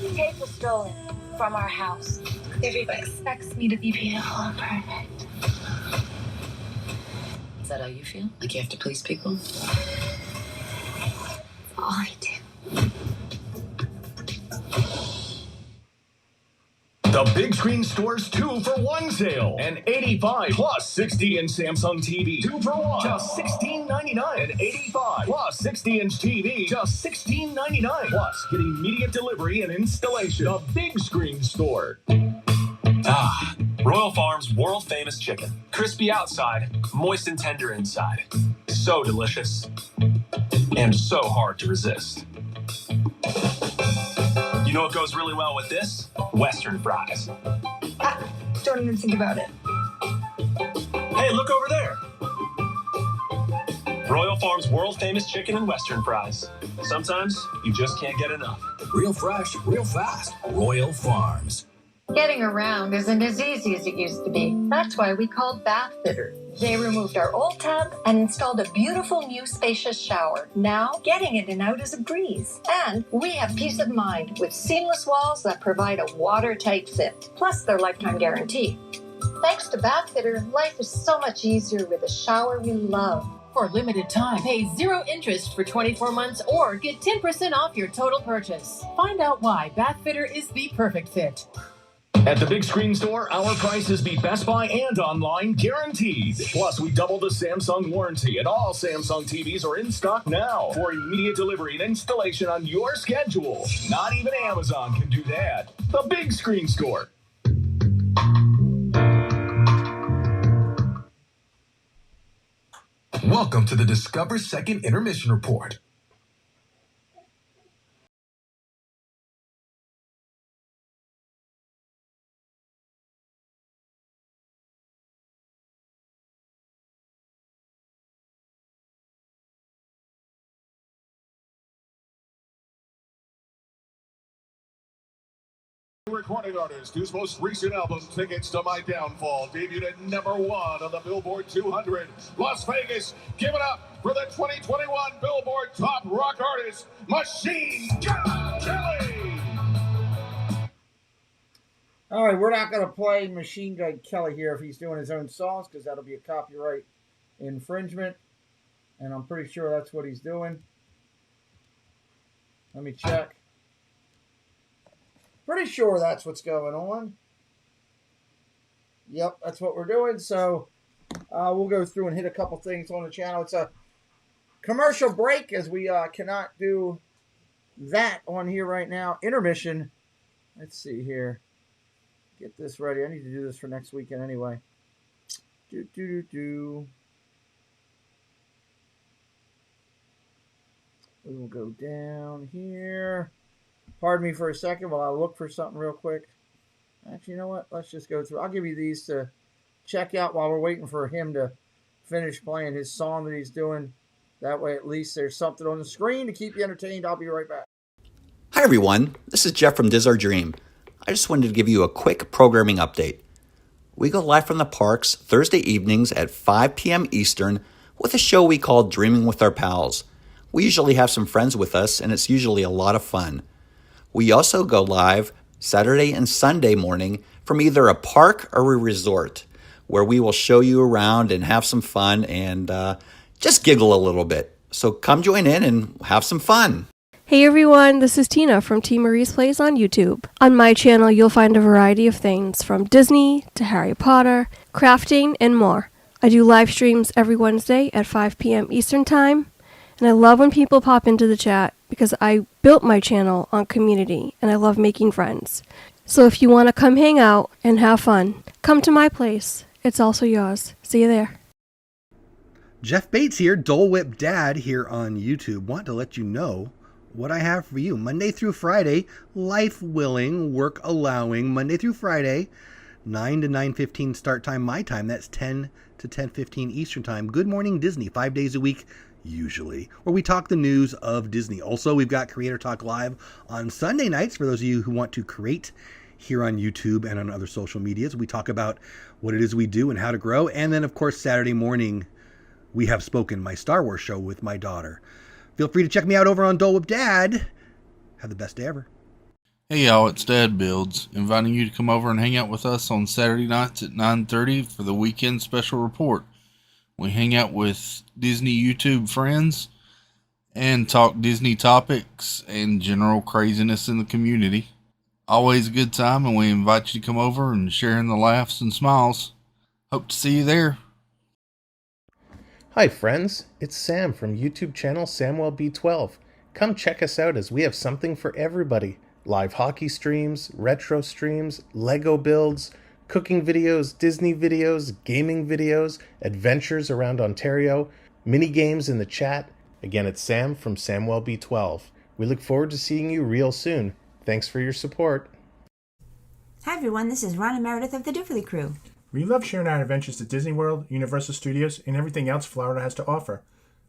The tape was stolen from our house. Everybody expects me to be beautiful and perfect. Is that how you feel? Like you have to please people? That's all I do. The Big Screen Store's 2-for-1 sale. An 85 plus 60-inch Samsung TV. 2 for 1. Just $16.99. An 85 plus 60-inch TV. Just $16.99. Plus, get immediate delivery and installation. The Big Screen Store. Ah, Royal Farms world-famous chicken. Crispy outside, moist and tender inside. So delicious. And so hard to resist. You know what goes really well with this? Western fries. Don't even think about it. Hey, look over there. Royal Farms world-famous chicken and Western fries. Sometimes you just can't get enough. Real fresh, real fast. Royal Farms. Getting around isn't as easy as it used to be. That's why we called Bath Fitter. They removed our old tub and installed a beautiful new spacious shower. Now, getting in and out is a breeze. And we have peace of mind with seamless walls that provide a watertight fit, plus their lifetime guarantee. Thanks to Bath Fitter, life is so much easier with a shower we love. For limited time, pay 0 interest for 24 months or get 10% off your total purchase. Find out why Bath Fitter is the perfect fit. At the Big Screen Store, our prices beat Best Buy and online guaranteed. Plus, we doubled the Samsung warranty, and all Samsung TVs are in stock now for immediate delivery and installation on your schedule. Not even Amazon can do that. The Big Screen Store. Welcome to the Discover Second Intermission Report. Recording artist whose most recent album, Tickets to My Downfall, debuted at #1 on the Billboard 200. Las Vegas, give it up for the 2021 Billboard Top Rock Artist, Machine Gun Kelly! All right, we're not going to play Machine Gun Kelly here if he's doing his own songs, because that'll be a copyright infringement, and I'm pretty sure that's what he's doing. Let me check. Pretty sure that's what's going on. Yep, that's what we're doing. So we'll go through and hit a couple things on the channel. It's a commercial break, as we cannot do that on here right now. Intermission. Let's see here. Get this ready. I need to do this for next weekend anyway. We will go down here. Pardon me for a second while I look for something real quick. Actually, you know what? Let's just go through. I'll give you these to check out while we're waiting for him to finish playing his song that he's doing. That way, at least there's something on the screen to keep you entertained. I'll be right back. Hi, everyone. This is Jeff from Diz Our Dream. I just wanted to give you a quick programming update. We go live from the parks Thursday evenings at 5 p.m. Eastern with a show we call Dreaming with Our Pals. We usually have some friends with us, and it's usually a lot of fun. We also go live Saturday and Sunday morning from either a park or a resort, where we will show you around and have some fun and just giggle a little bit. So come join in and have some fun. Hey everyone, this is Tina from T. Marie's Plays on YouTube. On my channel, you'll find a variety of things from Disney to Harry Potter, crafting, and more. I do live streams every Wednesday at 5 p.m. Eastern Time, and I love when people pop into the chat because I built my channel on community and I love making friends. So if you want to come hang out and have fun, come to my place. It's also yours. See you there. Jeff Bates here, Dole Whip Dad here on YouTube. Want to let you know what I have for you. Monday through Friday, life willing, work allowing, Monday through Friday, 9 to 9:15 start time, my time. That's 10 to 10:15 Eastern Time. Good Morning Disney, 5 days a week, usually, where we talk the news of Disney. Also, we've got Creator Talk Live on Sunday nights for those of you who want to create here on YouTube and on other social medias. We talk about what it is we do and how to grow. And then, of course, Saturday morning, we have Spoken, my Star Wars show with my daughter. Feel free to check me out over on Dole Whip Dad. Have the best day ever. Hey y'all, it's Dad Builds, inviting you to come over and hang out with us on Saturday nights at 9:30 for the weekend special report. We hang out with Disney YouTube friends and talk Disney topics and general craziness in the community. Always a good time, and we invite you to come over and share in the laughs and smiles. Hope to see you there. Hi friends, it's Sam from YouTube channel SamwellB12. Come check us out as we have something for everybody. Live hockey streams, retro streams, Lego builds, cooking videos, Disney videos, gaming videos, adventures around Ontario, mini games in the chat. Again, it's Sam from SamwellB12. We look forward to seeing you real soon. Thanks for your support. Hi everyone, this is Ron and Meredith of the Doofily Crew. We love sharing our adventures to Disney World, Universal Studios, and everything else Florida has to offer.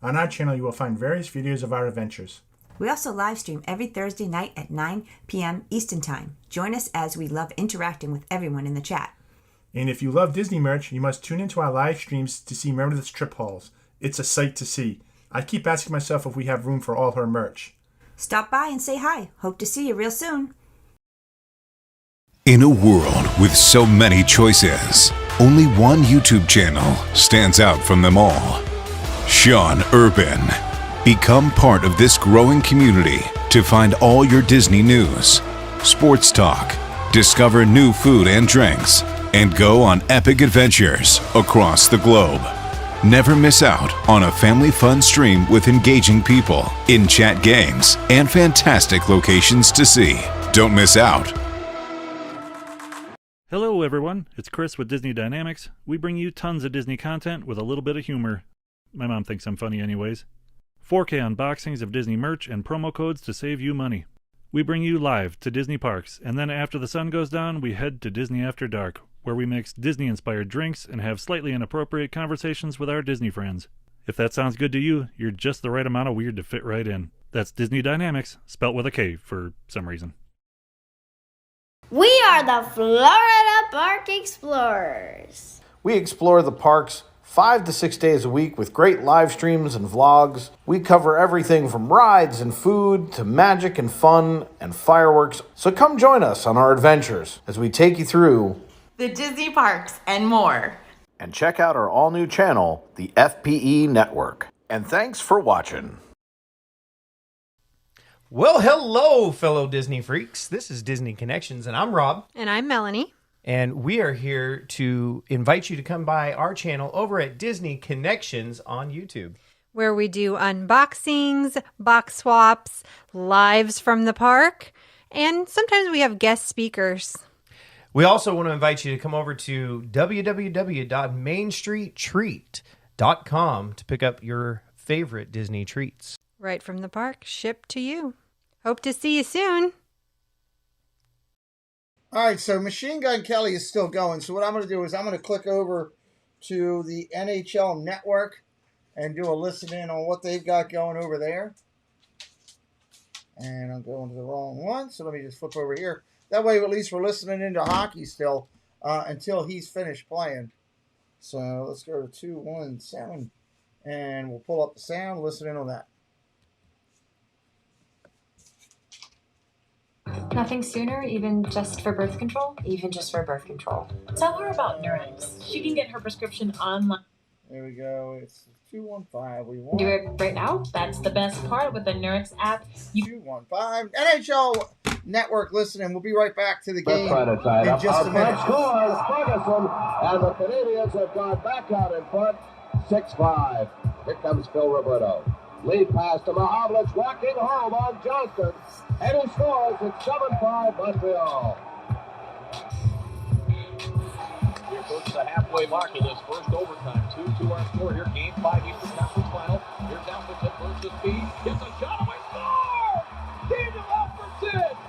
On our channel, you will find various videos of our adventures. We also live stream every Thursday night at 9 p.m. Eastern Time. Join us as we love interacting with everyone in the chat. And if you love Disney merch, you must tune into our live streams to see Meredith's trip hauls. It's a sight to see. I keep asking myself if we have room for all her merch. Stop by and say hi. Hope to see you real soon. In a world with so many choices, only one YouTube channel stands out from them all. Sean Urban. Become part of this growing community to find all your Disney news, sports talk, discover new food and drinks, and go on epic adventures across the globe. Never miss out on a family fun stream with engaging people, in-chat games, and fantastic locations to see. Don't miss out. Hello everyone, it's Chris with Disney Dynamics. We bring you tons of Disney content with a little bit of humor. My mom thinks I'm funny anyways. 4K unboxings of Disney merch and promo codes to save you money. We bring you live to Disney parks, and then after the sun goes down, we head to Disney After Dark, where we mix Disney-inspired drinks and have slightly inappropriate conversations with our Disney friends. If that sounds good to you, you're just the right amount of weird to fit right in. That's Disney Dynamics, spelt with a K for some reason. We are the Florida Park Explorers. We explore the parks 5 to 6 days a week with great live streams and vlogs. We cover everything from rides and food to magic and fun and fireworks. So come join us on our adventures as we take you through the Disney parks and more. And check out our all-new channel, the FPE Network. And thanks for watching. Well, hello, fellow Disney freaks. This is Disney Connections, and I'm Rob. And I'm Melanie. And we are here to invite you to come by our channel over at Disney Connections on YouTube, where we do unboxings, box swaps, lives from the park, and sometimes we have guest speakers. We also want to invite you to come over to www.mainstreettreat.com to pick up your favorite Disney treats. Right from the park, shipped to you. Hope to see you soon. All right, so Machine Gun Kelly is still going. So what I'm going to do is I'm going to click over to the NHL Network and do a listen in on what they've got going over there. And I'm going to the wrong one, so let me just flip over here. That way, at least we're listening into hockey still until he's finished playing. So let's go to 217, and we'll pull up the sound, listen in on that. Nothing sooner, even just for birth control? Even just for birth control. Tell her about Nurex. She can get her prescription online. There we go. It's 215. We want. Do it right now. That's the best part with the Nurex app. 215. NHL Network listening. We'll be right back to the game in just a minute. Scores Ferguson, and the Canadians have gone back out in front, 6-5. Here comes Phil Roberto. Lead pass to Mahovlich, walking home on Johnston, and he scores at 7-5 Montreal. We approach the halfway mark of this first overtime. 2-2 our score here. Game 5 Eastern Conference Final. Here's Alfredson versus Speed. Gets a shot away. Score! David Alfredson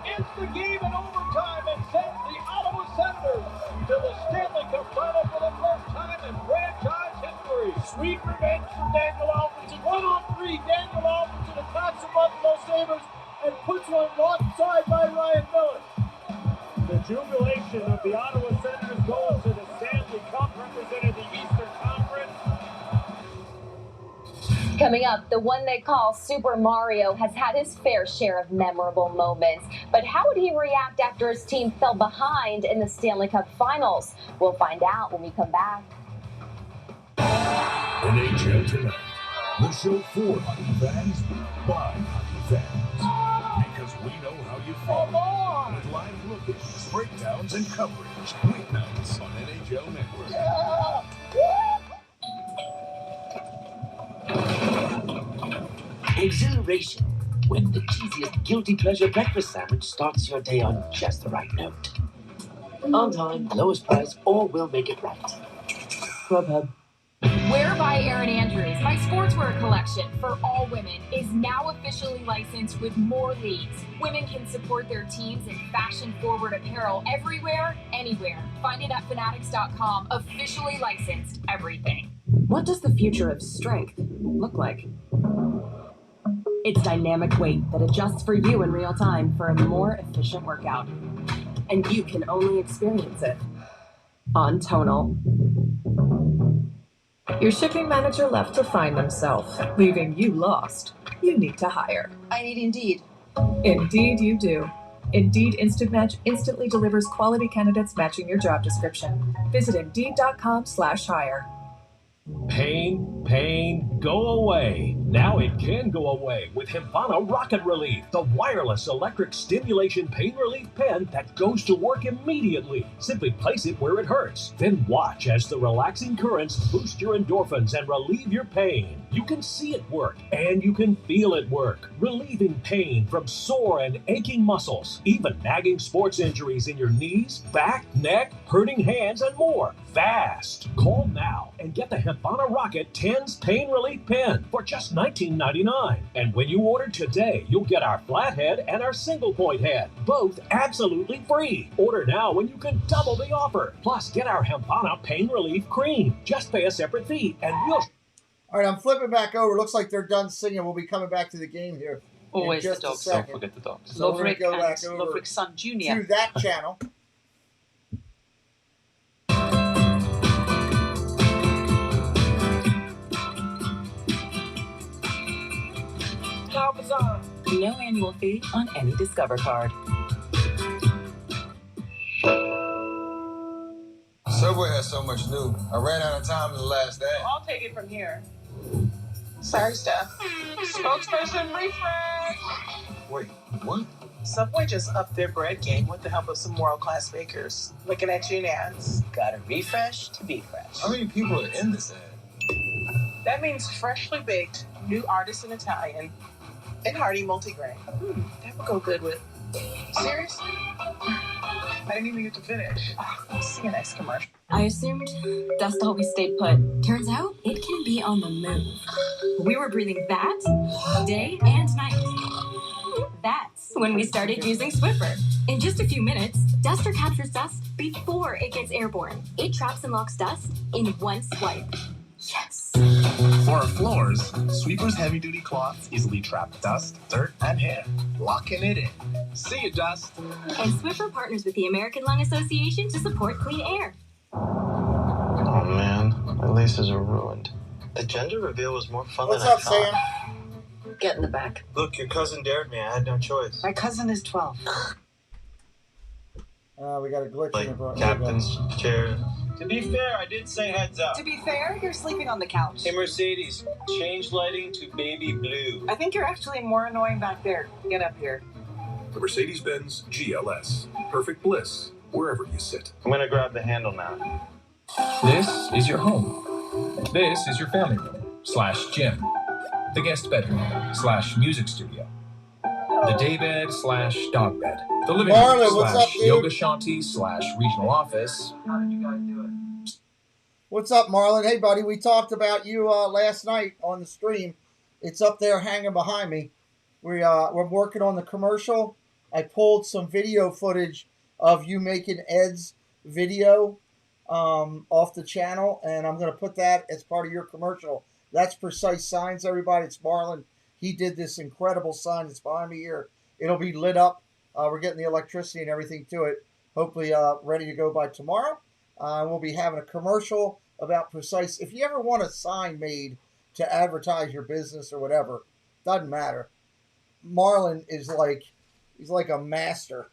ends the game in overtime and sends the Ottawa Senators to the Stanley Cup Final for the first time in franchise history. Sweet revenge for Daniel Alfredson. 1-on-3. Daniel Alfredson attacks the Buffalo Sabres and puts one alongside by Ryan Miller. The jubilation of the Ottawa Senators going to the Stanley Cup represented the Eastern Conference. Coming up, the one they call Super Mario has had his fair share of memorable moments. But how would he react after his team fell behind in the Stanley Cup Finals? We'll find out when we come back. NHL Tonight, the show for hockey fans, by hockey fans. Because we know how you feel. With live look-ins, breakdowns, and coverage. Weeknights on NHL Network. Exhilaration, when the cheesiest guilty pleasure breakfast sandwich starts your day on just the right note. On time, lowest price, or we'll make it right. Grubhub. Wear by Erin Andrews, my sportswear collection for all women, is now officially licensed with more leagues. Women can support their teams in fashion-forward apparel everywhere, anywhere. Find it at fanatics.com. Officially licensed everything. What does the future of strength look like? It's dynamic weight that adjusts for you in real time for a more efficient workout. And you can only experience it on Tonal. Your shipping manager left to find himself, leaving you lost. You need to hire. I need Indeed. Indeed you do. Indeed Instant Match instantly delivers quality candidates matching your job description. Visit Indeed.com/hire. Pain, go away. Now it can go away with Hempana Rocket Relief, the wireless electric stimulation pain relief pen that goes to work immediately. Simply place it where it hurts, then watch as the relaxing currents boost your endorphins and relieve your pain. You can see it work, and you can feel it work, relieving pain from sore and aching muscles, even nagging sports injuries in your knees, back, neck, hurting hands, and more. Fast! Call now and get the Hempana Rocket 10's Pain Relief Pen for just $19.99. And when you order today, you'll get our flathead and our single point head, both absolutely free. Order now and you can double the offer. Plus, get our Hempana Pain Relief Cream. Just pay a separate fee and we'll... All right, I'm flipping back over. Looks like they're done singing. We'll be coming back to the game here. Always in just the dogs. a second. Don't forget the dogs. So we're going Loverick to go and back over Loverick's son, Junior. to that channel. No annual fee on any Discover card. Subway has so much new. I ran out of time in the last day. I'll take it from here. Sorry, Steph. Spokesperson refresh. Wait, what? Subway just upped their bread game with the help of some world-class bakers. Looking at you, Nance. Got to refresh to be fresh. How many people are in this ad? That means freshly baked, new artisan Italian, and hearty multigrain. That would go good with... Seriously? I didn't even get to finish. See you next commercial. I assumed dust always stayed put. Turns out it can be on the move. We were breathing that day and night. That's when we started using Swiffer. In just a few minutes, Duster captures dust before it gets airborne. It traps and locks dust in one swipe. Yes. For our floors, Sweeper's heavy-duty cloths easily trap dust, dirt, and hair, locking it in. See you, dust. And Swiffer partners with the American Lung Association to support clean air. Oh man, my laces are ruined. The gender reveal was more fun What's than up, I thought. Sam? Get in the back. Look, your cousin dared me. I had no choice. My cousin is 12. We got a glitch in the Captain's chair. To be fair, I did say heads up. To be fair, you're sleeping on the couch. Hey, Mercedes, change lighting to baby blue. I think you're actually more annoying back there. Get up here. The Mercedes-Benz GLS. Perfect bliss, wherever you sit. I'm gonna grab the handle now. This is your home. This is your family room / gym. The guest bedroom / music studio. The daybed / dog bed. The living Marlon, room what's up, dude? / yoga shanty / regional office. How did you guys do it? What's up, Marlon? Hey, buddy, we talked about you last night on the stream. It's up there hanging behind me. We're working on the commercial. I pulled some video footage of you making Ed's video off the channel, and I'm going to put that as part of your commercial. That's Precise Signs, everybody. It's Marlon. He did this incredible sign that's behind me here. It'll be lit up. We're getting the electricity and everything to it. Hopefully ready to go by tomorrow. We'll be having a commercial about Precise. If you ever want a sign made to advertise your business or whatever, doesn't matter. Marlon is he's like a master.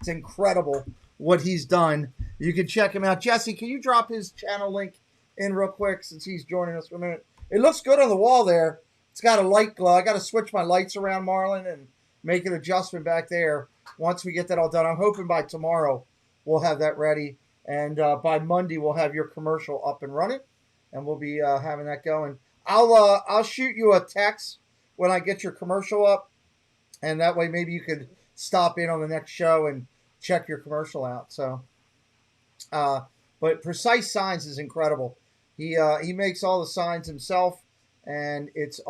It's incredible what he's done. You can check him out. Jesse, can you drop his channel link in real quick since he's joining us for a minute? It looks good on the wall there. It's got a light glow. I got to switch my lights around, Marlon, and make an adjustment back there. Once we get that all done, I'm hoping by tomorrow we'll have that ready. And by Monday, we'll have your commercial up and running, and we'll be having that going. I'll shoot you a text when I get your commercial up, and that way maybe you could stop in on the next show and check your commercial out. So, but Precise Signs is incredible. He makes all the signs himself, and it's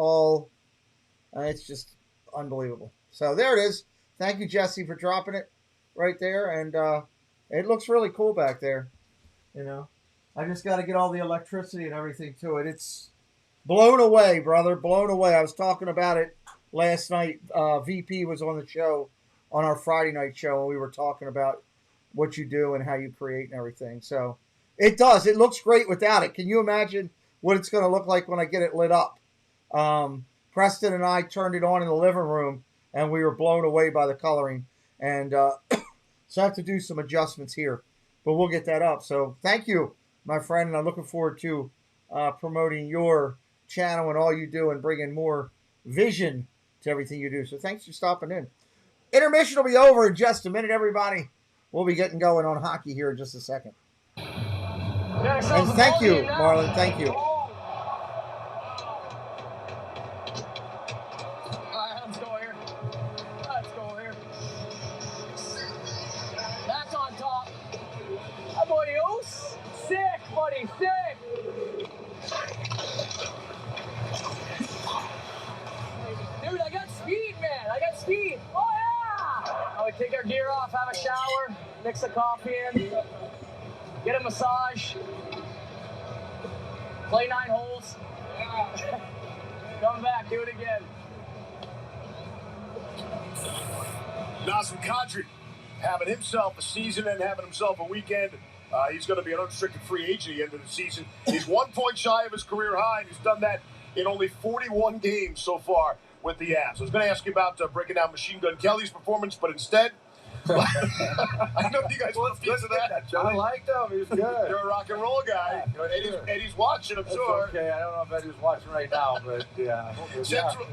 just unbelievable. So there it is. Thank you, Jesse, for dropping it right there, and it looks really cool back there. You know, I just got to get all the electricity and everything to it. It's blown away, brother, blown away. I was talking about it last night. VP was on the show, on our Friday night show, and we were talking about what you do and how you create and everything. So it does. It looks great without it. Can you imagine what it's going to look like when I get it lit up? Preston and I turned it on in the living room, and we were blown away by the coloring. And so I have to do some adjustments here, but we'll get that up. So thank you, my friend, and I'm looking forward to promoting your channel and all you do and bringing more vision to everything you do. So thanks for stopping in. Intermission will be over in just a minute, everybody. We'll be getting going on hockey here in just a second. And thank you, Marlon. Thank you. Let's go here. Let's go here. That's on top. Adios. Sick, buddy. Sick. Dude, I got speed, man. I got speed. Oh, yeah. Now we take our gear off, have a shower, mix the coffee in, get a massage, play 9 holes. Come back, do it again. Nazem Kadri having himself a season and having himself a weekend. He's going to be an unrestricted free agent at the end of the season. He's 1 point shy of his career high, and he's done that in only 41 games so far with the Avs. I was going to ask you about breaking down Machine Gun Kelly's performance, but instead, I know you guys want a piece of that. I liked him. He was good. You're a rock and roll guy. Eddie's watching, I'm sure. Okay, I don't know if Eddie's watching right now, but yeah.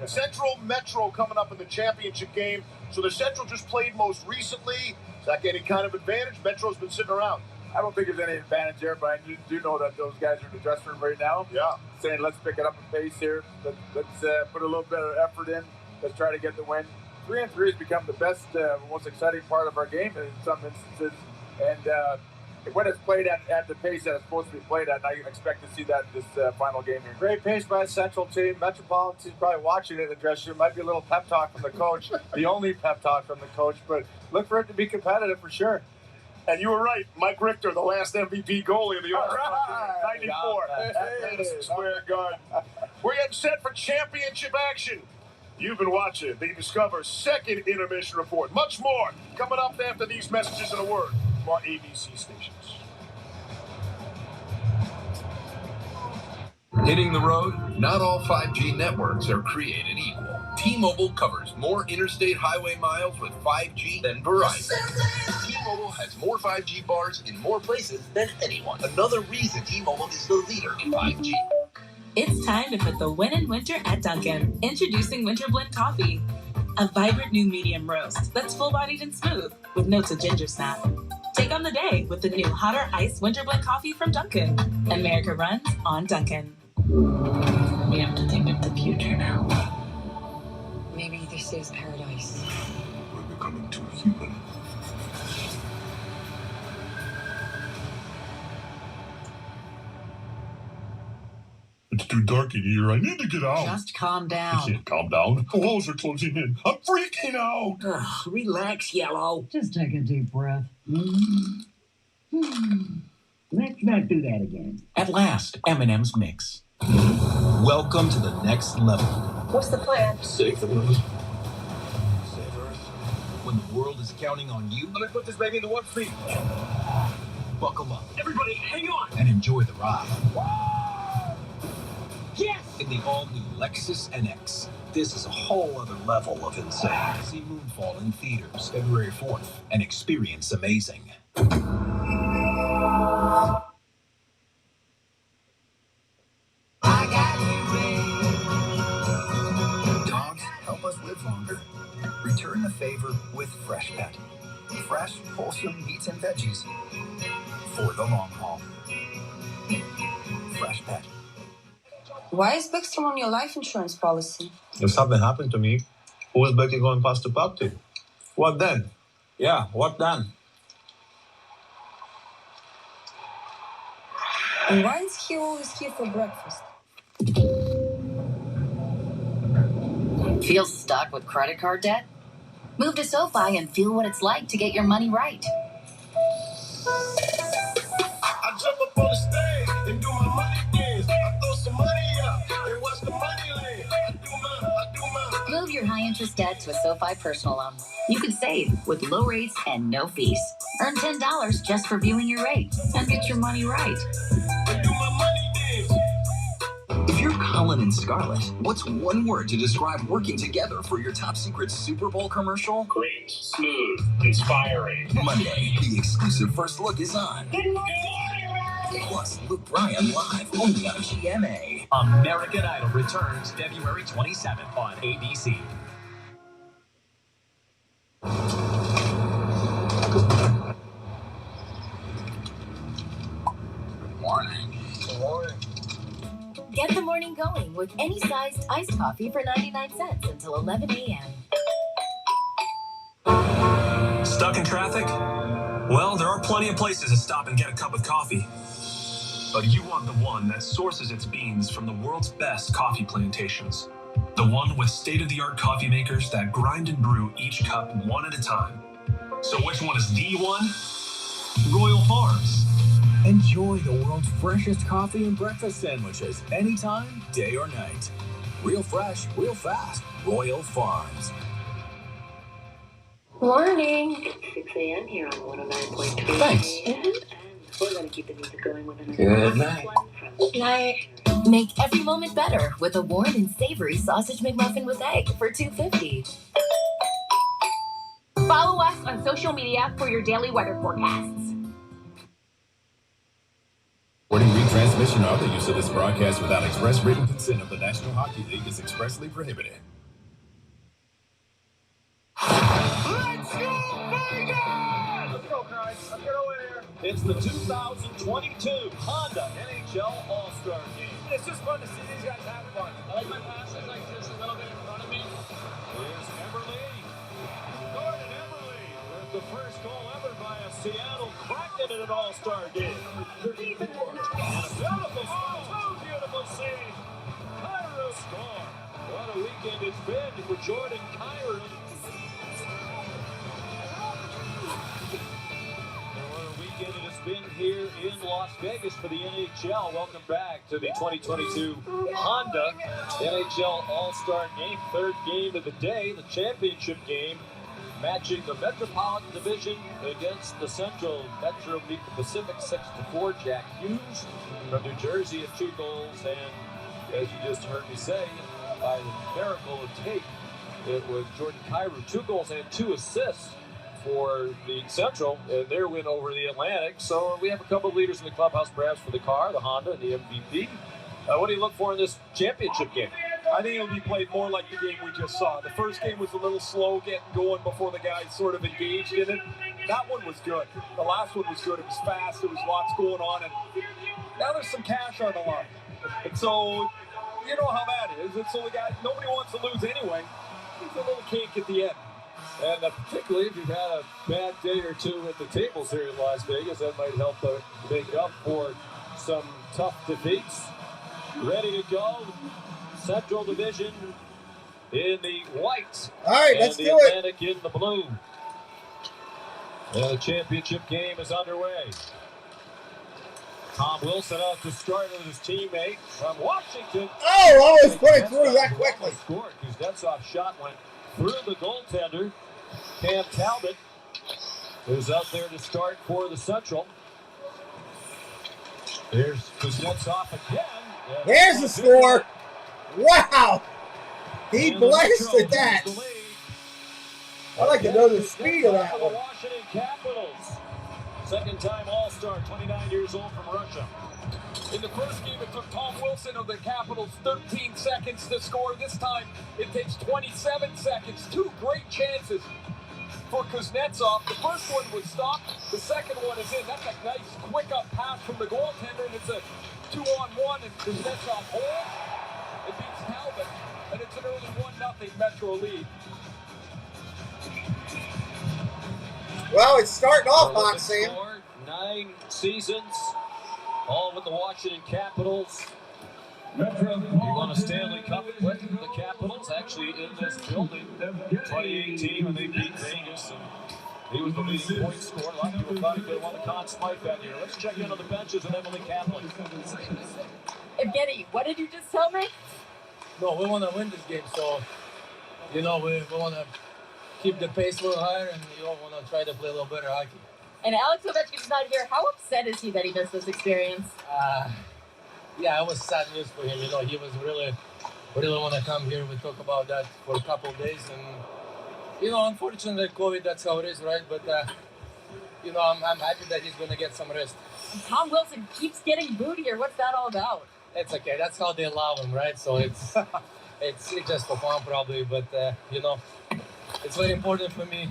Central Metro coming up in the championship game. So the Central just played most recently. Is that any kind of advantage? Metro's been sitting around. I don't think there's any advantage there, but I do know that those guys are in the dressing room right now. Yeah. Saying, let's pick it up a pace here. Let's put a little bit of effort in. Let's try to get the win. 3-on-3 has become the best, most exciting part of our game in some instances. And when it's played at the pace that it's supposed to be played at, I expect to see that this final game here. Great pace by the Central team. Metropolitan team's probably watching it in the dressing room. Might be a little pep talk from the coach. The only pep talk from the coach. But look for it to be competitive for sure. And you were right. Mike Richter, the last MVP goalie of the All-Star 94. Madison Square Garden. We're getting set for championship action. You've been watching the Discover second intermission report. Much more coming up after these messages and a word from our ABC stations. Hitting the road? Not all 5G networks are created equal. T-Mobile covers more interstate highway miles with 5G than Verizon. T-Mobile has more 5G bars in more places than anyone. Another reason T-Mobile is the leader in 5G. It's time to put the win in winter at Dunkin'. Introducing Winter Blend Coffee. A vibrant new medium roast that's full-bodied and smooth with notes of ginger snap. Take on the day with the new hotter iced Winter Blend Coffee from Dunkin'. America runs on Dunkin'. We have to think of the future now. Maybe this is paradise. We're becoming too human. It's too dark in here. I need to get out. Just calm down. I can't calm down. The walls are closing in. I'm freaking out. Ugh, relax, Yellow. Just take a deep breath. Let's not do that again. At last, M&M's Mix. Welcome to the next level. What's the plan? Save the world. Save Earth. When the world is counting on you, Let me put this baby into one feet. buckle up Everybody, hang on. and enjoy the ride. Yes! In the all-new Lexus NX, this is a whole other level of insane. See Moonfall in theaters February 4th and experience amazing. Dogs help us live longer. Return the favor with Fresh Pet. Fresh, wholesome meats and veggies for the long haul. Fresh Pet. Why is Baxter on your life insurance policy? If something happened to me, who is Becky going past to talk to? What then? Yeah, what then? And why is he always here for breakfast? Feel stuck with credit card debt? Move to SoFi and feel what it's like to get your money right. I jump up on the stage and do my money dance. I throw some money up and watch the money land. I do mine. Move your high-interest debt to a SoFi personal loan. You can save with low rates and no fees. Earn $10 just for viewing your rate and get your money right. If you're Colin and Scarlett, what's one word to describe working together for your top secret Super Bowl commercial? Great, smooth, inspiring. Monday, the exclusive first look is on. Good morning, Plus, Luke Bryan live only on GMA. American Idol returns February 27th on ABC. Morning. Good morning. Get the morning going with any sized iced coffee for 99 cents until 11 a.m. Stuck in traffic? Well, there are plenty of places to stop and get a cup of coffee. But you want the one that sources its beans from the world's best coffee plantations. The one with state-of-the-art coffee makers that grind and brew each cup one at a time. So which one is the one? Royal Farms. Enjoy the world's freshest coffee and breakfast sandwiches anytime, day or night. Real fresh, real fast. Royal Farms. Morning. 6 a.m. here on 109.3. Thanks. We're going to keep the music going with another. Good night. Night. Make every moment better with a warm and savory sausage McMuffin with egg for $2.50. Follow us on social media for your daily weather forecasts. Recording, retransmission, or other use of this broadcast without express written consent of the National Hockey League is expressly prohibited. Let's go, Vegas! Let's go, guys. Let's get over here. It's the 2022 Honda NHL All-Star Game. It's just fun to see these guys have fun. I like my passes like this a little bit in front of me. Here's Eberle. Gordon Eberle with the first goal ever by a Seattle Kraken in an All-Star game. And a beautiful score, two beautiful saves. Kyrou score. What a weekend it's been for Jordan Kyrou. It has been here in Las Vegas for the NHL. Welcome back to the 2022 Honda NHL All-Star Game. Third game of the day, the championship game, matching the Metropolitan Division against the Central. Metro beat the Pacific 6-4. Jack Hughes from New Jersey at 2 goals. And as you just heard me say, by the miracle of tape, it was Jordan Kyrou, 2 goals and 2 assists for the Central, and their win over the Atlantic. So we have a couple of leaders in the clubhouse, perhaps for the car, the Honda, and the MVP. What do you look for in this championship game? I think it'll be played more like the game we just saw. The first game was a little slow getting going before the guys sort of engaged in it. That one was good. The last one was good. It was fast. There was lots going on, and now there's some cash on the line. And so you know how that is. And so the guy, nobody wants to lose anyway. It's a little cake at the end. And particularly if you've had a bad day or two at the tables here in Las Vegas, that might help make up for some tough defeats. Ready to go. Central Division in the white. All right, and let's the do it. Atlantic in the blue. And the championship game is underway. Tom Wilson out to start with his teammate from Washington. Oh, almost put it through that quickly. Scored. Kuznetsov's shot went through the goaltender. Cam Talbot is out there to start for the Central. There's Kuznetsov again. There's the score. Wow. He blasted that. I'd like to know the speed of that one. Washington Capitals. Second time All-Star, 29 years old from Russia. In the first game, it took Tom Wilson of the Capitals 13 seconds to score. This time, it takes 27 seconds. 2 great chances for Kuznetsov. The first one was stopped. The second one is in. That's a nice quick-up pass from the goaltender, and it's a 2-on-1, and Kuznetsov holds. It beats Talbot, and it's an early 1-0 Metro lead. Well, it's starting off hot, Sam. 9 seasons, all with the Washington Capitals. He won a Stanley Cup with the Capitals, actually in this building, 2018 when they beat Vegas. And he was the leading point scorer. A lot of people thought he could have won the Conn Smythe that year. Let's check in on the benches with Emily Kaplan. Evgeny, what did you just tell me? No, we want to win this game, so, we want to keep the pace a little higher, and we want to try to play a little better hockey. And Alex Ovechkin's not here. How upset is he that he missed this experience? Yeah, it was sad news for him. He was really want to come here. We talked about that for a couple of days, and unfortunately, COVID, that's how it is, right? But I'm happy that he's going to get some rest. Tom Wilson keeps getting bootier. What's that all about? It's okay. That's how they allow him, right? So it's just for fun probably, but you know, it's very important for me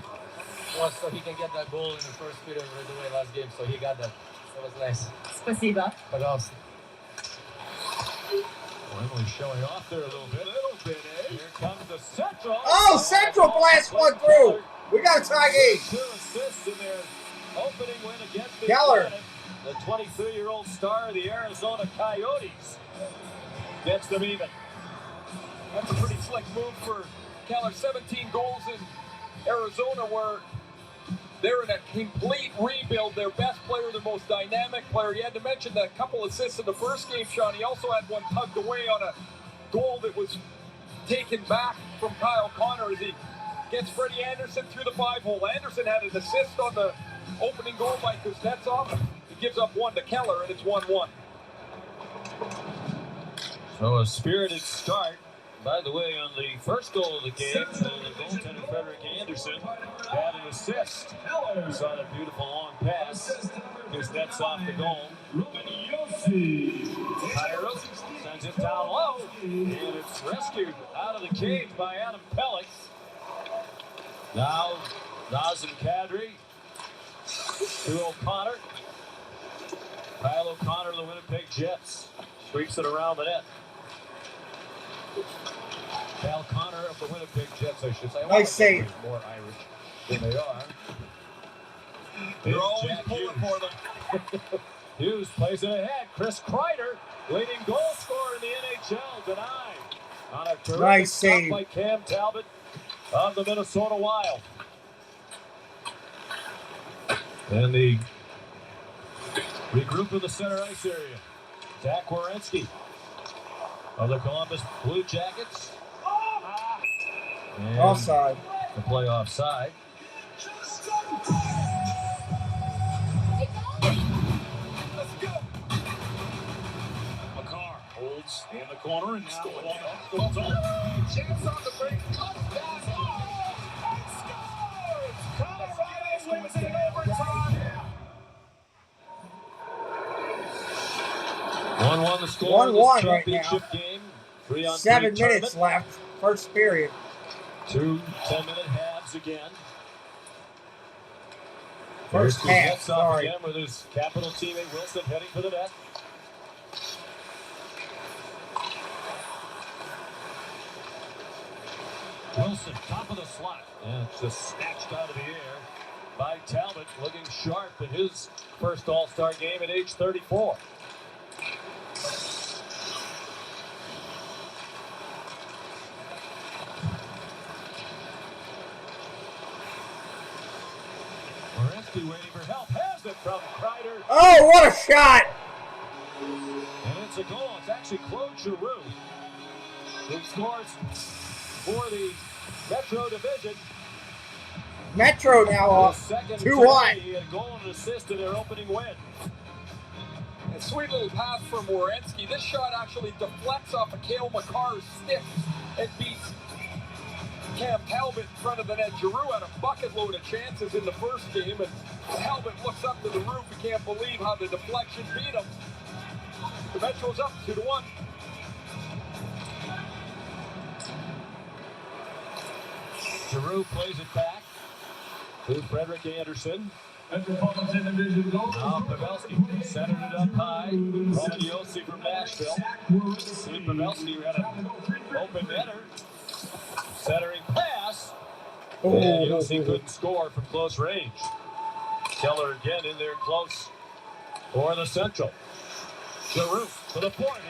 was so he can get that goal in the first period right away last game. So he got that. So it was nice. Spasiba. But also, Emily showing off there a little bit, eh? Here comes the Central. Oh, Central blast one through. We got a tie game. 2 assists in their opening win against the Keller. Atlantic. The 23-year-old star of the Arizona Coyotes gets them even. That's a pretty slick move for Keller. 17 goals in Arizona, where they're in a complete rebuild. Their best player, their most dynamic player. You had to mention that couple assists in the first game, Sean. He also had one tugged away on a goal that was taken back from Kyle Connor as he gets Freddie Anderson through the 5-hole. Anderson had an assist on the opening goal by Kuznetsov. He gives up one to Keller, and it's 1-1. So a spirited start. By the way, on the first goal of the game, the goaltender Frederick Anderson had an assist. You saw that beautiful long pass. Nets off the goal. Tyra sends it down low, and it's rescued out of the cage by Adam Pelech. Now, Nazem Kadri to O'Connor. Kyle O'Connor of the Winnipeg Jets sweeps it around the net. Kyle Connor of the Winnipeg Jets, I should say. Nice save. More Irish than they are. They're always pulling for them. Hughes plays it ahead. Chris Kreider, leading goal scorer in the NHL, denied. On a terrific Nice stop save by Cam Talbot of the Minnesota Wild. And the regroup in the center ice area. Zach Werenski of the Columbus Blue Jackets. And offside. The play offside. Let's go. McCarr holds in the corner and now chance on the break. Touchdown. And scores. Colorado wins in overtime. 1-1 the score. 1-1 this right now. championship game. 3-on-3 7 minutes tournament. left. First period. 2 10-minute halves again. First Here's half, Kuznetsov sorry. again with his capital teammate Wilson heading for the net. Wilson, top of the slot. And it's just snatched out of the air by Talbot, looking sharp in his first All-Star game at age 34. Werenski waiting for help. Has it from Kreider. Oh, what a shot! And it's a goal. It's actually Claude Giroux who scores for the Metro Division. Metro now off 2-1. He had a goal and an assist in their opening win. A sweet little pass from Werenski. This shot actually deflects off of Cale Makar's stick and beats Cam Talbot in front of the net. Giroux had a bucket load of chances in the first game, and Talbot looks up to the roof. He can't believe how the deflection beat him. The Metro's up 2-1. Giroux plays it back to Frederick Anderson. Metropolitan Division goal. Now Pavelski centered it up high. Roman Yossi from Nashville. Steve Pavelski had an open netter. Centering pass. Oh. And Yossi couldn't score from close range. Keller again in there close for the Central. Giroux to the forehand.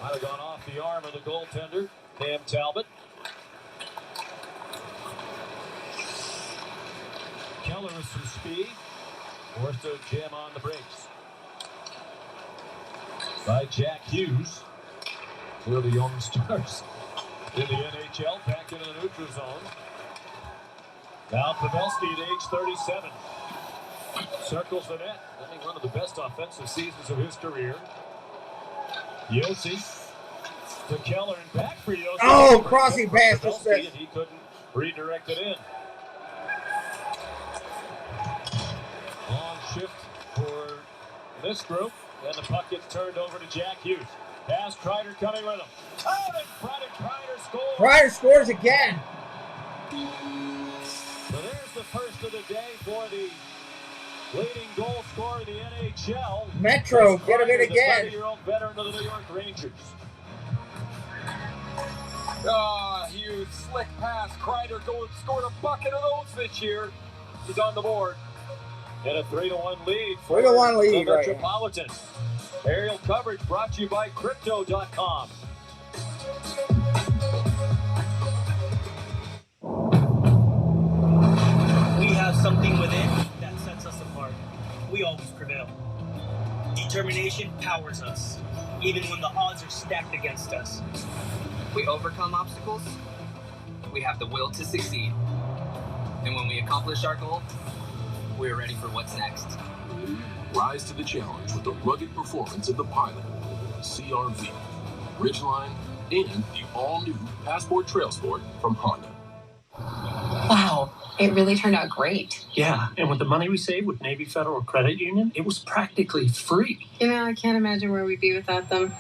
Might have gone off the arm of the goaltender, Cam Talbot. Keller with some speed. Forced to jam on the brakes. By Jack Hughes. Two of the young stars in the NHL back into the neutral zone. Now Pavelski at age 37. Circles the net. Having one of the best offensive seasons of his career. Yossi to Keller and back for Yossi. Oh, crossing pass. And he couldn't redirect it in. Long shift for this group. And the puck gets turned over to Jack Hughes. Pass, Kreider coming with him. Out in front, and Kreider scores. Kreider scores again. So there's the first of the day for the leading goal scorer in the NHL. Metro, get him in again. The 30-year-old veteran of the New York Rangers. Hughes, slick pass. Kreider scored a bucket of those this year. He's on the board. And a 3-1 lead. 3-1 lead, the right. Metropolitan. Aerial coverage brought to you by Crypto.com. We have something within that sets us apart. We always prevail. Determination powers us, even when the odds are stacked against us. We overcome obstacles. We have the will to succeed. And when we accomplish our goal, we're ready for what's next. Rise to the challenge with the rugged performance of the Pilot, CR-V, Ridgeline, and the all-new Passport Trail Sport from Honda. Wow, it really turned out great. Yeah, and with the money we saved with Navy Federal Credit Union, it was practically free. You know, I can't imagine where we'd be without them.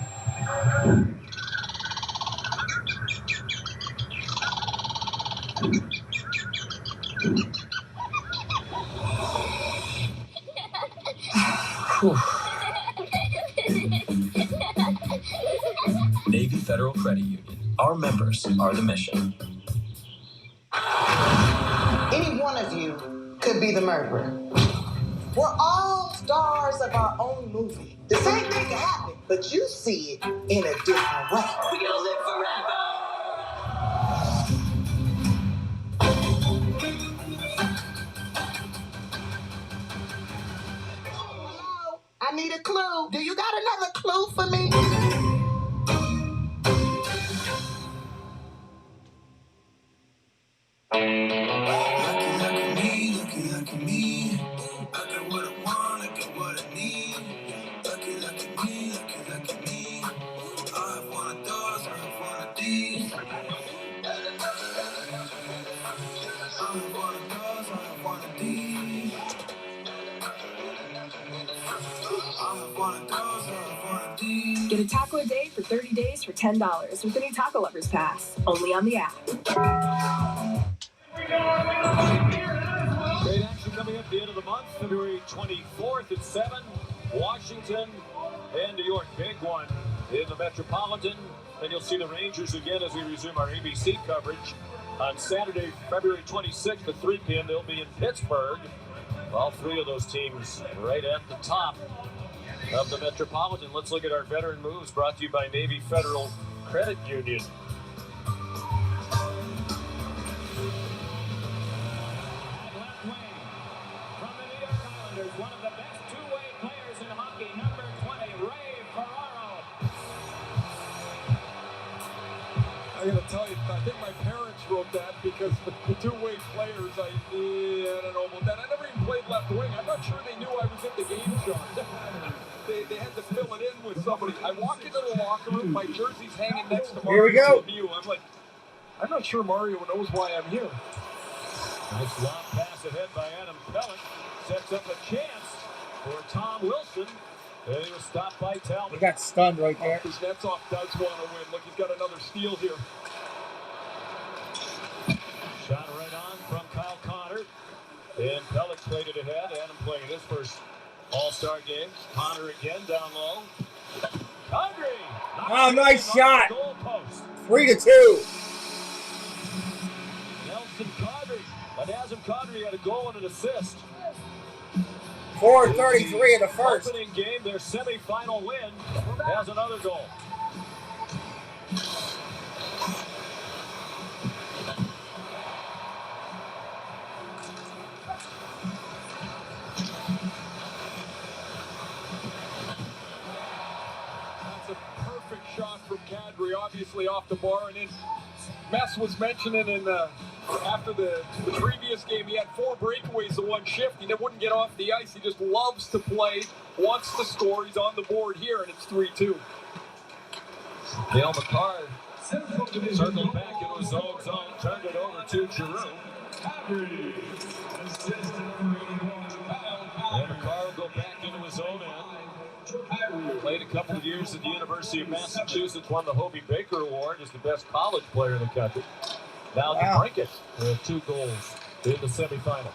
Navy Federal Credit Union. Our members are the mission. Any one of you could be the murderer. We're all stars of our own movie. The same thing can happen, but you see it in a different way. We gonna live forever! Hello? I need a clue. Do you got another clue for me? Get a taco a day for 30 days for $10 with the new Taco Lovers Pass. Only on the app. Great action coming up at the end of the month, February 24th at 7. Washington and New York, big one in the Metropolitan. And you'll see the Rangers again as we resume our ABC coverage. On Saturday, February 26th at 3 p.m., they'll be in Pittsburgh. All three of those teams right at the top of the Metropolitan. Let's look at our veteran moves brought to you by Navy Federal Credit Union. One of the best two-way players in hockey, number 20, Ray Ferraro. I gotta tell you, I think my parents wrote that because the two-way players, I don't know about that. I never even played left wing. I'm not sure they knew I was in the game, Sean. They had to fill it in with somebody. I walk into the locker room, my jersey's hanging next to Here we go. Lemieux. I'm like, I'm not sure Mario knows why I'm here. Nice long pass ahead by Adam Pellick. Sets up a chance for Tom Wilson. And he was stopped by Talbot. He got stunned right there. Kuznetsov does want to win. Look, he's got another steal here. Shot right on from Kyle Connor. And Pellick played it ahead. Adam playing his first All-Star game. Connor again down low. Condrey! Oh, nice shot. 3-2. Nelson Condrey. Nazem Kadri had a goal and an assist. 4:33 in the first. Opening game, their semifinal win, has another goal. That's a perfect shot from Kadri, obviously off the bar, and then Mess was mentioning in after the previous game, he had 4 breakaways in one shift. He wouldn't get off the ice. He just loves to play, wants to score. He's on the board here, and it's 3-2. Dale McCarr circled back into his own zone, turned it over to Giroux. And McCarr will go back into his own end. Played a couple of years at the University of Massachusetts, won the Hobie Baker Award as the best college player in the country. Now DeBrincat with 2 goals in the semifinals.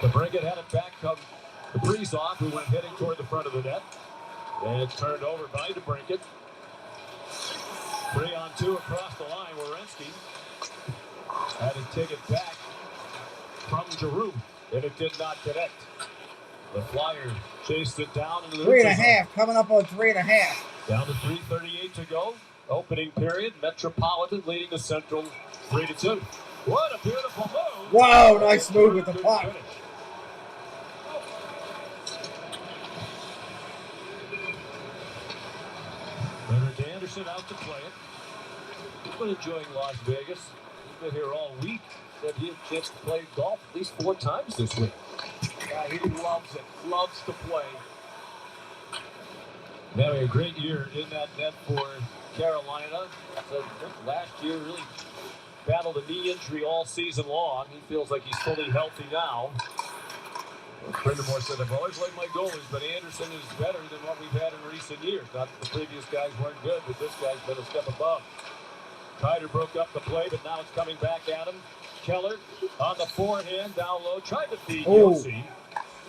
DeBrincat had it back, Kaprizov, who went heading toward the front of the net. And it's turned over by DeBrincat. 3-on-2 across the line. Werenski had to take it back from Giroux, and it did not connect. The Flyers chased it down into the 3.5, coming up on 3.5. Down to 3:38 to go. Opening period. Metropolitan leading the Central 3-2. What a beautiful move! Wow, nice move with the puck. Leonard Anderson out to play it. He's been enjoying Las Vegas. He's been here all week. Said he had a chance to play golf at least 4 times this week. Yeah, he loves it. Loves to play. Having a great year in that net for Carolina. So last year really battled a knee injury all season long. He feels like he's fully healthy now. Brindamore said, I've always liked my goalies, but Anderson is better than what we've had in recent years. Not that the previous guys weren't good, but this guy's been a step above. Kreider broke up the play, but now it's coming back at him. Keller on the forehand, down low, tried to feed Yossi.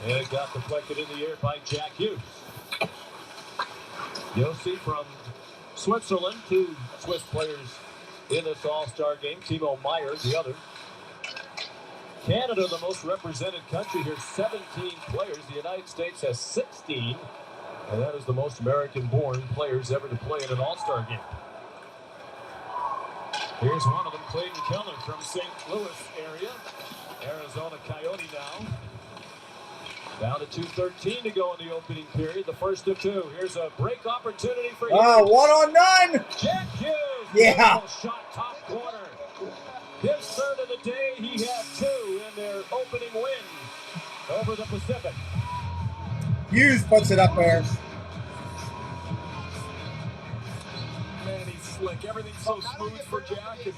And it got deflected in the air by Jack Hughes. Yossi from Switzerland, 2 Swiss players in this All-Star game. Timo Meyer, the other. Canada, the most represented country here, 17 players. The United States has 16, and that is the most American-born players ever to play in an All-Star game. Here's one of them, Clayton Keller from St. Louis area. Arizona Coyote now. Down to 2:13 to go in the opening period, the first of 2. Here's a break opportunity for Hughes. 1-on-9. Jack Hughes. Yeah. Shot top corner. His third of the day, he had 2 in their opening win over the Pacific. Hughes puts it up there. Man, he's slick. Everything's so smooth for Jack. He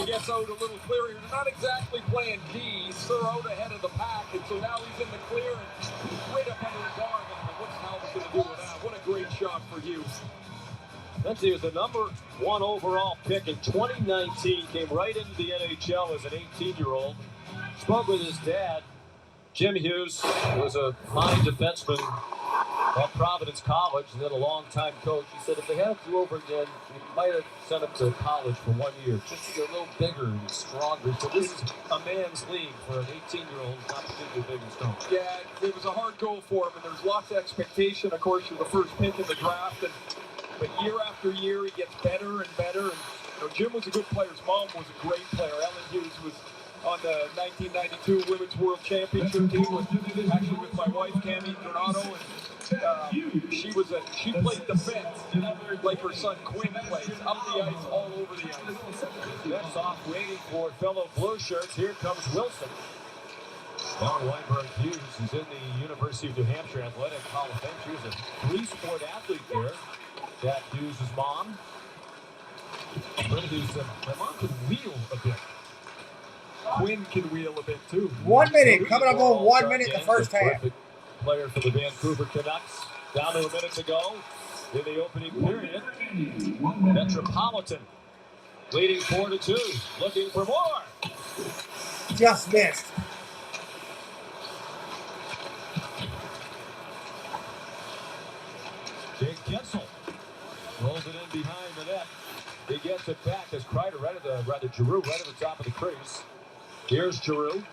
gets out a little clearer. They're not exactly playing D. He's out ahead of the pack, and so now he's in the clear and right up under his arm. And what's Talbot going to do with that? What a great shot for Hughes. He was the number 1 overall pick in 2019. Came right into the NHL as an 18-year-old. Spoke with his dad. Jim Hughes was a fine defenseman at Providence College and then a long-time coach. He said if they had to do over again, he might have sent him to college for 1 year just to get a little bigger and stronger. So this is a man's league for an 18-year-old, not particularly big and strong. Yeah, it was a hard goal for him, and there's lots of expectation. Of course, you're the first pick in the draft, but year after year, he gets better and better. And Jim was a good player. His mom was a great player. Ellen Hughes was on the 1992 Women's World Championship team, actually with my wife, Cammie Donato. And she played defense, like her son Quinn plays, up the ice, all over the ice. That's off, waiting for fellow blue shirts. Here comes Wilson. Don Weinberg Hughes is in the University of New Hampshire Athletic Hall of Fame. She was a 3-sport athlete there. Jack Hughes' mom. Brenda Hughes said, my mom could wheel a bit. Quinn can wheel a bit too. 1 minute, coming up on 1 minute in the first half. Player for the Vancouver Canucks. Down to a minute to go in the opening period. Metropolitan leading 4-2. Looking for more. Just missed. Jake Kessel rolls it in behind the net. He gets it back as Kreider Giroux right at the top of the crease. Here's Giroux.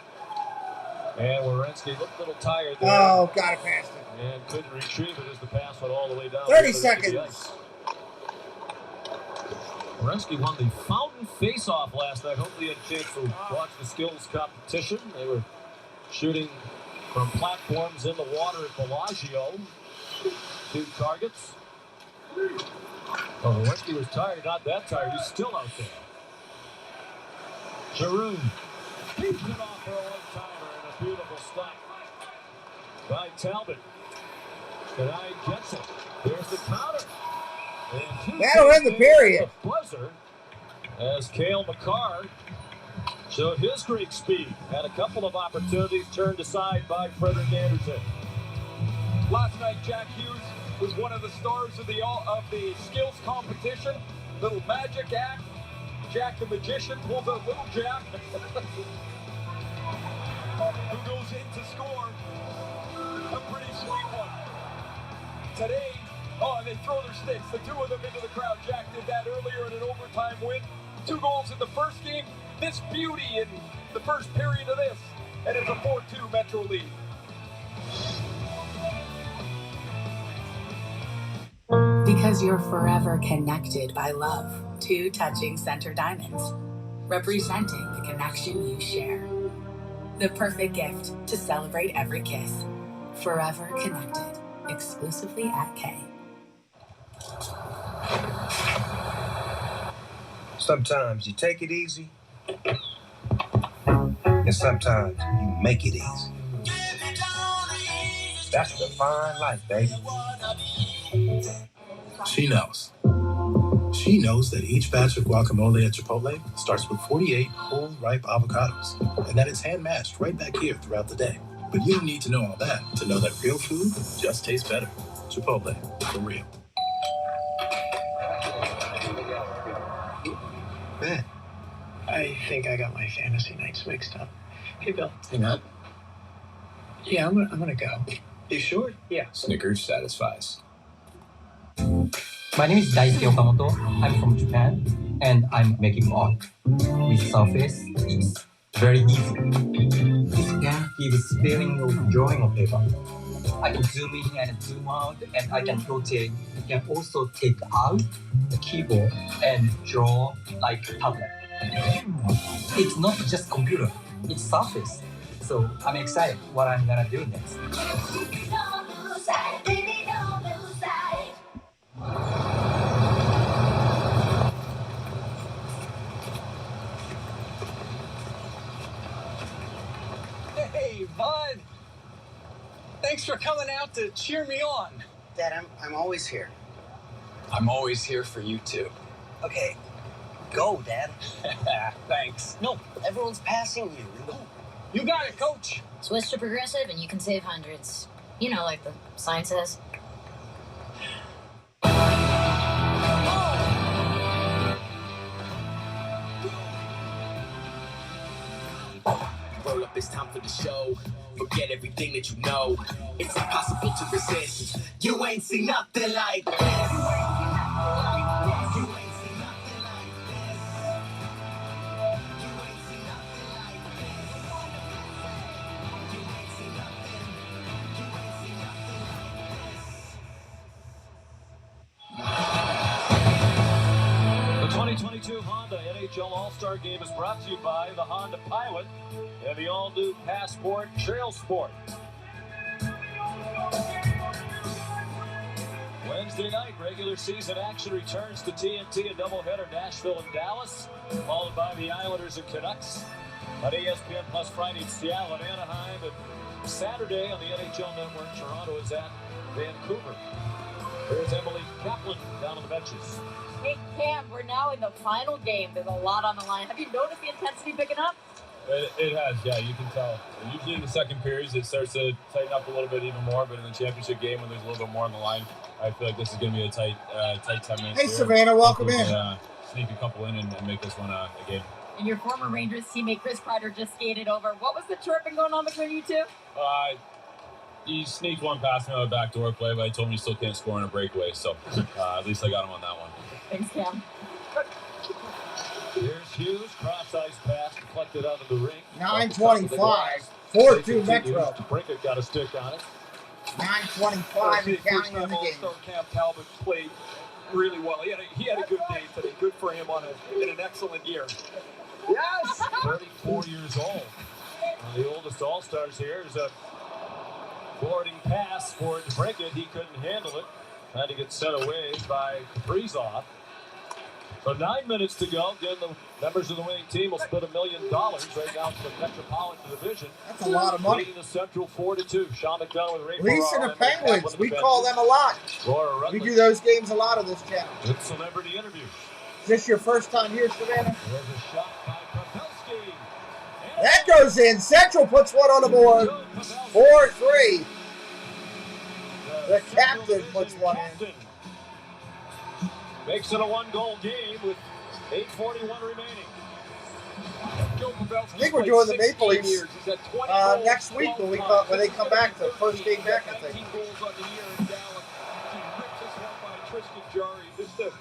And Werenski looked a little tired there. Oh, got it past him. And couldn't retrieve it as the pass went all the way down. 30 seconds. Werenski won the Fountain Face-Off last night. Hopefully you had a chance to watch the skills competition. They were shooting from platforms in the water at Bellagio. 2 targets. Oh, Werenski was tired. Not that tired. He's still out there. Giroux keeps it off for a one-timer and a beautiful stop by Talbot. Denied gets it. There's the counter. That'll end the period. Buzzer as Cale Makar checks So his great speed had a couple of opportunities turned aside by Frederick Anderson. Last night, Jack Hughes was one of the stars of the skills competition. Little magic act. Jack the Magician pulls out little Jack, who goes in to score a pretty sweet one. Today, and they throw their sticks, the two of them into the crowd. Jack did that earlier in an overtime win. 2 goals in the first game. This beauty in the first period of this, and it's a 4-2 Metro lead. Because you're forever connected by love. 2 touching center diamonds, representing the connection you share. The perfect gift to celebrate every kiss. Forever connected, exclusively at K. Sometimes you take it easy, and sometimes you make it easy. That's the fine life, baby. She knows. She knows that each batch of guacamole at Chipotle starts with 48 whole, ripe avocados, and that it's hand-mashed right back here throughout the day. But you don't need to know all that to know that real food just tastes better. Chipotle, for real. Man, I think I got my fantasy nights mixed up. Hey, Bill. Hang on. Yeah, I'm gonna go. You sure? Yeah. Snickers satisfies. My name is Daisuke Okamoto. I'm from Japan, and I'm making art. With Surface, it's very easy. This pen gives feeling of drawing on paper. I can zoom in and zoom out, and I can rotate. You can also take out the keyboard and draw like a tablet. It's not just computer, it's Surface. So I'm excited what I'm gonna do next. Hey, Bud. Thanks for coming out to cheer me on. Dad, I'm always here. I'm always here for you, too. Okay, go, Dad. Thanks. No, everyone's passing you. Go. You got it, Coach. Switch to Progressive and you can save hundreds. You know, like the sign says. Roll up, it's time for the show. Forget everything that you know. It's impossible to resist. You ain't seen nothing like this. You ain't seen nothing like this. You ain't seen nothing like this. You ain't seen nothing like this. You ain't seen nothing. You ain't seen nothing like this. The 2022 Honda NHL All-Star Game is brought to you by the Honda Pilot and the all-new Passport Trail Sport. Wednesday night, regular season action returns to TNT, a doubleheader, Nashville and Dallas, followed by the Islanders and Canucks. On ESPN Plus Friday, it's Seattle and Anaheim, and Saturday on the NHL Network, Toronto is at Vancouver. There's Emily Kaplan down on the benches. Hey, Cam, we're now in the final game. There's a lot on the line. Have you noticed the intensity picking up? It has, yeah, you can tell. Usually in the second periods, it starts to tighten up a little bit even more, but in the championship game, when there's a little bit more on the line, I feel like this is going to be a tight 10 minutes. Hey, Savannah, welcome in. Sneak a couple in and make this one a game. And your former Rangers teammate Chris Kreider just skated over. What was the chirping going on between you two? He sneaked one past me on a backdoor play, but I told him he still can't score on a breakaway, so at least I got him on that one. Thanks, Cam. Here's Hughes, cross-ice pass, deflected out of the ring. 9:25, 4-2 Metro. Brinkett got a stick on it. 9:25 and counting on the game. All-Star Cam Talbot played really well. He had a good day today. Good for him in an excellent year. Yes! 34 years old. One of the oldest All-Stars here is a forwarding pass for Brinkett. He couldn't handle it. Had to get set away by Kaprizov. So 9 minutes to go. Again, the members of the winning team will split $1 million right now to the Metropolitan Division. That's a lot of money. Leading the Central 4-2. Sean McDonough with Ray Lisa and the Ferraro, Penguins. We call them a lot. We do those games a lot of this channel. Good celebrity interview. Is this your first time here, Savannah? There's a shot by Pavelski. That goes in. Central puts one on the board. 4-3. The captain puts one in. Makes it a one-goal game with 8:41 remaining. I think we're doing the Maple Leafs next week when they come back, the first game back, I think. 19 goals on the year in Dallas. He rips this one by Tristan Jarry.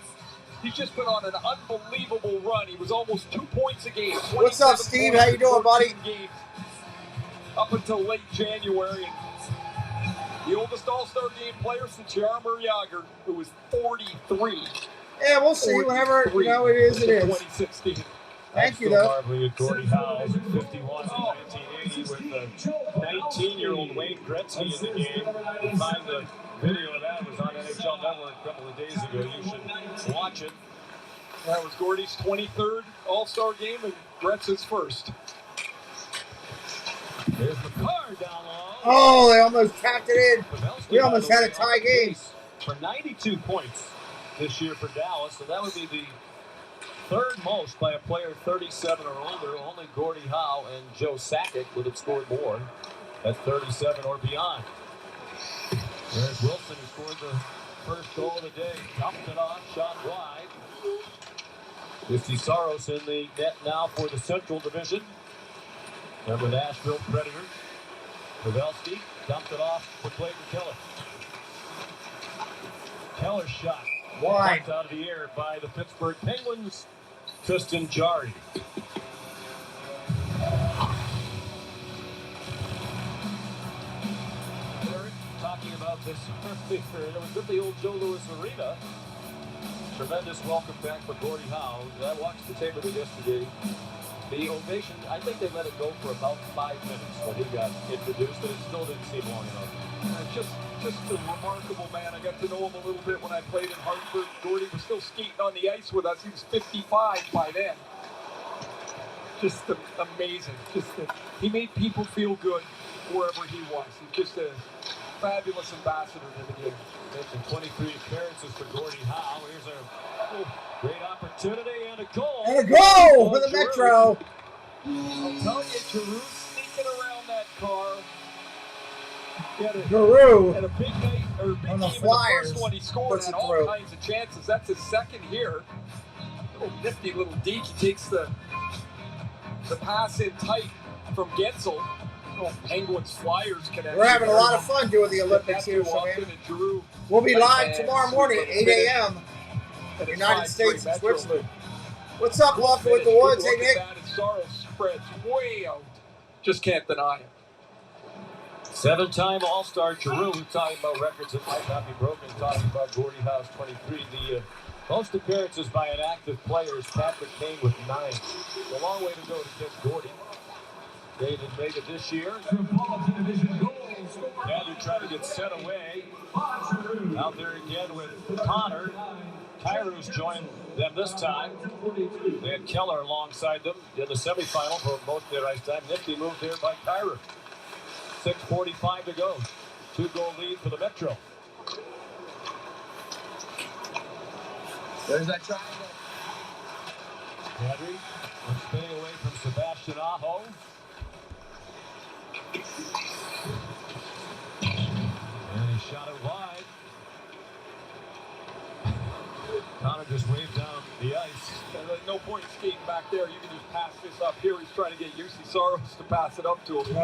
He's just been on an unbelievable run. He was almost 2 points a game. What's up, Steve? How you doing, buddy? Up until late January. The oldest All-Star game player since Jaromir Jagr, who was 43. Yeah, we'll see. Whenever it is, it is. 2016. Thank you, though. Marveling at Gordie Howe, 51 in 1980, with the 19-year-old Wayne Gretzky in the game. You'll find the video of that was on NHL Network a couple of days ago. You should watch it. That was Gordie's 23rd All-Star game and Gretzky's first. There's the car down low. Oh, they almost tapped it in. We almost had a tie game. For 92 points this year for Dallas, so that would be the third most by a player 37 or older. Only Gordie Howe and Joe Sakic would have scored more at 37 or beyond. There's Wilson, who scored the first goal of the day. Dumped it off, shot wide. Misty Saros in the net now for the Central Division. Remember Nashville Predators. Pavelski dumped it off for Clayton Keller. Keller's shot wide out of the air by the Pittsburgh Penguins. Tristan Jarry. Talking about this earlier, it was at the old Joe Louis Arena. Tremendous welcome back for Gordie Howe. I watched the tape of it yesterday. The ovation, I think they let it go for about 5 minutes when he got introduced, but it still didn't seem long enough. Just a remarkable man. I got to know him a little bit when I played in Hartford. Gordie was still skating on the ice with us. He was 55 by then. Just amazing. He made people feel good wherever he was. He's just a fabulous ambassador to the game. Mentioned 23 appearances for Gordie Howe. Here's a great opportunity and a goal. And a goal for the Metro. I'll tell you, Giroux sneaking around that car. Giroux had a big night, or big on the game Flyers. In the first one he scored had all kinds of chances. That's his second here. Little nifty little deke. He takes the pass in tight from Gensel. Penguins Flyers connection. We're having a lot of fun doing the Olympics here, Savannah. We'll be live tomorrow morning at 8 a.m. United States and Switzerland. What's up, Walker with the Woods? Hey, Nick. Sorrow spreads way out. Just can't deny it. 7-time All-Star Giroux. We're talking about records that might not be broken. Talking about Gordie Howe's 23. The most appearances by an active player is Patrick Kane with 9. A long way to go to catch Gordie. David made it this year. Andrew trying to get set away. Out there again with Connor. Kairu's joined them this time. They had Keller alongside them in the semifinal for most of their ice time. Nifty move there by Kairu. 6:45 to go. 2-goal lead for the Metro. There's that triangle. Henry spinning away from Sebastian Aho. And he shot it wide. Connor just waved down the ice. There's no point skating back there. You can just pass this up here. He's trying to get UC Saros to pass it up to him.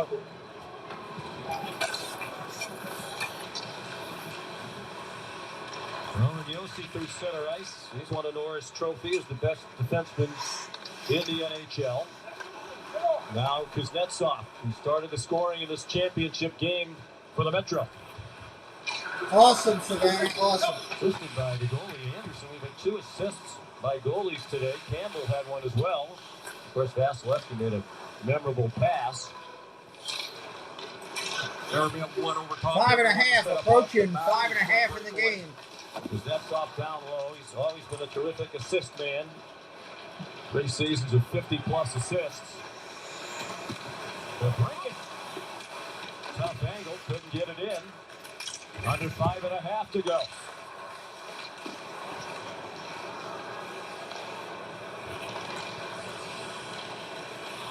Roman Josi through center ice. He's won a Norris Trophy as the best defenseman in the NHL. Now Kuznetsov, who started the scoring in this championship game for the Metro. Awesome, Savannah. Awesome. Assisted by the goalie Anderson. We've had 2 assists by goalies today. Campbell had one as well. Of course, Vasilevsky made a memorable pass. 5.5, approaching 5.5 in the game. Kuznetsov down low. He's always been a terrific assist man. 3 seasons of 50-plus assists. The break it. Tough angle, couldn't get it in. Under 5.5 to go.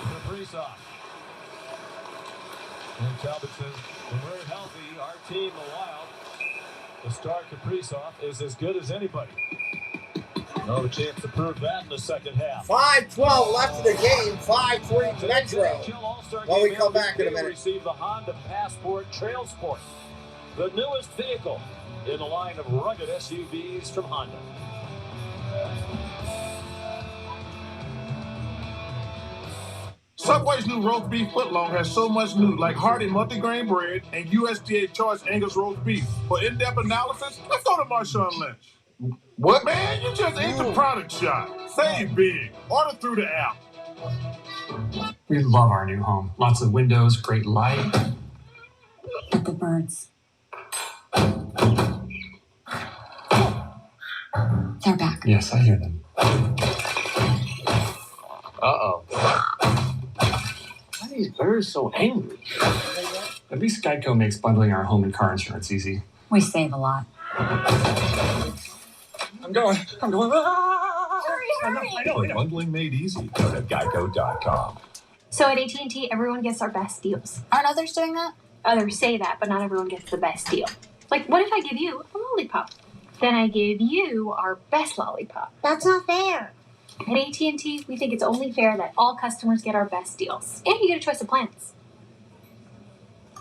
Kaprizov And Talbot's been very healthy. Our team, the Wild, the star Kaprizov, is as good as anybody. Another chance to prove that in the second half. 5:12 left of the game. 5-3 Metro. When we come back in a minute. Receive the Honda Passport Trail Sport, the newest vehicle in the line of rugged SUVs from Honda. Subway's new roast beef footlong has so much new, like hearty multigrain bread and USDA choice Angus roast beef. For in-depth analysis, let's go to Marshawn Lynch. What? Man, you just ate the product shot. Save big. Order through the app. We love our new home. Lots of windows, great light. But the birds. They're back. Yes, I hear them. Uh-oh. Why are these birds so angry? At least Geico makes bundling our home and car insurance easy. We save a lot. I'm going. Hurry. For bundling made easy, go to geico.com. So at AT&T, everyone gets our best deals. Aren't others doing that? Others say that, but not everyone gets the best deal. Like, what if I give you a lollipop? Then I give you our best lollipop. That's not fair. At AT&T, we think it's only fair that all customers get our best deals. And you get a choice of plans.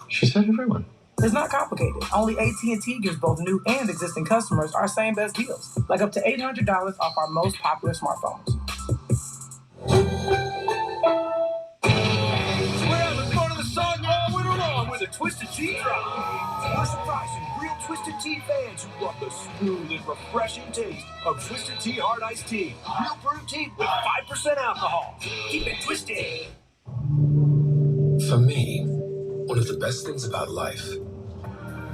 She said everyone. It's not complicated. Only AT&T gives both new and existing customers our same best deals, like up to $800 off our most popular smartphones. Well, let's go to the song all winter long with a Twisted Tea drop. We're surprising real Twisted Tea fans who love the smooth and refreshing taste of Twisted Tea Hard Iced Tea. Real brewed tea with 5% alcohol. Keep it twisted. For me, one of the best things about life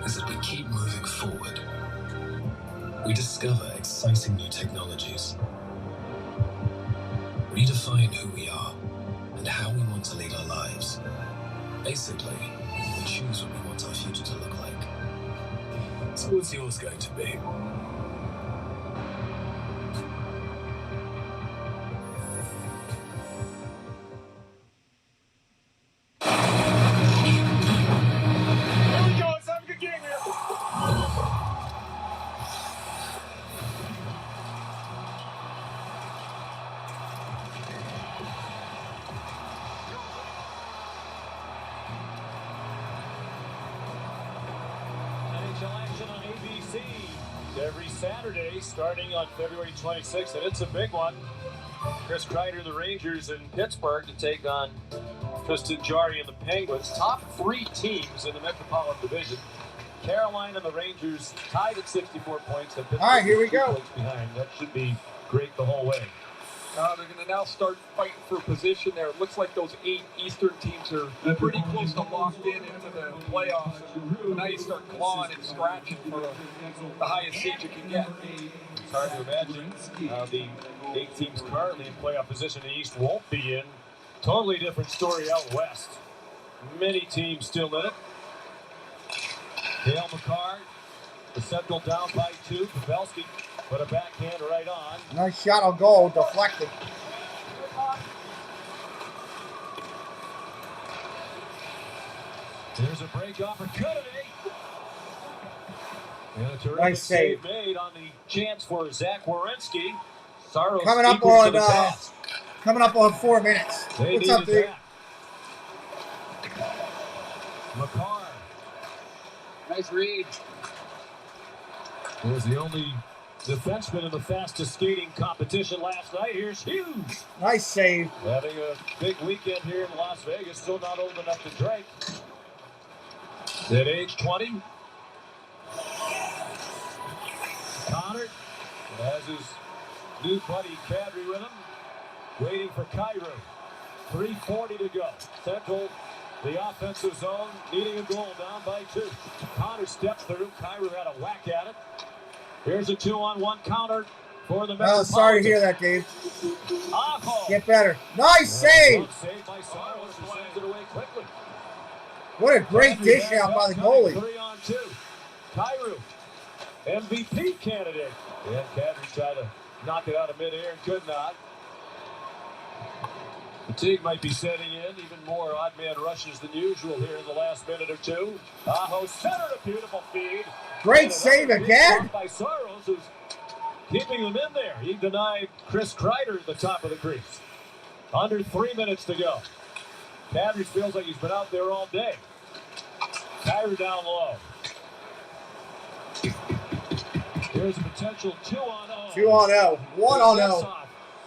is that we keep moving forward. We discover exciting new technologies, redefine who we are and how we want to lead our lives. Basically, we choose what we want our future to look like. So what's yours going to be? NHL action on ABC every Saturday starting on February 26th, and it's a big one. Chris Kreider and the Rangers in Pittsburgh to take on Tristan Jarry and the Penguins. Top three teams in the Metropolitan Division. Carolina and the Rangers tied at 64 points. All right, here we go. Behind. That should be great the whole way. They're going to now start fighting for position there. It looks like those 8 Eastern teams are pretty close to locked into the playoffs. Now you start clawing and scratching for the highest seed you can get. It's hard to imagine how the 8 teams currently in playoff position in the East won't be in. Totally different story out west. Many teams still in it. Dale McCarr, the Central down by 2. Pavelski put a backhand right on. Nice shot on goal, deflected. There's a break opportunity. And a terrific Nice save. made on the chance for Zach Werenski. Saros Coming up equals to the on task. 4 minutes. They What's up, needed dude? that. McCarr. Nice read. He was the only defenseman in the fastest skating competition last night. Here's Hughes. Nice save. Having a big weekend here in Las Vegas. Still not old enough to drink. At age 20. Connor has his new buddy Kadri with him. Waiting for Cairo. 3:40 to go. Central, the offensive zone, needing a goal, down by 2. Connor stepped through. Cairo had a whack at it. Here's a 2-on-1 counter for the Metropolitan. Oh, sorry to hear that, Dave. Awful. Get better. Nice save. Saved by Saros, who sends it away quickly. What a great dish out by the goalie. 3-on-2. Cairo, MVP candidate. And Kadri tried to knock it out of midair and could not. Fatigue might be setting in. Even more odd man rushes than usual here in the last minute or two. Aho centered a beautiful feed. Great save again. By Saros, who's keeping them in there. He denied Chris Kreider at the top of the crease. Under 3 minutes to go. Kadri feels like he's been out there all day. Kreider down low. Here's a potential 2-on-0. 2-on-0. 1-on-0.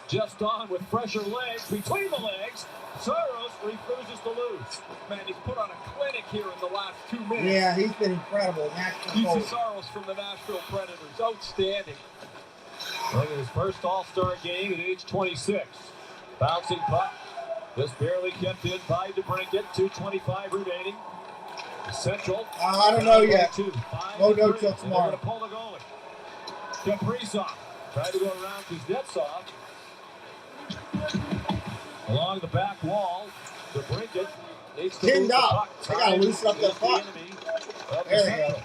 Just on with fresher legs between the legs. Saros refuses to lose. Man, he's put on a clinic here in the last 2 minutes. Yeah, he's been incredible. He's Saros from the Nashville Predators. Outstanding. Look at his first All-Star game at age 26. Bouncing puck. Just barely kept in by DeBrincat. 2:25 remaining. Central. I don't know yet. We'll go till tomorrow. They're going to pull the goalie. Kaprizov tried to go around Kuznetsov. Along the back wall, DeBrincat needs to pinned move up. They got to loosen up the puck. There they go.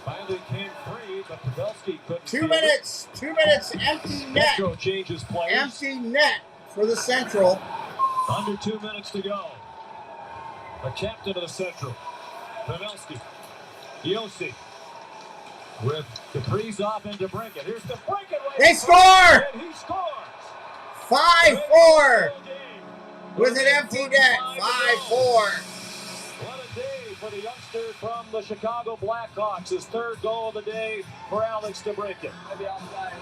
Finally came free, but Pavelski couldn't. 2 minutes. 2 minutes. Empty net. Central changes players. Empty net for the Central. Under 2 minutes to go. The captain of the Central, Pavelski. Yossi with Kaprizov and DeBrincat. Here's DeBrincat right. They score! And he scores. 5-4 with an empty net. 5-4. What a day for the youngster from the Chicago Blackhawks. His third goal of the day for Alex DeBrincat. Maybe offside.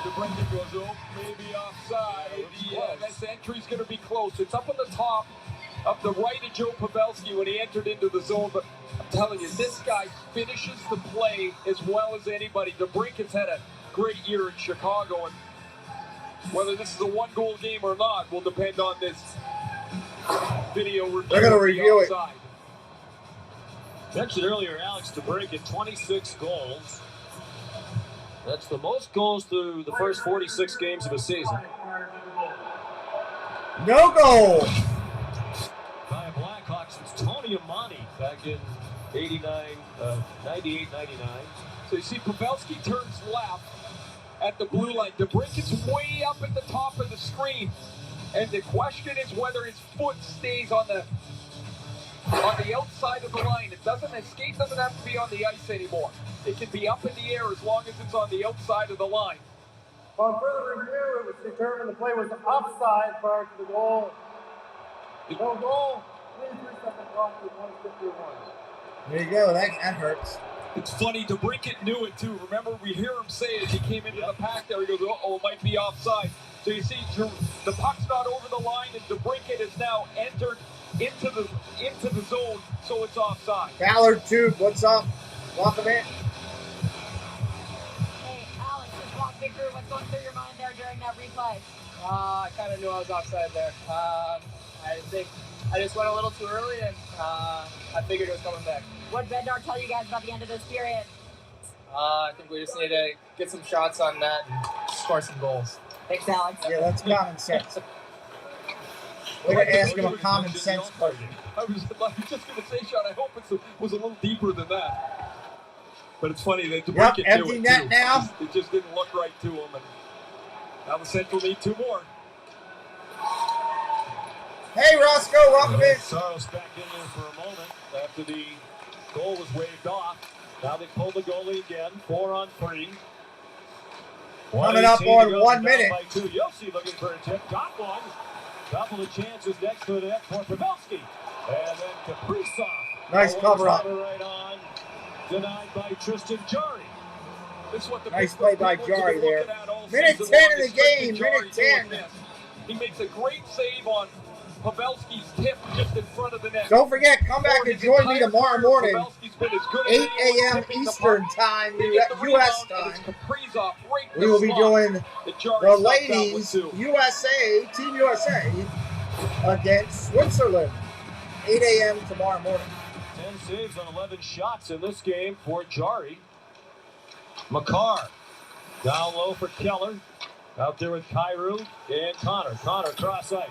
DeBrincat goes, oh, maybe offside. Yeah, this entry's going to be close. It's up on the top of the right of Joe Pavelski when he entered into the zone. But I'm telling you, this guy finishes the play as well as anybody. DeBrincat's had a great year in Chicago, and whether this is a one-goal game or not will depend on this video review. They're going to review it. Mentioned earlier, Alex DeBrincat, 26 goals. That's the most goals through the first 46 games of a season. No goal. By a Blackhawks since Tony Amani back in 98, 99. So you see Pavelski turns left at the blue line. DeBrincat's way up at the top of the screen. And the question is whether his foot stays on the outside of the line. His skate doesn't have to be on the ice anymore. It can be up in the air as long as it's on the outside of the line. On further review, it was determined the play was offside prior to the goal. No goal. 23-second clock with 1:51. There you go. That hurts. It's funny, DeBrincat knew it too. Remember, we hear him say it as he came into the pack there. He goes, uh-oh, it might be offside. So you see, the puck's not over the line, and DeBrincat has now entered into the zone, so it's offside. Ballard Tube, what's up? Welcome in. Hey, Alex, just walk me through what's going through your mind there during that replay. I kind of knew I was offside there. I think I just went a little too early, and I figured it was coming back. What did Bednar tell you guys about the end of this period? I think we just need to get some shots on net and score some goals. Thanks, Alex. Yeah, that's common sense. We're going to ask him a common sense question. I was just going to say, Sean, I hope it was a little deeper than that. But it's funny that DeBrincat knew empty it net too. now. It just didn't look right to him. And now the Central need two more. Hey, Roscoe, welcome in. Saros back in there for a moment after the goal was waved off. Now they pull the goalie again, 4-on-3. Coming up on 1 minute. Yossi looking for a tip. Got one. Couple of chances next to the net for Pavelski. And then Kaprizov. Nice cover up. Right on. Denied by Tristan Jarry. This is what the nice play by Jarry there. Minute 10 of the game. Minute 10. He makes a great save on Pavelski's tip just in front of the net. Don't forget, come back and join me tomorrow morning, 8 a.m. Eastern time, U.S. time. We will be doing the ladies USA, Team USA, against Switzerland, 8 a.m. tomorrow morning. 10 saves on 11 shots in this game for Jarry. Makar down low for Keller. Out there with Kyrou and Connor. Connor cross ice.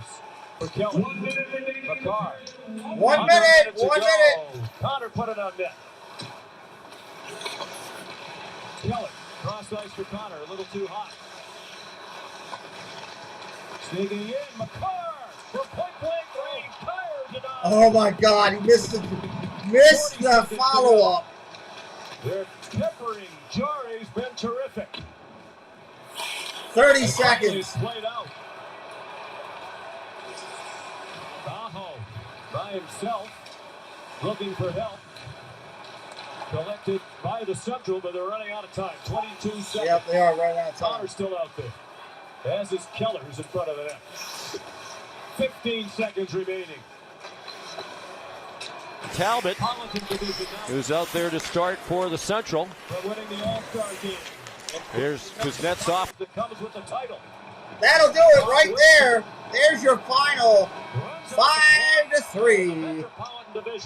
For Keller. Makar. 1 minute. 1 minute. Connor put it on net. Keller. Cross ice for Connor. A little too hot. Sneaking in, McCarr for point-blank range. Tires it out. Oh my God, he missed the follow-up. They're peppering. Jari's been terrific. 30 seconds. Played out. Aho by himself, looking for help. Collected by the Central, but they're running out of time. 22 seconds. Yep, they are running out of time. Connor's still out there. As is Keller, who's in front of the net. 15 seconds remaining. Talbot, who's out there to start for the Central. They're winning the All-Star game. Here's Kuznetsov. That comes with the title. That'll do it right there. There's your final 5-3.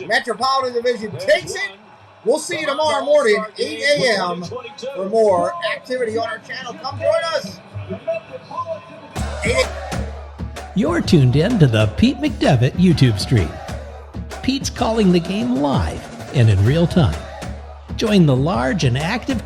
Metropolitan Division takes it. We'll see you tomorrow morning, 8 a.m. for more activity on our channel. Come join us. You're tuned in to the Pete McDevitt YouTube stream. Pete's calling the game live and in real time. Join the large and active